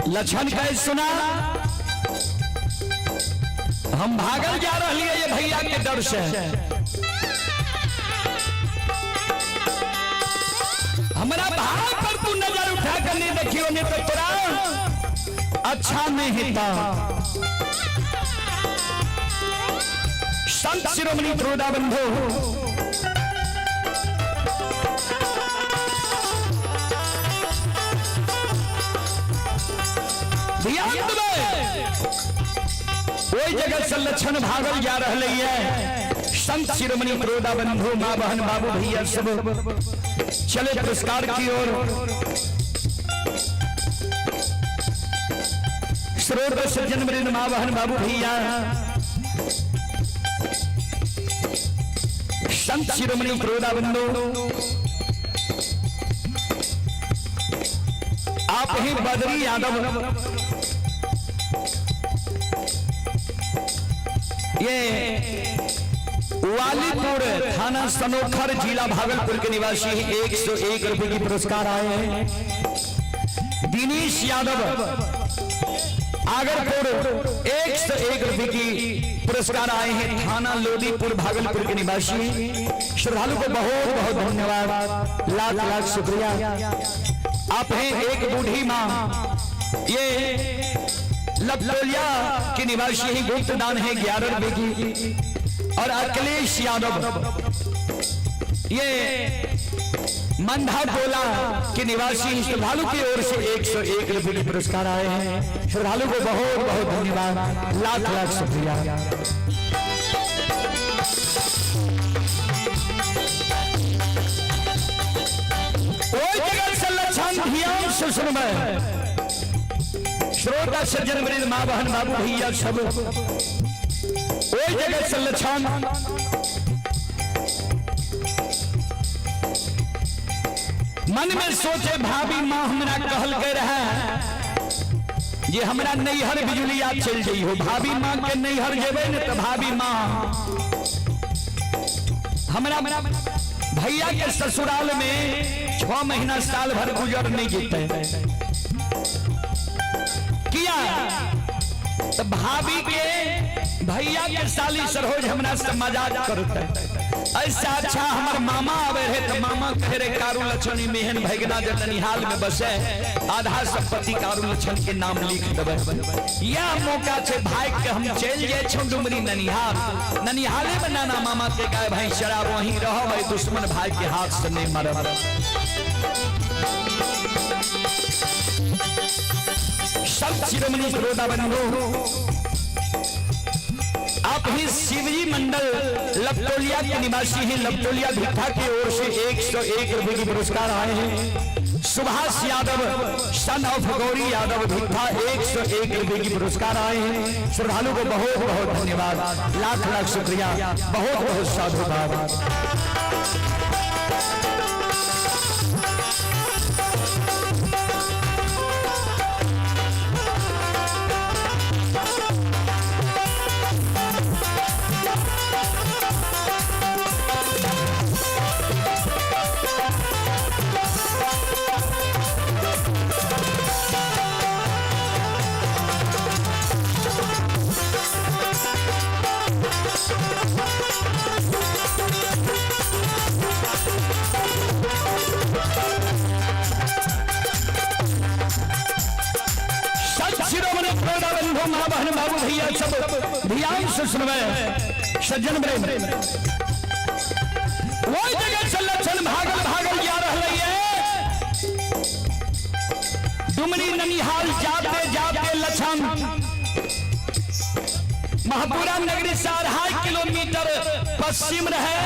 लक्षण का सुना हम भागल जा रही है ये भैया के डर से। हमारा भाई पर तू नजर उठा कर नहीं देखियो नहीं तो तोरा अच्छा नहीं था। संत शिरोमणि त्रोदा बंधु कोई जगह से लक्षण भागल जा रही है। संत शिरोमणि त्रोदा बंधु माँ बहन बाबू भैया सब चले पुरस्कार की ओर। स्रोत सज्जन वृंद माँ बहन बाबू भैया संत शिरोमणि त्रोदा बंधु आप ही बद्री यादव ये वालीपुर थाना सनोखर जिला भागलपुर के निवासी 101 रुपए की पुरस्कार आए हैं। दिनेश यादव आगरपुर 101 रुपए की पुरस्कार आए हैं। थाना लोदीपुर भागलपुर के निवासी श्रद्धालु को बहुत बहुत धन्यवाद, लाख लाख शुक्रिया। आप हैं एक बूढ़ी माँ ये लपटोलिया के निवासी ही गुप्त दान है 11 रुपए की। और अखिलेश यादव ये मंधा टोला के निवासी श्रद्धालु की ओर से 101 रुपए के पुरस्कार आए हैं। श्रद्धालु को बहुत बहुत धन्यवाद, लाख लाख शुक्रिया। कोई जगह से लक्षण ध्यान से सुनबे श्रोता सज्जन वृंद माँ बहन बाबू भैया सब कोई जगह से लक्षण मन में सोचे भाभी माँ हमरा कहल के रहे ये हमरा नैहर बिजुलिया चल गई हो। भाभी माँ के नैहर जेबे न तो भाभी माँ हमरा भैया के ससुराल में 6 महीना साल भर गुजर नहीं जीते किया तो भाभी के भैया के साली सरोज हमरा से मजाक करते। ऐसा अच्छा हमार मामा आवे है तो मामा कहे रे कारू लक्ष्मणी मेहन भगना जब ननिहाल में बसे आधा संपत्ति कारू लक्ष्मण के नाम लिख देवे। यह मौका से भाई के हम चल जाए छो डुमरी ननिहाल ननिहाले में नाना मामा के कहे भाई शराब वहीं रहो भाई दुश्मन भाई के हाथ से नहीं मरब। संत शिरोमणि त्रोदा बंधु आप ही शिवजी मंडल लपटोलिया के निवासी हैं। लपटोलिया भिट्ठा की ओर से 101 रुपए की पुरस्कार आए हैं। सुभाष यादव सन ऑफ गौरी यादव भिट्ठा 101 रुपए की पुरस्कार आए हैं। श्रद्धालु को बहुत बहुत धन्यवाद, लाख लाख शुक्रिया, बहुत बहुत साधुवाद। माँ बहन बाबू भैया सब ध्यान से सुनवे सज्जन प्रेम वो जगह से लक्षण भागल भागल जा रही है। डुमरी ननिहाल जाते जाते लक्षण महापुरा नगरी से 2.5 किलोमीटर पश्चिम रहे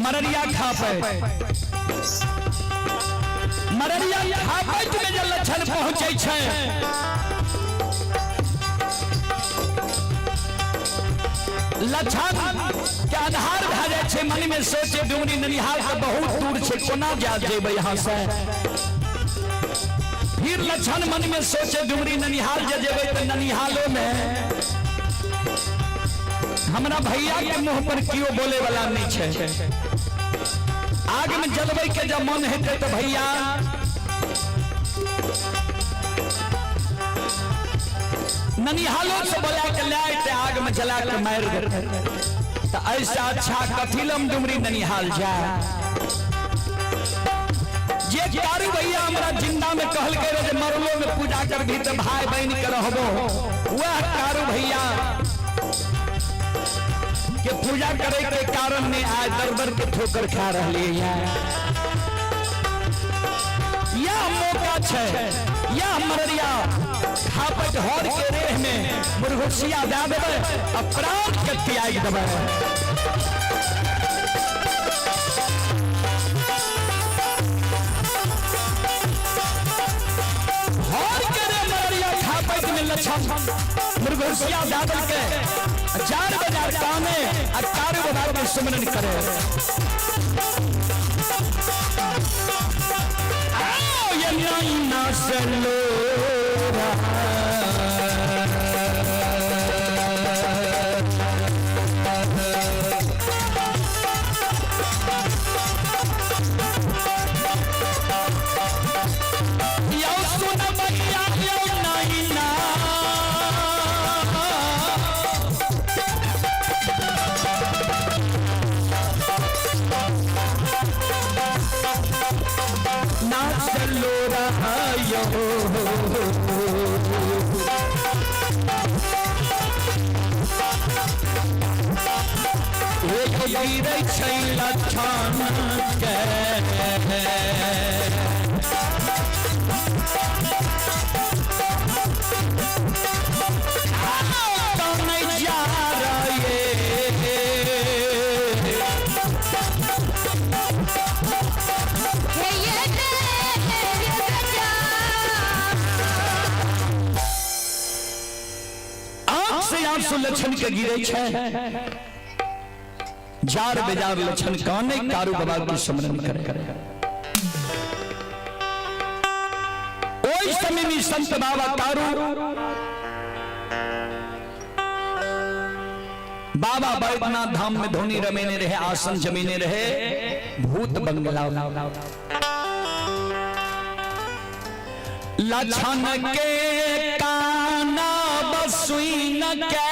मररिया खापे। मररिया खापट में जब लक्षण पहुंचे लक्षण के आधार भए जाए मन में सोचे डुमरी ननिहाल तो बहुत दूर से कोना जा जेबे यहाँ से। फिर लक्षण मन में सोचे डुमरी ननिहाल जेबे तो ननिहालों में हमरा भैया के मुंह पर क्यों बोले वाला नहीं छे। आग में जलवे के जब मन हेते तो भैया ननिहालों से बोला के लाए थे आग में जला के मार देते। तो ऐसा अच्छा कथिलम डुमरी ननिहाल जाए जे कारी भैया हमरा जिंदा में कहल के रे मरलो में पूजा कर भी तो भाई बहन के रहबो। वह कारू भैया के पूजा करे के कारण में आज दर-दर के ठोकर खा रहली है। या मौका छे या मररिया खापट हर के रेह में मुर्गोसिया दे देबे अपराध के त्याग देबे। हर के रे मररिया खापट में लछन मुर्गोसिया दे के 4 बाजार कामे आ कारू बाजार में सुमरन करे। ना चलो रहा यो एक गिरे छैला छान के नहीं जा रहे आंसू लक्षण के गिरे छे जार बेजार लक्षण काने कारू बाबा की स्मरण करे। ओई समय में संत बाबा कारू बाबा बैद्यनाथ धाम में धोनी रमेने रहे, आसन जमीने रहे, भूत बंगला लक्षण के काना बसुई न के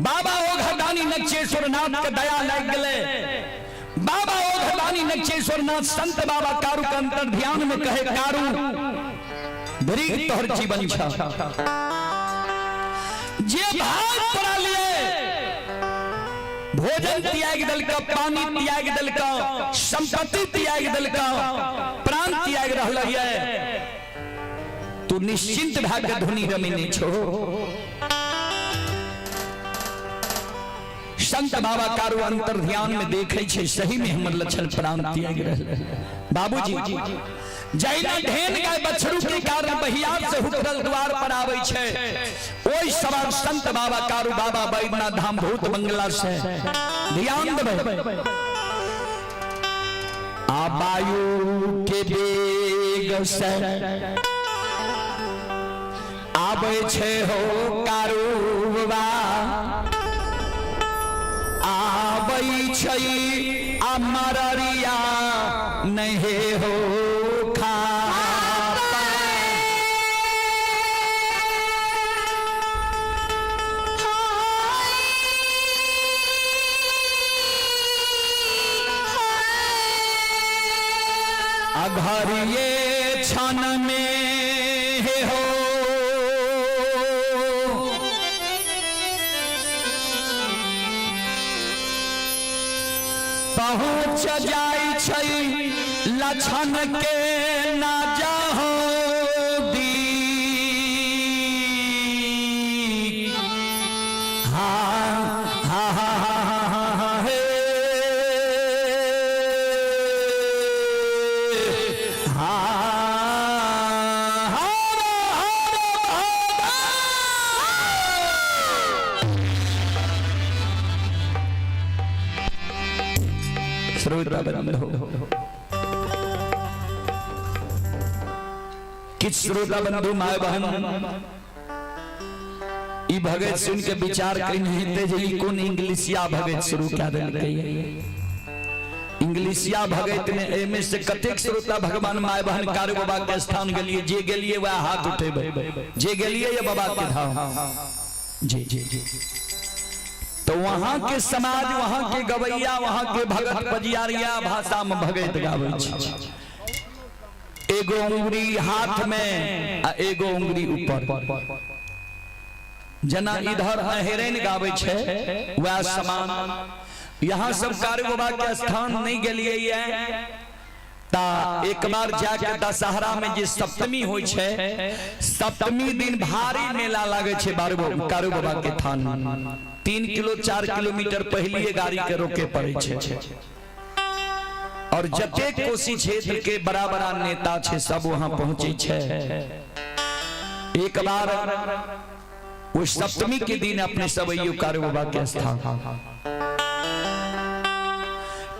बाबा ओघरदानी नक्षेश्वर नाथ के दया लग गले। बाबा ओघरदानी नक्षेश्वर नाथ संत बाबा कारू के अंतर ध्यान में कहे कारू दरीक तोहर जीवन छा जे भाग पड़ा लिए भोजन त्याग दल का, पानी त्याग दल का, संपत्ति त्याग दल का, प्राण त्याग रहल है, तू निश्चिंत भाग्य धुनी रमिनी छो। संत बाबा कारू अंतर ध्यान में देखे छे सही में हमर लक्षण प्राण त्याग रहल। बाबूजी जैना ढेन गाय बछड़ू के कारण बहियार से हुकरल द्वार पर आवे छे, ओई सवार संत बाबा कारू बाबा बैद्यनाथ धाम भूत बंगला से ध्यान देबे। आबायु के बेग से आवे छे हो कारू बाबा आवे छई अमररिया नहीं हो खा अघरिये छन में हो पहुँच जाय छई लक्षण के ना जाहो दी। हाँ हाँ हाँ हाँ हाँ हाँ हे श्रोता बंधु किस श्रोता बंधु माय बहन ई भगत सुन के विचार कहीं हेते जे ई कोन इंग्लिशिया भगत शुरू कर देलकै। इंग्लिशिया भगत में एमे से कतेक श्रोता भगवान माय बहन कारू बाबा के स्थान गेलिए, जे गेलिए वह हाथ उठेबे, जे गेलिए ये बाबा के धाम। जी जी जी। तो वहां के समाज, वहां के गवैया, वहां के भगत बजियारिया भाषा में भगत गावे छै। एगो उंगली हाथ में आ एगो उंगली ऊपर, जना इधर हेरेन गावे छै वह समान। यहाँ सब कारू बाबा के स्थान नहीं गेलिए ता एक बार जाके दशहरा में जे सप्तमी होय छै, सप्तमी दिन भारी मेला लागे छै कारू बाबा के थान। 3 किलो 4 किलोमीटर पहले गाड़ी के रोके पड़े छै और जते कोसी क्षेत्र के बड़ा बड़ा नेता छै सब वहां पहुंचे छै। एक बार उस सप्तमी के दिन अपने सब कारू बाबा के स्थान,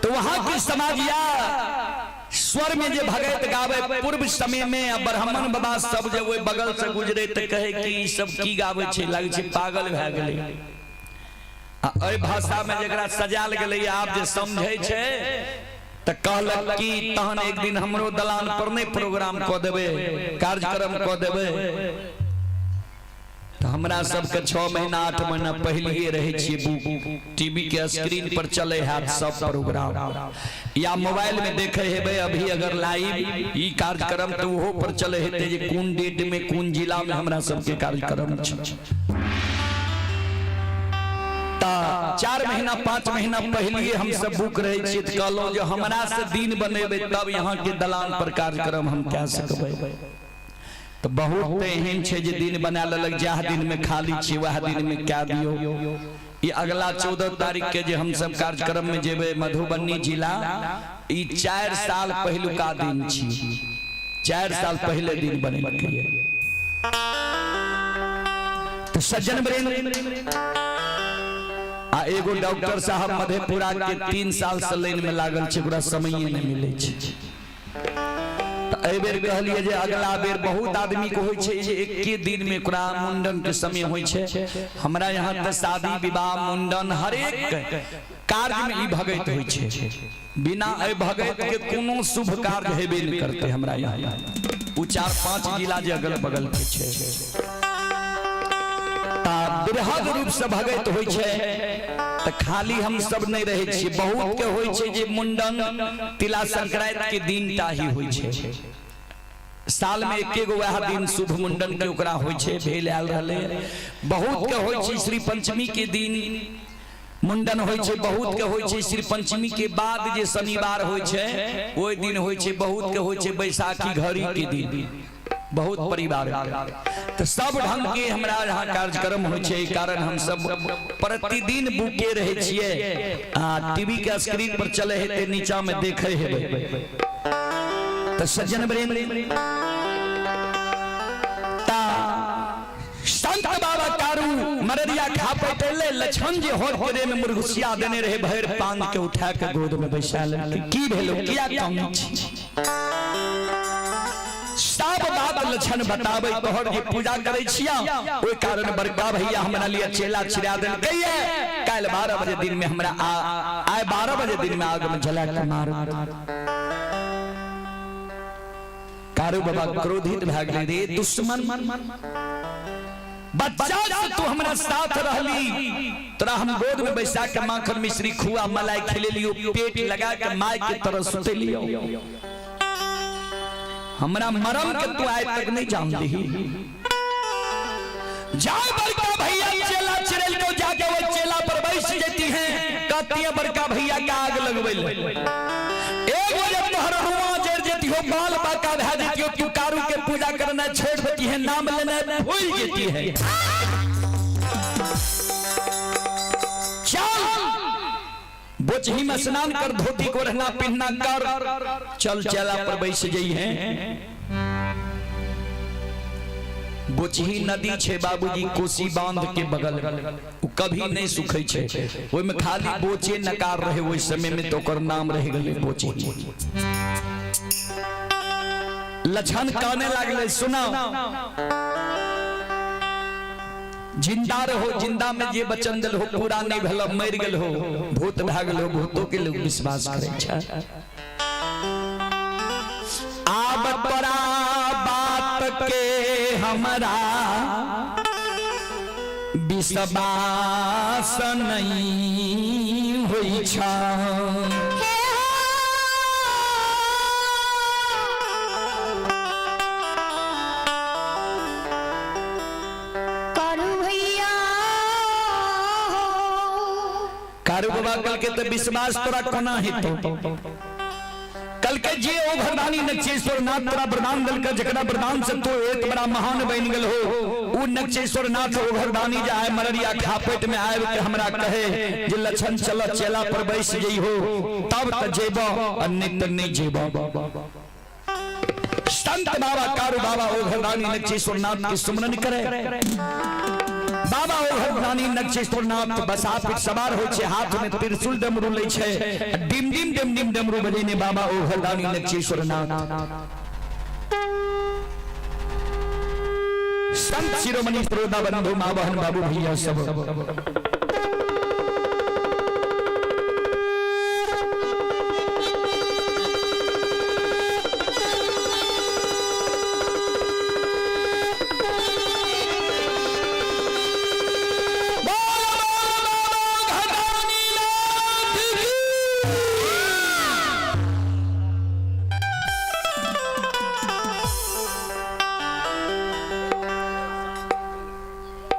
तो वहां की समाजिया स्वर में जे भगत गावे पूर्व समय में ब्राह्मण बाबा सब जे वो बगल से गुजरे तो कहे कि ई सब की गावे छै, लागे छै पागल भए गेलै। एहि भाषा में जकरा सजाल गेलै आप जे समझे छै तो कहलक कि तहन एक दिन हमरो दलान पर नहीं प्रोग्राम क देबे, कार्यक्रम क देबे। तो हमरा सबके 6 महीना 8 महीना पहले रहे छिए टीवी के स्क्रीन पर चले है सब प्रोग्राम, या मोबाइल में देखे हेबे अभी अगर लाइव ई कार्यक्रम तो वो पर चले हेते जे कोन डेट में कोन जिला में हमरा सबके कार्यक्रम छै। 4 महीना 5 महीना पहले हम सब बुक रहे छिए त कहलो जे हमरा से दिन बनेबे तब यहाँ के दलान पर कार्यक्रम हम कह सकबै। तो बहुत एहन छै जे दिन बना लेलक, जह दिन में खाली छी वह दिन में क्या दियो। ये अगला 14 तारीख के जे हम सब कार्यक्रम में जेबे मधुबनी जिला, ई 4 साल पहलुका दिन छी, 4 साल पहले दिन बनेलकै। तो सज्जन वृंद आ एगो डॉक्टर साहब मधेपुरा के 3 साल से लाइन में लागल छै, पूरा समय नहीं मिले छै। बेर कहलिए जे अगला बेर बहुत आदमी को होय छै जे एके दिन में ओकरा मुंडन के समय होय छै। हमरा यहाँ त शादी विवाह मुंडन हर एक कार्य में ई भगत होय छै, बिना ए भगत के कोनो शुभ कार्य हेबे नहीं करते हमरा यहाँ। उ 4-5 जिला जे अगल बगल के छै ता बृहद रूप से भगत होय छै। तो खाली हम सब नहीं रहे छी, बहुत के होय छै जे मुंडन तिला संक्रांति के दिन ता ही होय छै। साल में एके गो वह दिन शुभ मुंडन के ओकरा होय छै, भेल आयल रहले। बहुत के होय छै श्री पंचमी के दिन मुंडन होय छै, बहुत के होय छै श्री पंचमी के बाद जे शनिवार होय छै ओय दिन होय छै, बहुत के होय छै बैसाखी घड़ी के दिन। बहुत परिवार तो सब ढंग के हमरा यहाँ कार्यक्रम होय छै, कारण हम सब प्रतिदिन बुके रहे छिए। टीवी के स्क्रीन पर चले हेते, नीचा में देखे हेबे। तो सज्जन वृंद ता संत बाबा कारू मररिया खा पैटले, लछन जे होठ करे में मुरघुसिया देने रहे, भैर पांग के उठा के गोद में बैसा ले। की भेलो किया काम छी सब बात लक्षण बताबे, तोहर जे पूजा करे छिया ओई कारण बड़का भैया हमरा लिए चेला छिरा देल कहिए काल 12 बजे दिन में हमरा आय 12 बजे दिन में आग में जला के मार। कारू बाबा क्रोधित भ गेले, रे दुश्मन बच्चा से तू हमरा साथ रहली, तोरा हम गोद में बैसा के माखन मिश्री खुआ मलाई खिलेलियो, पेट लगा के माय के तरह सुतेलियो। हमरा मरम के तू आज तक नहीं जान दी। जाए बड़का भैया चेला चिरेल को जाके वो चेला पर बैठ जाती हैं, कहती है बड़का भैया का आग लगवेल। एक बजे तोहर रुआ जर जेती हो, बाल बाका भे जेती हो, तू कारू के पूजा करना छोड़ देती है, नाम लेना भूल जेती है। चल बोचही में स्नान कर, धोती को रहना पहनना कर, चल चेला पर बैठ जाई है। बोचही नदी छे बाबूजी कोसी बांध के बगल, कभी नहीं सुखे छे, ओय में खाली बोचे नकार रहे। ओय समय में तो ओकर नाम रह गेले बोचही। लछन कहने लागले, सुना जिंदा रहो, जिंदा में जे बचन दिल हो पूरा नहीं भेलो, मर गेल हो, भूत भाग लो, भूतों के लोग विश्वास करे छे। आब तोरा बात के हमरा विश्वास नहीं होई छा। कारू बाबा कल के तो विश्वास तोरा कोना हेतु। कल के जे ओ घरदानी नक्षेश्वर नाथ तोरा वरदान दल के, जकरा वरदान से तो एक बड़ा महान बन गेल हो। उ नक्षेश्वर नाथ ओ घरदानी जे आए मररिया खापेट में आए के हमरा कहे जे लछन चल चेला पर बैस जई हो, तब त जेबो अन्य त नहीं जेबो। संत बाबा कारू बाबा ओ घरदानी नक्षेश्वर नाथ के सुमरन करे। बाबा ओ घरदानी नक्षेश्वर नाथ बसा पे सवार हो छे, हाथ में त्रिशूल डमरू ले छे, डिम डिम डिम डिम डमरू बजेने बाबा ओ घरदानी नक्षेश्वर नाथ। संत शिरोमणि श्रोता बंधु मां बहन बाबू भैया सब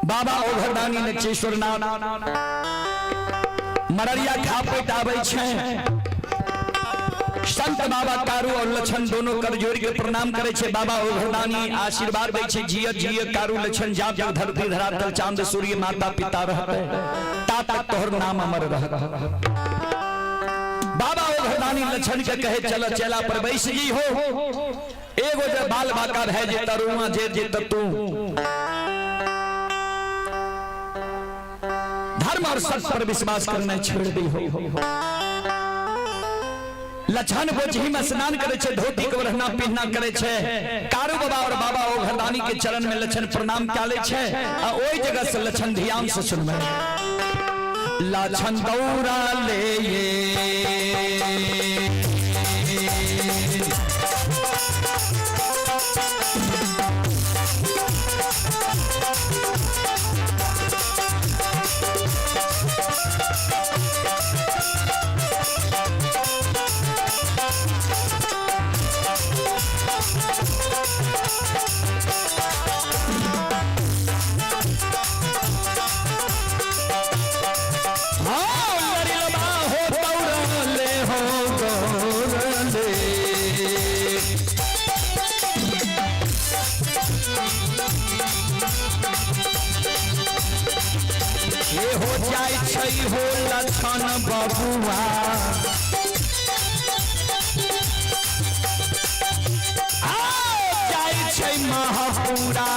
बाबा ओ घरदानी नक्षेश्वर नाथ मररिया खापेट आबै छे। संत बाबा कारू और लछन दोनों कर जोड़ के प्रणाम करे छे। बाबा ओ घरदानी आशीर्वाद दे छे, जिय जिय कारू लछन जाप जग धरती धरातल चांद सूर्य माता पिता रहते, ता तोहर नाम अमर रहत। बाबा ओ घरदानी लछन के कहे चल चेला पर बैस जी हो, एगो जे बाल बाका है जे तरुआ जे जे तू धर्म और सत्य पर विश्वास करना छोड़ दी हो। लछन बोझी में स्नान करे छे, धोती के ओढ़ना पहनना करे छे। कारू बाबा और बाबा ओ घरदानी के चरण में लछन प्रणाम काले छे। आ ओई जगह से लछन ध्यान से सुनबे। लछन दौड़ा ले हो लछन बबुआ जाय छै महापुरा।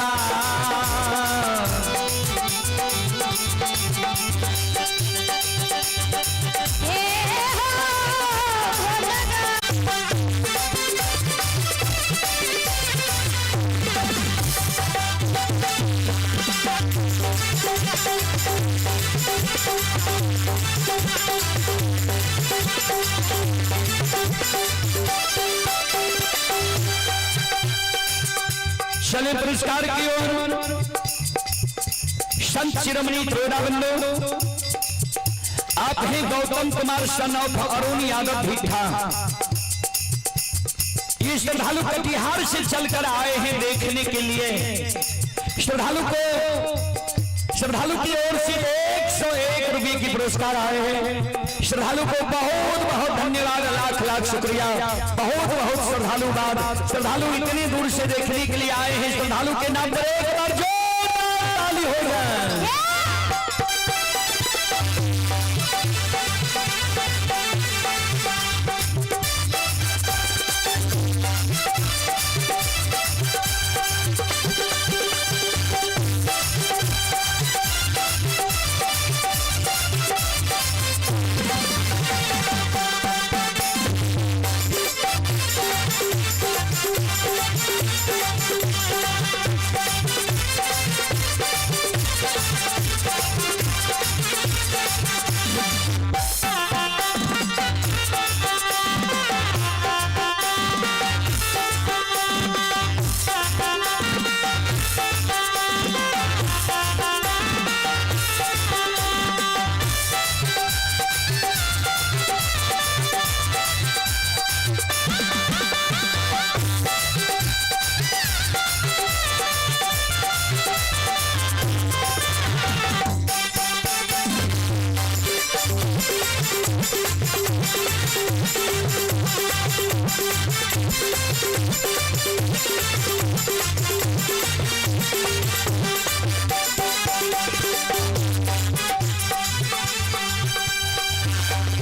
चले पुरस्कार की ओर संत शिरोमणि श्रोता बंधु, आप हैं गौतम कुमार सन ऑफ अरुण यादव भीठा। ये श्रद्धालु कटिहार से चलकर आए हैं देखने के लिए। श्रद्धालु की ओर से 101 रुपये की पुरस्कार आए हैं। श्रद्धालु को बहुत बहुत धन्यवाद, लाख लाख शुक्रिया, बहुत बहुत श्रद्धालु इतनी दूर से देखने के लिए आए हैं। श्रद्धालु के नाम पर एक बार जोरदार ताली हो जाए।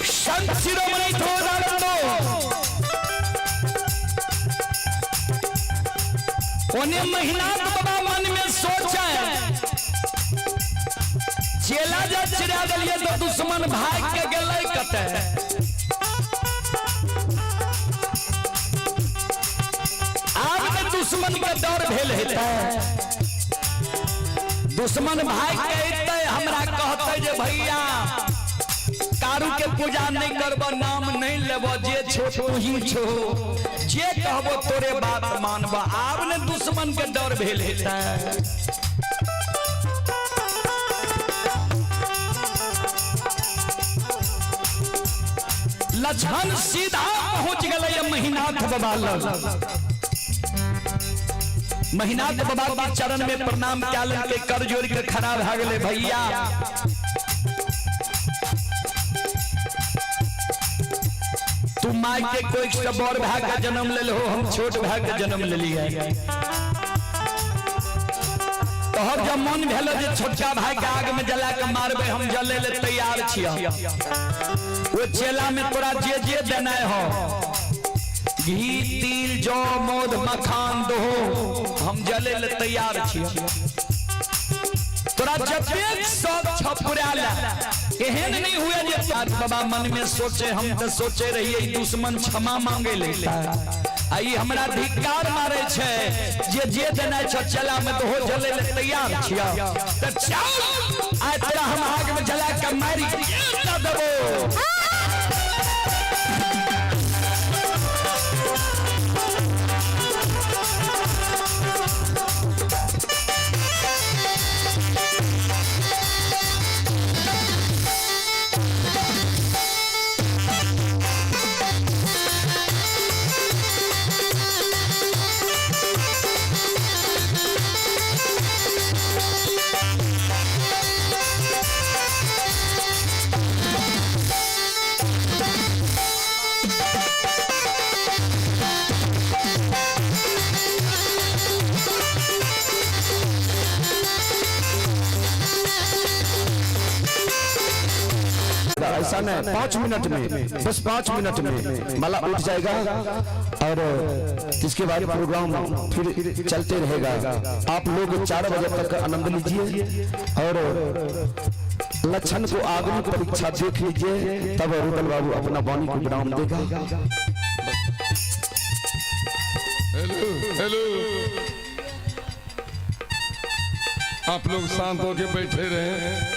संत शिरोमणि थोरानंदो उन्हें महिनाथ बाबा मन में सोचा चेला जब चिरा दिलिए तो दुश्मन भाग के गले कते आप दुश्मन का दौर भेल हेता दुश्मन भाग के अइते हमरा कहते जे भैया कारू के पूजा नहीं करबो नाम नहीं लेबो जे छो ही छो जे कहबो तोरे बात मानबो आब ने दुश्मन के डर भेल हेता लक्षण सीधा पहुंच गए महिनाथ बाबा लग महिनाथ बाबा के चरण में प्रणाम कालन के कर जोड़ के खड़ा भ गए भैया तू माई के कोई से बड़ भाग का जन्म ले लो हम छोट भाग का जन्म ले लिया तोहर जब मन भेल जे छोटका भाई के आग में जला के मारबे हम जले ले तैयार छिया वो चेला में तोरा जे जे देना हो घी तिल जौ मोद मखान दो हम जले ले तैयार छिया तोरा जब सब छपुरा ला एहन नहीं हुए जे बाबा मन में सोचे हम तो सोचे रहिए दुश्मन क्षमा मांगे लेता आई हमरा धिक्कार मारे छे जे देना छ चला में तो हो जले ले तैयार छिया त चल आ तेरा हम आग में जला के मारी ना देबो ऐसा नहीं 5 मिनट में बस 5 मिनट में माला उठ जाएगा और इसके बाद प्रोग्राम फिर चलते रहेगा आप लोग 4 बजे तक आनंद लीजिए और लक्षण को आगमन परीक्षा देख लीजिए तब रुदल बाबू अपना वाणी को विराम देगा। हेलो हेलो आप लोग शांत होकर बैठे रहे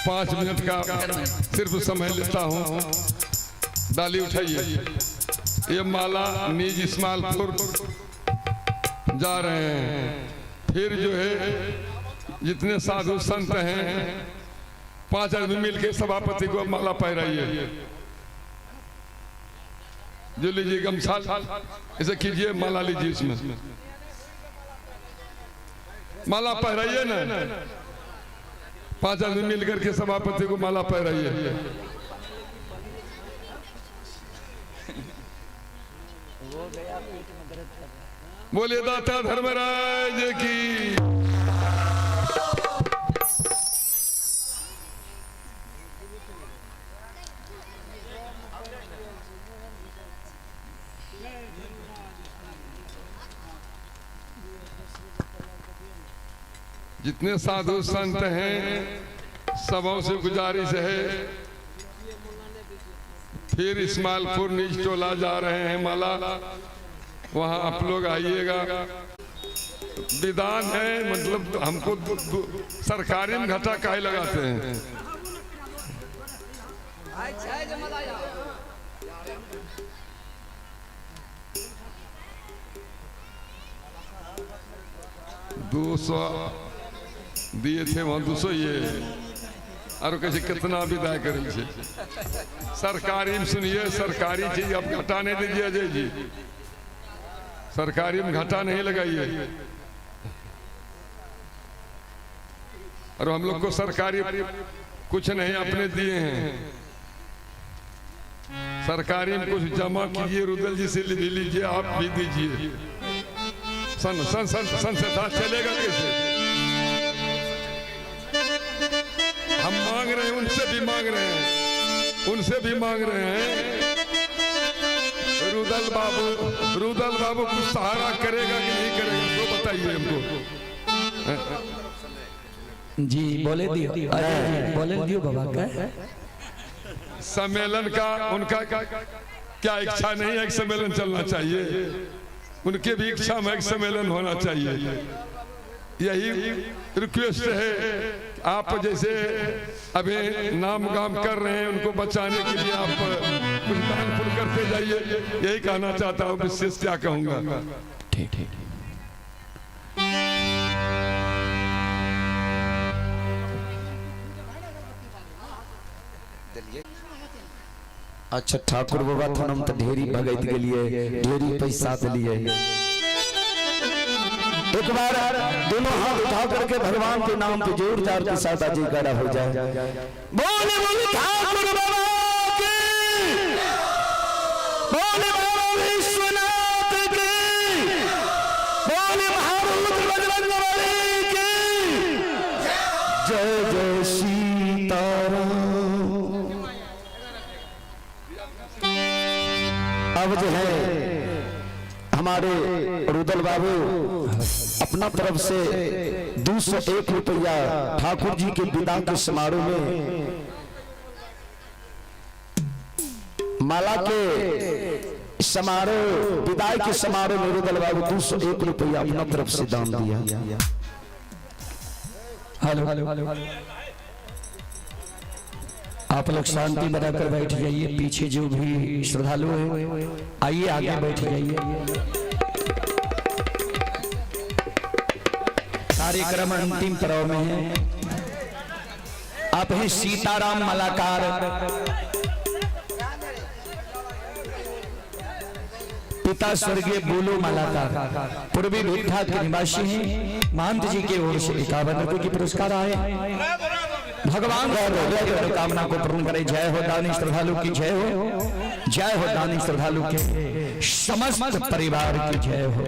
5 मिनट का सिर्फ समय लेता हूँ। डाली उठाइए ये माला निज इस्माइलपुर जा रहे हैं फिर जो है जितने साधु संत हैं 5 आदमी मिलकर सभापति को माला पहराइए जो लीजिए गमछा ऐसे कीजिए माला लीजिए इसमें माला पहराइए ना 5 आदमी मिलकर के सभापति को माला पहराइए। बोलिए दाता धर्मराज की। जितने साधु संत हैं सबों से गुजारिश है फिर इस्माइलपुर निज टोला जा रहे हैं माला वहाँ आप लोग आइएगा। विधान है मतलब हमको सरकारी में घाटा काहे लगाते हैं। $200 दिए थे वहाँ 200 ये और कैसे कितना विदा करें सरकारी में सुनिए सरकारी चीज आप घटा नहीं दीजिए अजय जी सरकारी में घाटा नहीं लगाइए और हम लोग को सरकारी कुछ नहीं अपने दिए हैं। सरकारी में कुछ जमा कीजिए, रुदल जी से भी लीजिए, आप भी दीजिए। सन सन सन सन से दांत चलेगा कैसे? हम मांग रहे हैं, उनसे भी मांग रहे हैं, उनसे भी मांग रहे हैं। रुदल बाबू कुछ सहारा करेगा कि नहीं करेगा तो बताइए हमको। जी बोले दियो, बोले दियो बाबा का सम्मेलन का उनका क्या इच्छा नहीं है? एक सम्मेलन चलना चाहिए, उनके भी इच्छा में एक सम्मेलन होना चाहिए। यही रिक्वेस्ट है। आप जैसे अभी नाम गाम कर रहे हैं, उनको बचाने के लिए आप कुछ दान पुण्य करते जाइए, यही कहना चाहता हूँ। विशेष क्या कहूँगा। ठीक ठीक। अच्छा ठाकुर बाबा थनम तो ढेरी भगत के लिए ढेरी पैसा के लिए एक बार दोनों हाथ उठा करके भगवान के नाम पे जोरदार के साथ अजय करा हो जाए। बोले बोले ठाकुर बाबा की, बोले बाबा विश्वनाथ की, बोले महारूप बजरंग बली की जय जय सीताराम। अब जो है हमारे रुदल बाबू अपना तरफ से 201 रुपया ठाकुर जी के विदा के समारोह में माला के समारोह विदाई के समारोह में रुदल बाबू 201 रुपया अपना तरफ से दान दिया। हेलो, आप लोग शांति बनाकर बैठ जाइए। पीछे जो भी श्रद्धालु हैं आइए आगे बैठ जाइए। कार्यक्रम अंतिम पड़ाव में है। आप हैं सीताराम मलाकार, पिता स्वर्गीय बोलो मलाकार, पूर्वी भिट्ठा के निवासी हैं। महंत जी की ओर से 51 रुपये की पुरस्कार आए। भगवान कामना को पूर्ण करे। जय हो दानी श्रद्धालु की जय हो, जय हो दानी श्रद्धालु के समस्त परिवार की जय हो।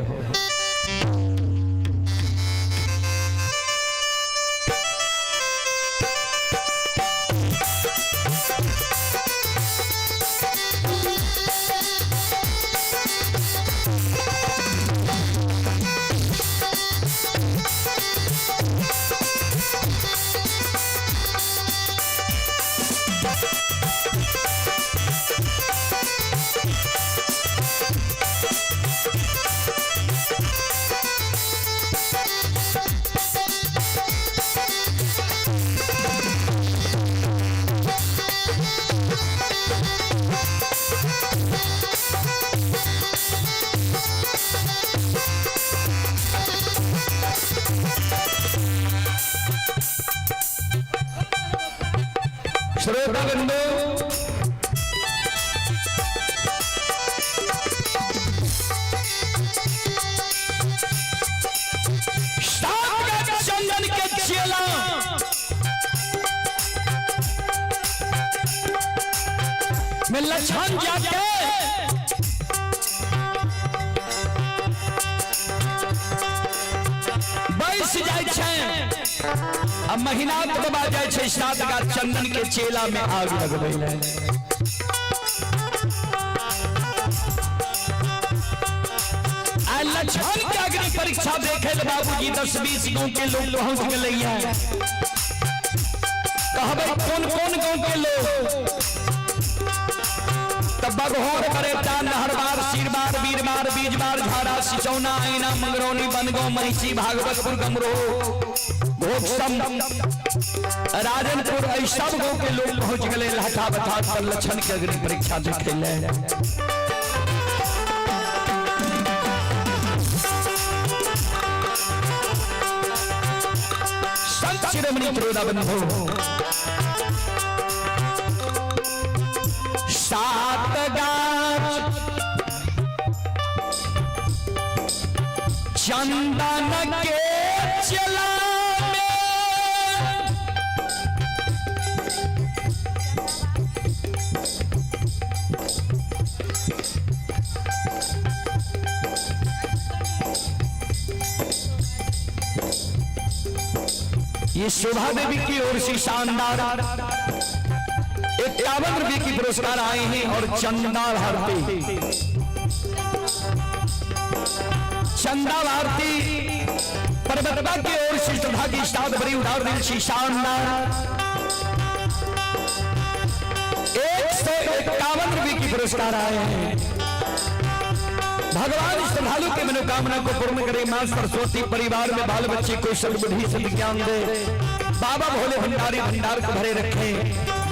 श्रोताबंधु, चंदन के चेला में लछन जाके बैस जाय छै। अब महीना बाबा जाय छै सात का चंदन के चेला में आग लगबै ले। आ लछन के अग्नि परीक्षा देखे ले बाबूजी 10-20 गांव के लोग पहुंच गेलै है। कहबै कौन कौन गांव के लोग? तब बगहोर करेता नहरबार शीरबार वीरबार बीजबार झाड़ा सिचौना आईना मंगरौनी बनगांव महिषी भागवतपुर गमरोह घोषम राजनपुर सब गांव के लोग पहुंच गए। लहठा बथा पर लक्षण के अग्नि परीक्षा देखे ले। संत शिरोमणि श्रोताबंधु, सात गाछ चंदन के चला ये शोभा देवी की ओर से शानदार 51 रुपये की पुरस्कार आए हैं। और चंदा भारती परबतबा की ओर से श्रद्धा की स्टार बड़ी उधार दिल से शानदार 151 रुपये की पुरस्कार आए हैं। भगवान श्रद्धालु के मनोकामना को पूर्ण करे। मां सरस्वती परिवार में बाल बच्चे को सर्वबुद्धि सद्ज्ञान दे। बाबा भोले भंडारी भंडार को भरे रखे।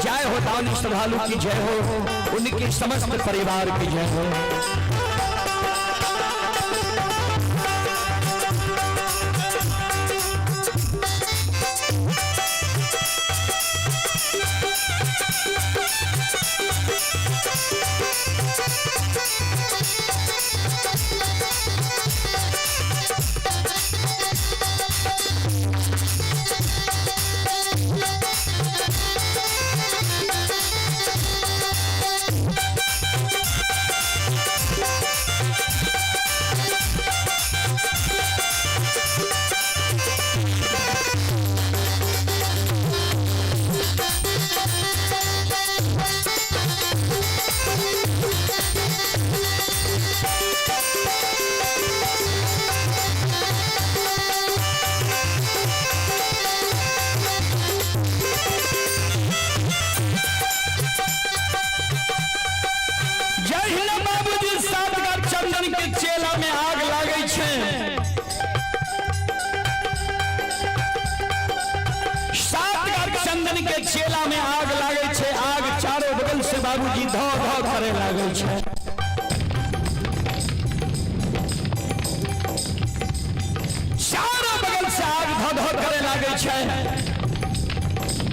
जय हो दान श्रद्धालु की जय हो, उनके समस्त परिवार की जय हो। चेला में आग लागे छे। आग चारों बगल से बाबूजी धो धो करे लागे छे। चारों बगल से आग धो धो करे लागे छे।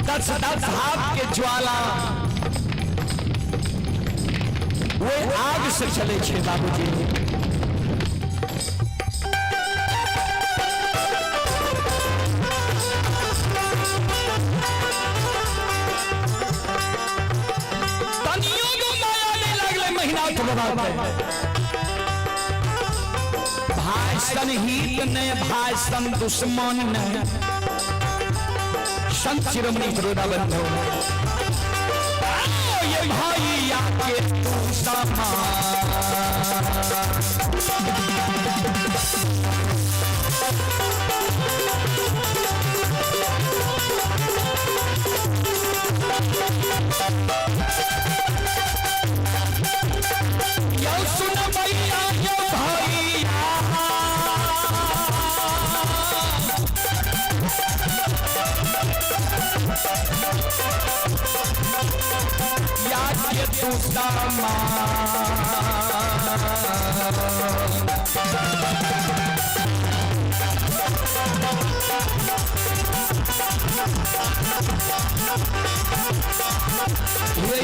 10 हाथ के ज्वाला वो आग से चले छे बाबूजी। भाषण हित ने भाषण दुश्मन ने संत शिरोमणि बड़ौदा बंधु ये भाई आके तू समा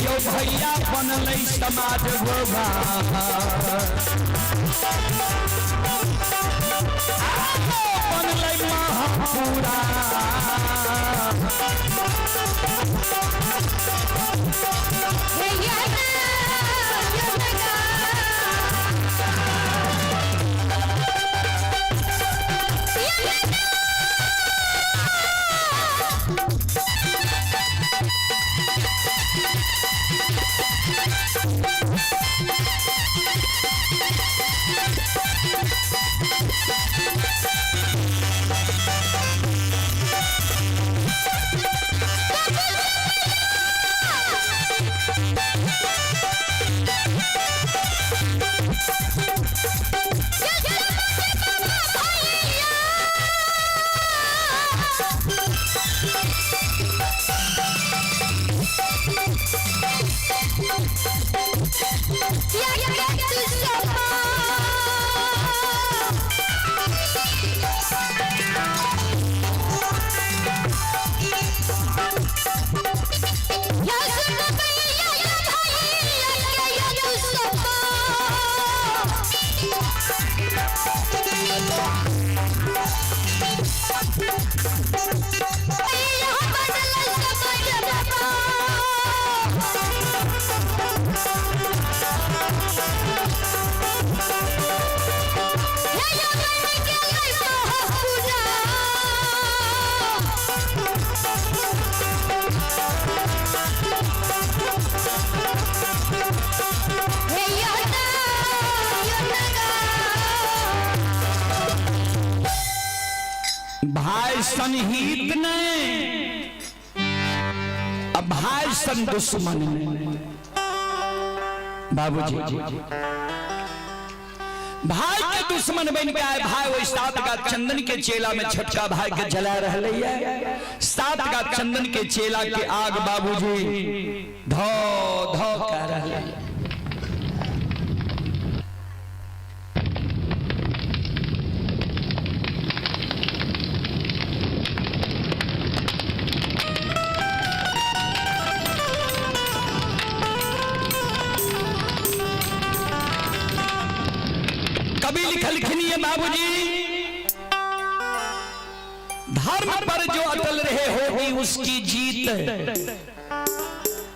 यो भैया बनल समाज गोभा बनल महापुरा भाई सन हित ने अब भाई सन दुश्मन ने। बाबूजी भाई के दुश्मन बन के आए। भाई वो सात का चंदन के चेला में छटका भाई के जला रहे। सात का चंदन के चेला के आग बाबूजी धो धो कर रहे। लिखनी बाबूजी, धर्म पर जो अटल रहे होगी उसकी जीत,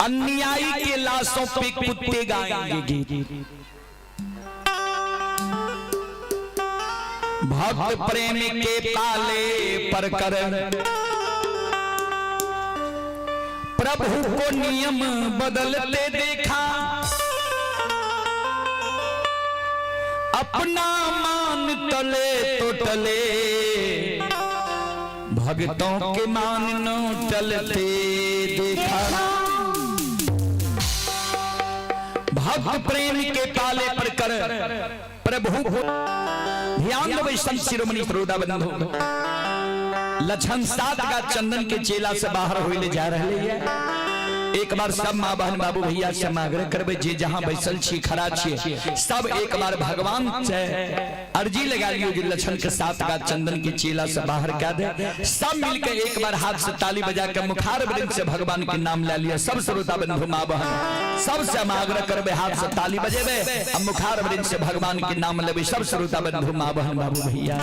अन्यायी के लाशों पे कुत्ते गाएंगे गीत। भक्त प्रेम के पाले पर कर प्रभु को नियम बदलते देखा, अपना मान टले तो टले, भक्तों के मान न टलते देखा। भक्त प्रेम के पाले पर कर प्रभु को ध्यान दो। संत शिरोमणि सरोदा बंधु लक्षण सात का चंदन के चेला से बाहर होइले जा रहे हैं। एक बार सब माँ बहन बाबू भैया से आग्रह करबे जे जहां बैसल छी खड़ा छी सब एक बार भगवान से अर्जी लगा लियो जे लक्षण के साथ का चंदन के चेला से बाहर कर दे। सब मिलकर एक बार हाथ से ताली बजा कर मुखार वृंद से भगवान के नाम ले लिया। सब श्रोता बंधु माँ बहन सब से हम आग्रह करबे हाथ से ताली बजेबे अब मुखार वृंद से भगवान के नाम लेबे। सब श्रोता बंधु माँ बहन बाबू भैया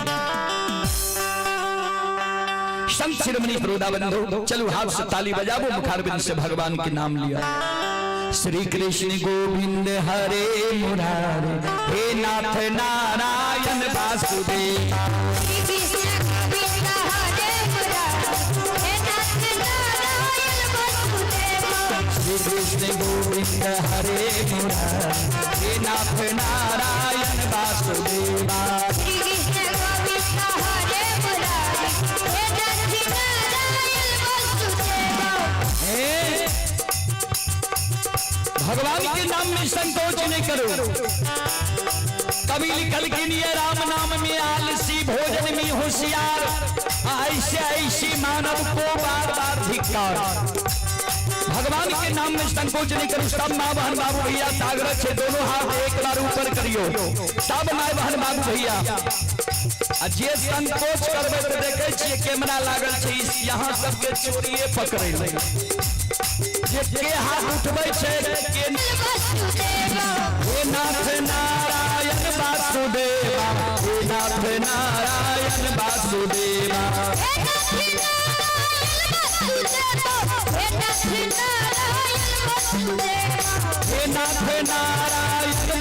संत शिरोमणि सरोदा बंधु चलो हाथ से ताली बजाबो, मुखारबिंद से भगवान के नाम लिया। श्री कृष्ण गोविंद हरे मुरारे, हे नाथ नारायण वासुदेव। श्री कृष्ण गोविंद हरे मुरारे, हे नाथ नारायण वासुदेव। भगवान के नाम में संकोच नहीं करो। कभी लिखल के लिए राम नाम में आलसी, भोजन में होशियार, ऐसे ऐसी मानव को बार बार धिक्कार। भगवान के नाम में संकोच नहीं करो। सब माँ बहन बाबू भैया सागर छे दोनों हाथ एक बार ऊपर करियो। सब माँ बहन बाबू भैया जे संकोच करबे तो देखे छिए कैमरा लागल छे यहाँ सबके चोरिए पकड़े के हाथ उठबै छे के हे नाथ नारायण वासुदेवा, हे नाथ नारायण वासुदेवा। हे नाथ नारायण वासुदेवा, हे नाथ नारायण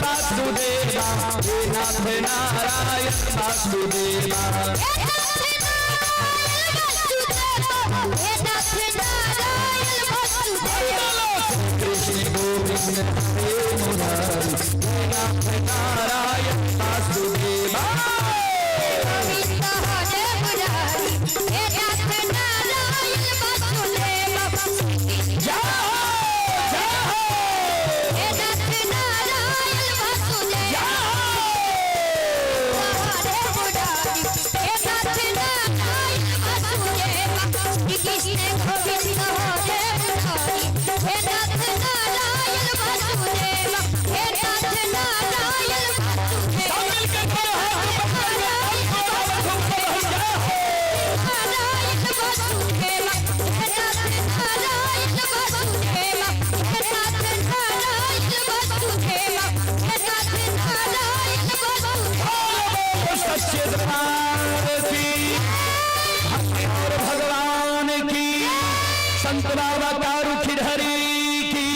वासुदेवा। कृष्ण गोविंद हरे मुरारी, हे नाथ नारायण वासुदेवा। भगवान की संत बाबा कारू खिरहरी की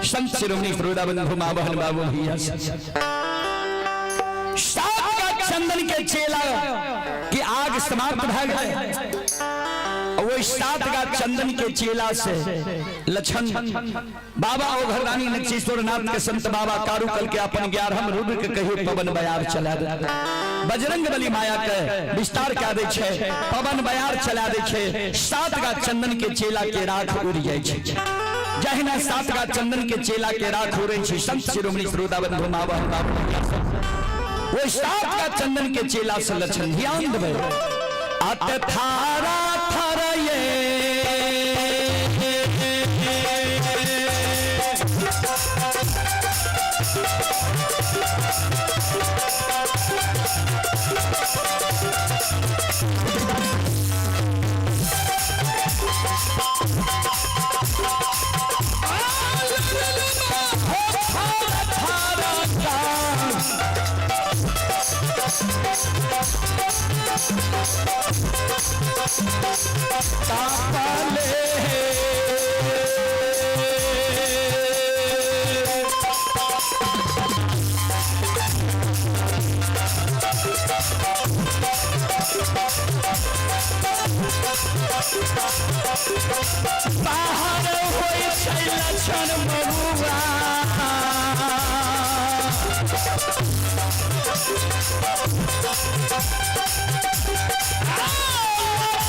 संत शिरोमणि सरोदा बंधु माँ बहन बाबू भैया सात का चंदन के चेला की आग समाप्त भाग है और वो 7 गाछ चंदन के चेला से लक्षण बाबा ओघरदानी नक्षेश्वरनाथ के संत बाबा कारुकल के अपन 11 रुद्र के कहियो पवन बयार चला दे बजरंग बली माया के विस्तार क्या दे छे पवन बयार चला दे छे 7 गाछ चंदन के चेला के राख उड़ जाय छे जहिना 7 गाछ चंदन के चेला के राख उड़े छे संत शिरोमणि श्रोताबंधु मावा वो 7 गाछ चंदन के चेला से लक्षण ध्यान देबे अत थारा थारा ये बाहर होई छै लक्षण महुआ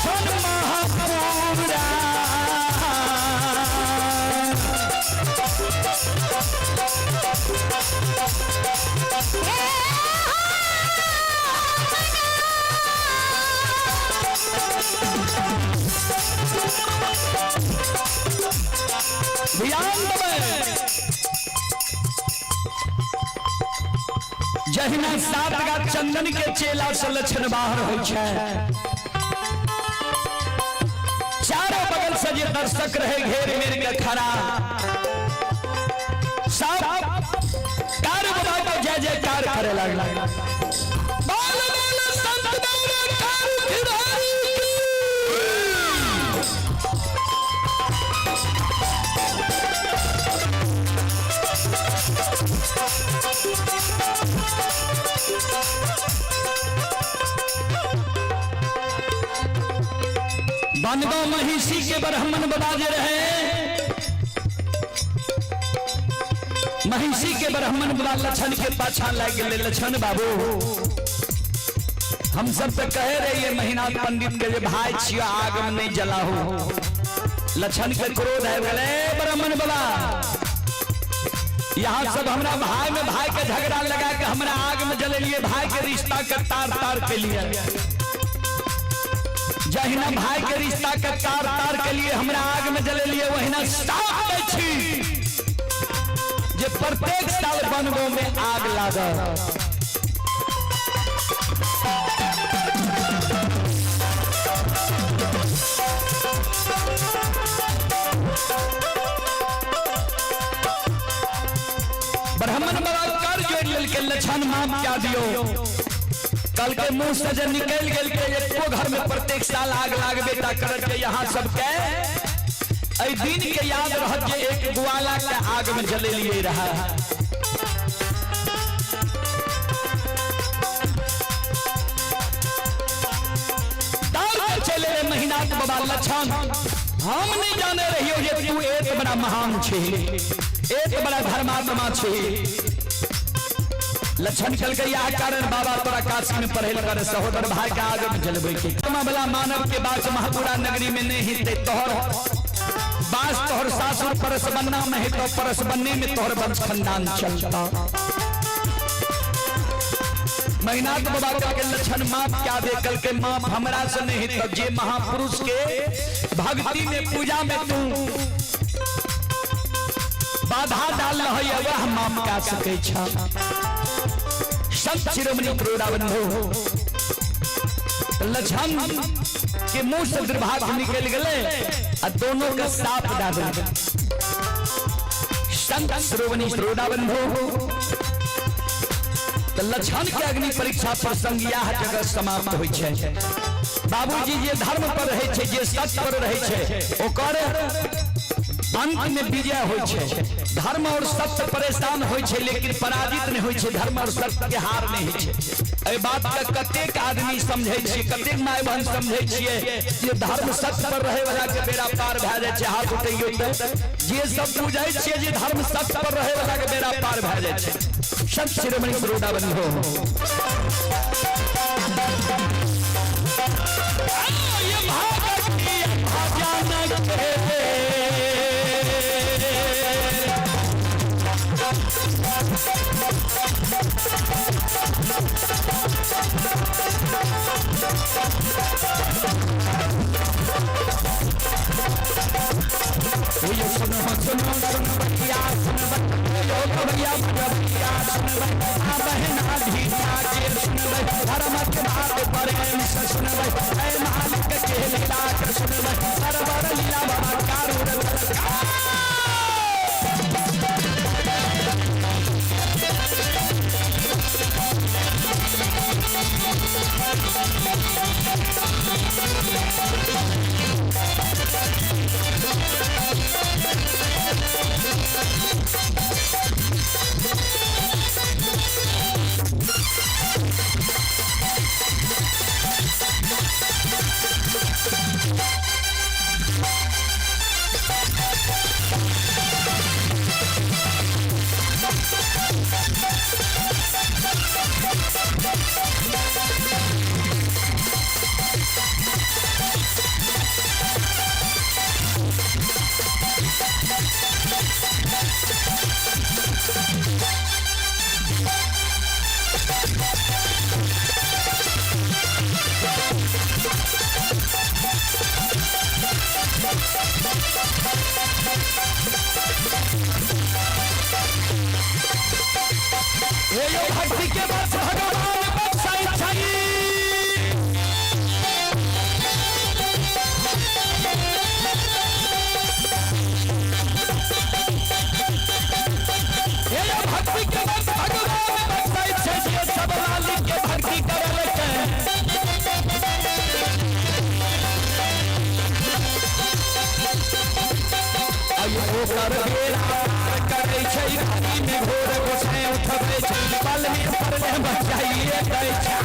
छन महापुरा जहिना 7 गाछ चंदन के चेला से लक्षण बाहर हो चारों बगल से जे दर्शक रहे घेर मेर के खड़ा सब कार बाबा को जय जयकार करे लगला बोल बोल संत बाबा कार खिलाड़ी बनगांव महिषी के ब्राह्मण बाजे रहे महिषी के ब्राह्मण बाबा लक्षण के पाछा लग गए लक्षण बाबू हम सब पे कहे रहे ये महीना पंडित के भाई छिया आग में नहीं जला हो लक्षण के क्रोध है बोले ब्राह्मण बाबा यहाँ सब हमरा भाई में भाई के झगड़ा लगा के हमरा आग में जले लिए भाई के रिश्ता के तार तार के लिए जहिना भाई के रिश्ता के तार तार के लिए हमरा आग में जले लिए वहिना साफ दै छी जे प्रत्येक साल बनगांव में आग लागे ब्राह्मण बाबा कर जोड़ लेल के लक्षण माफ क्या दियो कल के मुंह से जब निकल गेल के एको घर में प्रत्येक साल आग लाग बेटा करत के यहाँ सबके ऐ दिन के याद रहत जे एक ग्वाला के आग में जले लिए रहा दाल चले महीना के बाबा लक्षण हम नहीं जाने रहियो जे तू एक बड़ा महान छे एक बड़ा धर्मात्मा छे लक्षण कल के यह कारण बाबा तोरा काशी में पढ़े लगा सहोदर भाई के आगे में जलबे के वाला मानव के बाद महापुरा नगरी में नहीं हिते तोहर बास तोहर सासुर परस बनना में है तो परस बनने में तोहर वंश खानदान चलता महीनाथ बाबा के लक्षण माफ क्या दे कल के माफ हमरा से नहीं तो जे महापुरुष के भक्ति में पूजा में तू बाधा डाल रही वह माफ क्या सके छा संत शिरोमणि श्रोताबंधु लक्षण के मुंह से दुर्भाग्य निकल गए और दोनों का साफ डाल संत शिरोमणि श्रोताबंधु लक्षण के अग्नि परीक्षा प्रसंग यह जगह समाप्त होइ छै बाबूजी जे धर्म पर रहे छे जे सत्य पर रहे छे ओकर अंत में विजय होइ छै धर्म और सत्य परेशान होय छे लेकिन पराजित नहीं होय छे, धर्म और सत्य के हार नहीं होय छे। ए बात के कतेक आदमी समझै छे, कतेक माय बहन समझै छिए जे धर्म सत्य पर रहे वाला के बेड़ा पार भ जाय छे। हाथ उठैयो त जे सब बुझै छिए जे धर्म सत्य पर रहे वाला के बेड़ा पार भ जाय छे। संत शिरोमणि सरोडाबंदी हो ये महाभक्ति अजानक सुनो भैया सुन भैया सुन बहना धीरा के सुन धर्म के बात प्रेम से सुन मालिक के लीला के सुन सरवर लीला बाबा कारू भक्ति के बस भगवान बख्शाई छई। ये भक्ति के बस भगवान बख्शाई छई, ये सब मालिक के भक्ति करल के आयो कर बेरा करै छई। घाटी में घोर गोसाई उठबै छई, पल में परले बचाइए दै छै।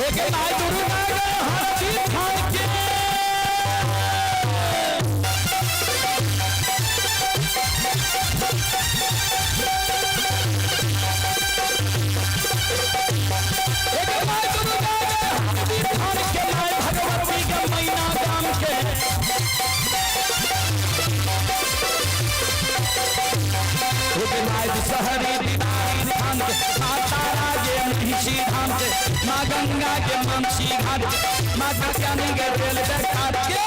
एक माय गुरु हाथी खाए के माँ गंगा के मानसी घाट माँ कत्यानी के रेल घाट के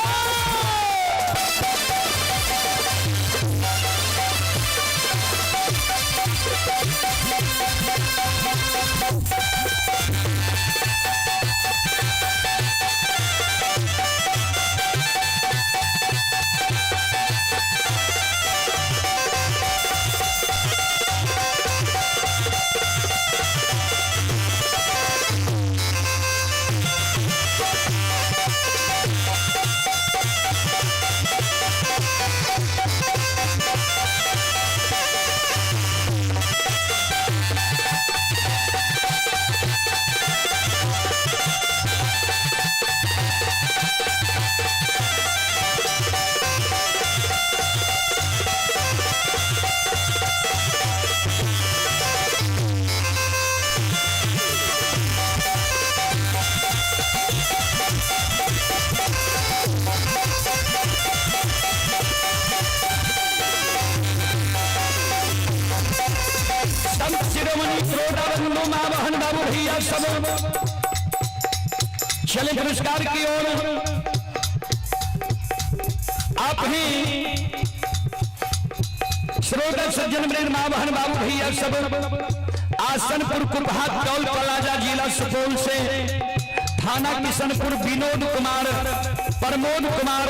शिरोमणि श्रोताबंधु मां बहन बाबू भैया सब चले पुरस्कार की ओर। आप ही श्रोता सज्जन वृंद मां बहन बाबू भैया सब आसनपुर कुपहा टोल प्लाजा जिला सुपौल से थाना किशनपुर विनोद कुमार प्रमोद कुमार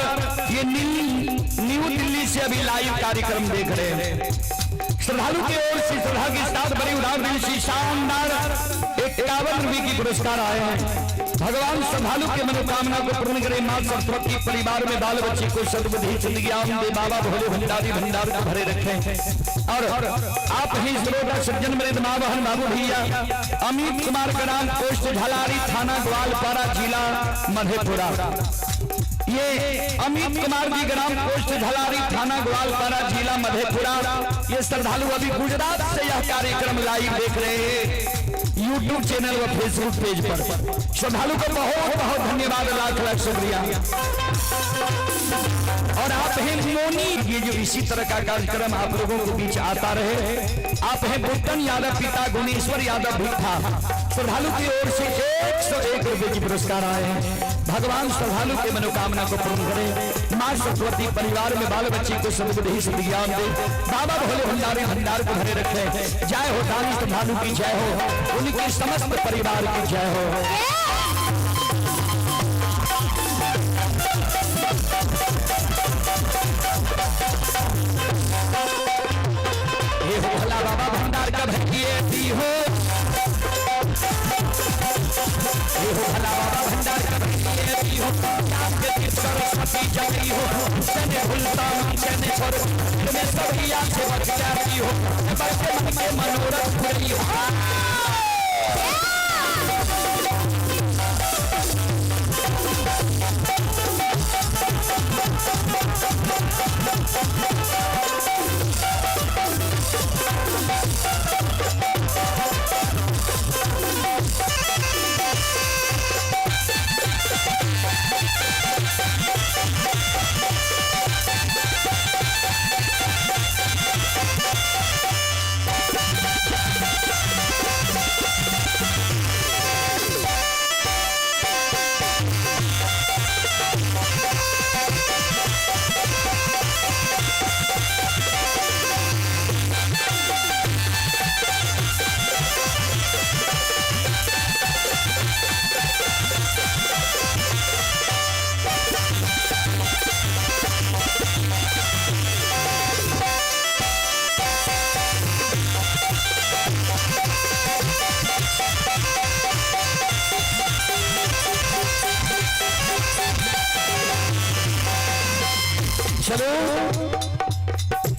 ये न्यू दिल्ली से अभी लाइव कार्यक्रम देख रहे हैं। श्रद्धालु की ओर से श्रद्धा के साथ बड़ी उदाहरण से शानदार 51 रुपये की पुरस्कार आए हैं। भगवान श्रद्धालु के मनोकामना को पूर्ण करे, मां सरस्वती परिवार में बाल बच्चे को सद्बुद्धि ज्ञान दे, बाबा भोले भंडारी भंडार को भरे रखे। और आप ही श्रोता सज्जन वृंद मां बहन बाबू भैया अमित कुमार का नाम पोस्ट झलारी थाना ग्वालपारा जिला मधेपुरा। ये अमित कुमार जी ग्राम पोस्ट झलारी थाना ग्वालपारा जिला मधेपुरा। ये श्रद्धालु अभी गुजरात से यह कार्यक्रम लाइव देख रहे हैं यूट्यूब चैनल व फेसबुक पेज पर। श्रद्धालु को बहुत बहुत धन्यवाद, लाख लाख शुक्रिया। और आप हैं मोनी, ये जो इसी तरह का कार्यक्रम आप लोगों के बीच आता रहे। आप हैं बुट्टन यादव पिता गुणेश्वर यादव भीठा। श्रद्धालु की ओर से 101 रुपये की पुरस्कार आए हैं। भगवान श्रद्धालु के मनोकामना को पूर्ण करे, मां सरस्वती परिवार में बाल बच्चे को सद्बुद्धि ज्ञान दे, बाबा भोले भंडारी भंडार को भरे रखे। जय हो दानी श्रद्धालु की जय हो, उनके समस्त परिवार की जय हो। ये हो भला बाबा भंडार का भजिए दी हो, ये हो भला बाबा भंडार का भजिए दी हो। सरस्वती जगी हो चने भूलता चने पर तुम्हें सभी से बच जाती हो, बच्चे मन के मनोरथ पूरी हो। चलो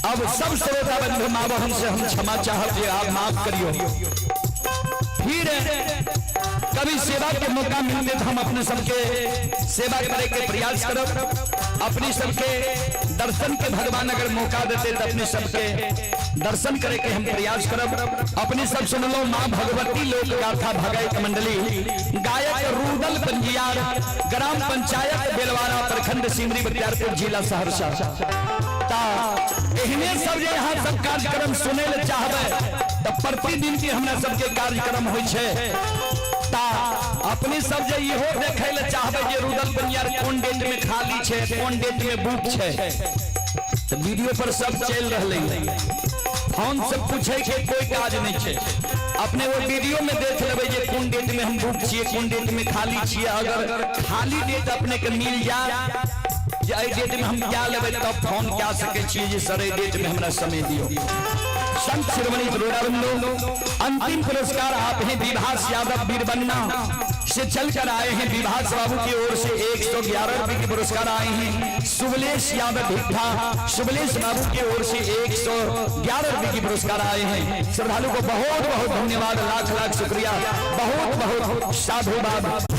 अब सब श्रोता बंधु मां बहन से हम क्षमा चाहते, आप माफ करियो। फिर कभी सेवा के मौका मिलते तो हम अपने सबके सेवा करे के प्रयास करब। अपनी सबके दर्शन के भगवान अगर मौका देते तो अपने सबके दर्शन करे के हम प्रयास करब। अपने सब सुन लो मां भगवती लोक गाथा भगायक मंडली गायक रूदल पंजियार ग्राम पंचायत बेलवारा प्रखंड सिमरी बख्तियारपुर जिला सहरसा। एहने सब जे यहाँ सब कार्यक्रम सुने ले चाहबे तो प्रतिदिन के हमरा सबके कार्यक्रम होइ छे। अपने सब जे इहो देखे ले चाहबे जे रूदल पंजियार कोन डेट में खाली छे, कोन डेट में बुक छे, तो वीडियो पर सब चल रहले। फोन से पूछे के कोई काज नहीं छे, अपने वो वीडियो में देख लेबे जे कोन डेट में हम बुक छिए, कोन डेट में खाली छिए। अगर खाली डेट अपने के मिल जाए जे एई डेट में हम क्या लेबे तब फोन क्या सके छिए जे सर एई डेट में हमरा समय दियो। संत शिरोमणि श्रोताबंधु अंतिम पुरस्कार आप हैं विभास यादव बीरबन्ना से चलकर आए हैं। विभास बाबू की ओर से 111 रुपये के पुरस्कार आए हैं। सुबलेश यादव भिट्ठा सुबलेश बाबू की ओर से 111 रुपये की पुरस्कार आए हैं। श्रद्धालु को बहुत बहुत धन्यवाद, लाख लाख शुक्रिया, बहुत बहुत साधुवाद।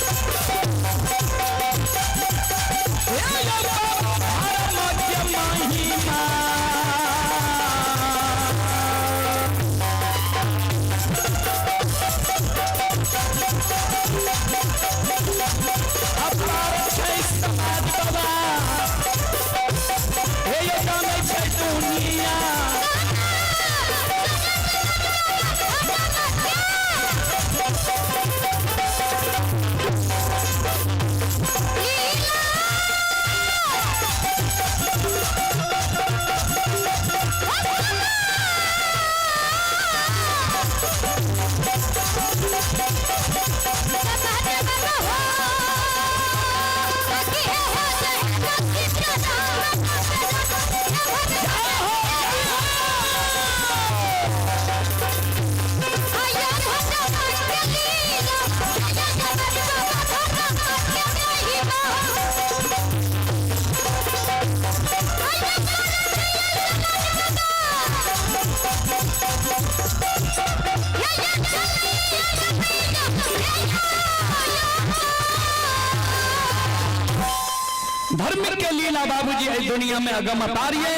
धर्म के लीला बाबूजी इस दुनिया में अगम अपार ये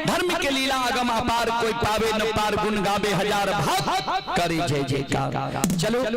धर्म के लीला अगम अपार कोई पावे न पार गुण गावे हजार भाग करे जय जयकार। चलो